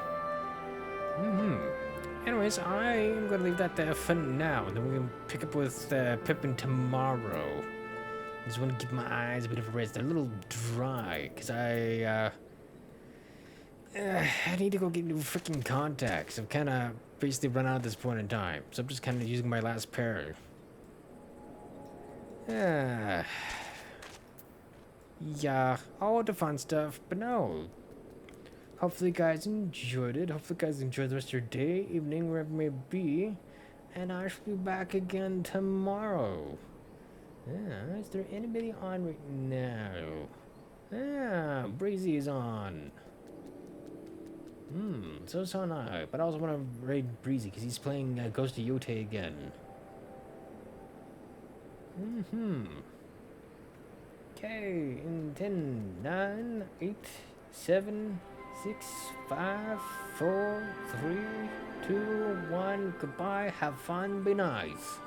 Anyways, I am gonna leave that there for now. Then we can pick up with Pippin tomorrow. I just want to give my eyes a bit of a rest. They're a little dry, because I need to go get new freaking contacts. I've kind of basically run out at this point in time, so I'm just kind of using my last pair. Yeah, all the fun stuff, but no. Hopefully you guys enjoyed it. Hopefully you guys enjoyed the rest of your day, evening, wherever it may be. And I shall be back again tomorrow. Is there anybody on right now? Breezy is on. So's I. But I also want to raid Breezy because he's playing Ghost of Yote again. Okay, in 10, 9, 8, 7, 6, 5, 4, 3, 2, 1. Goodbye. Have fun. Be nice.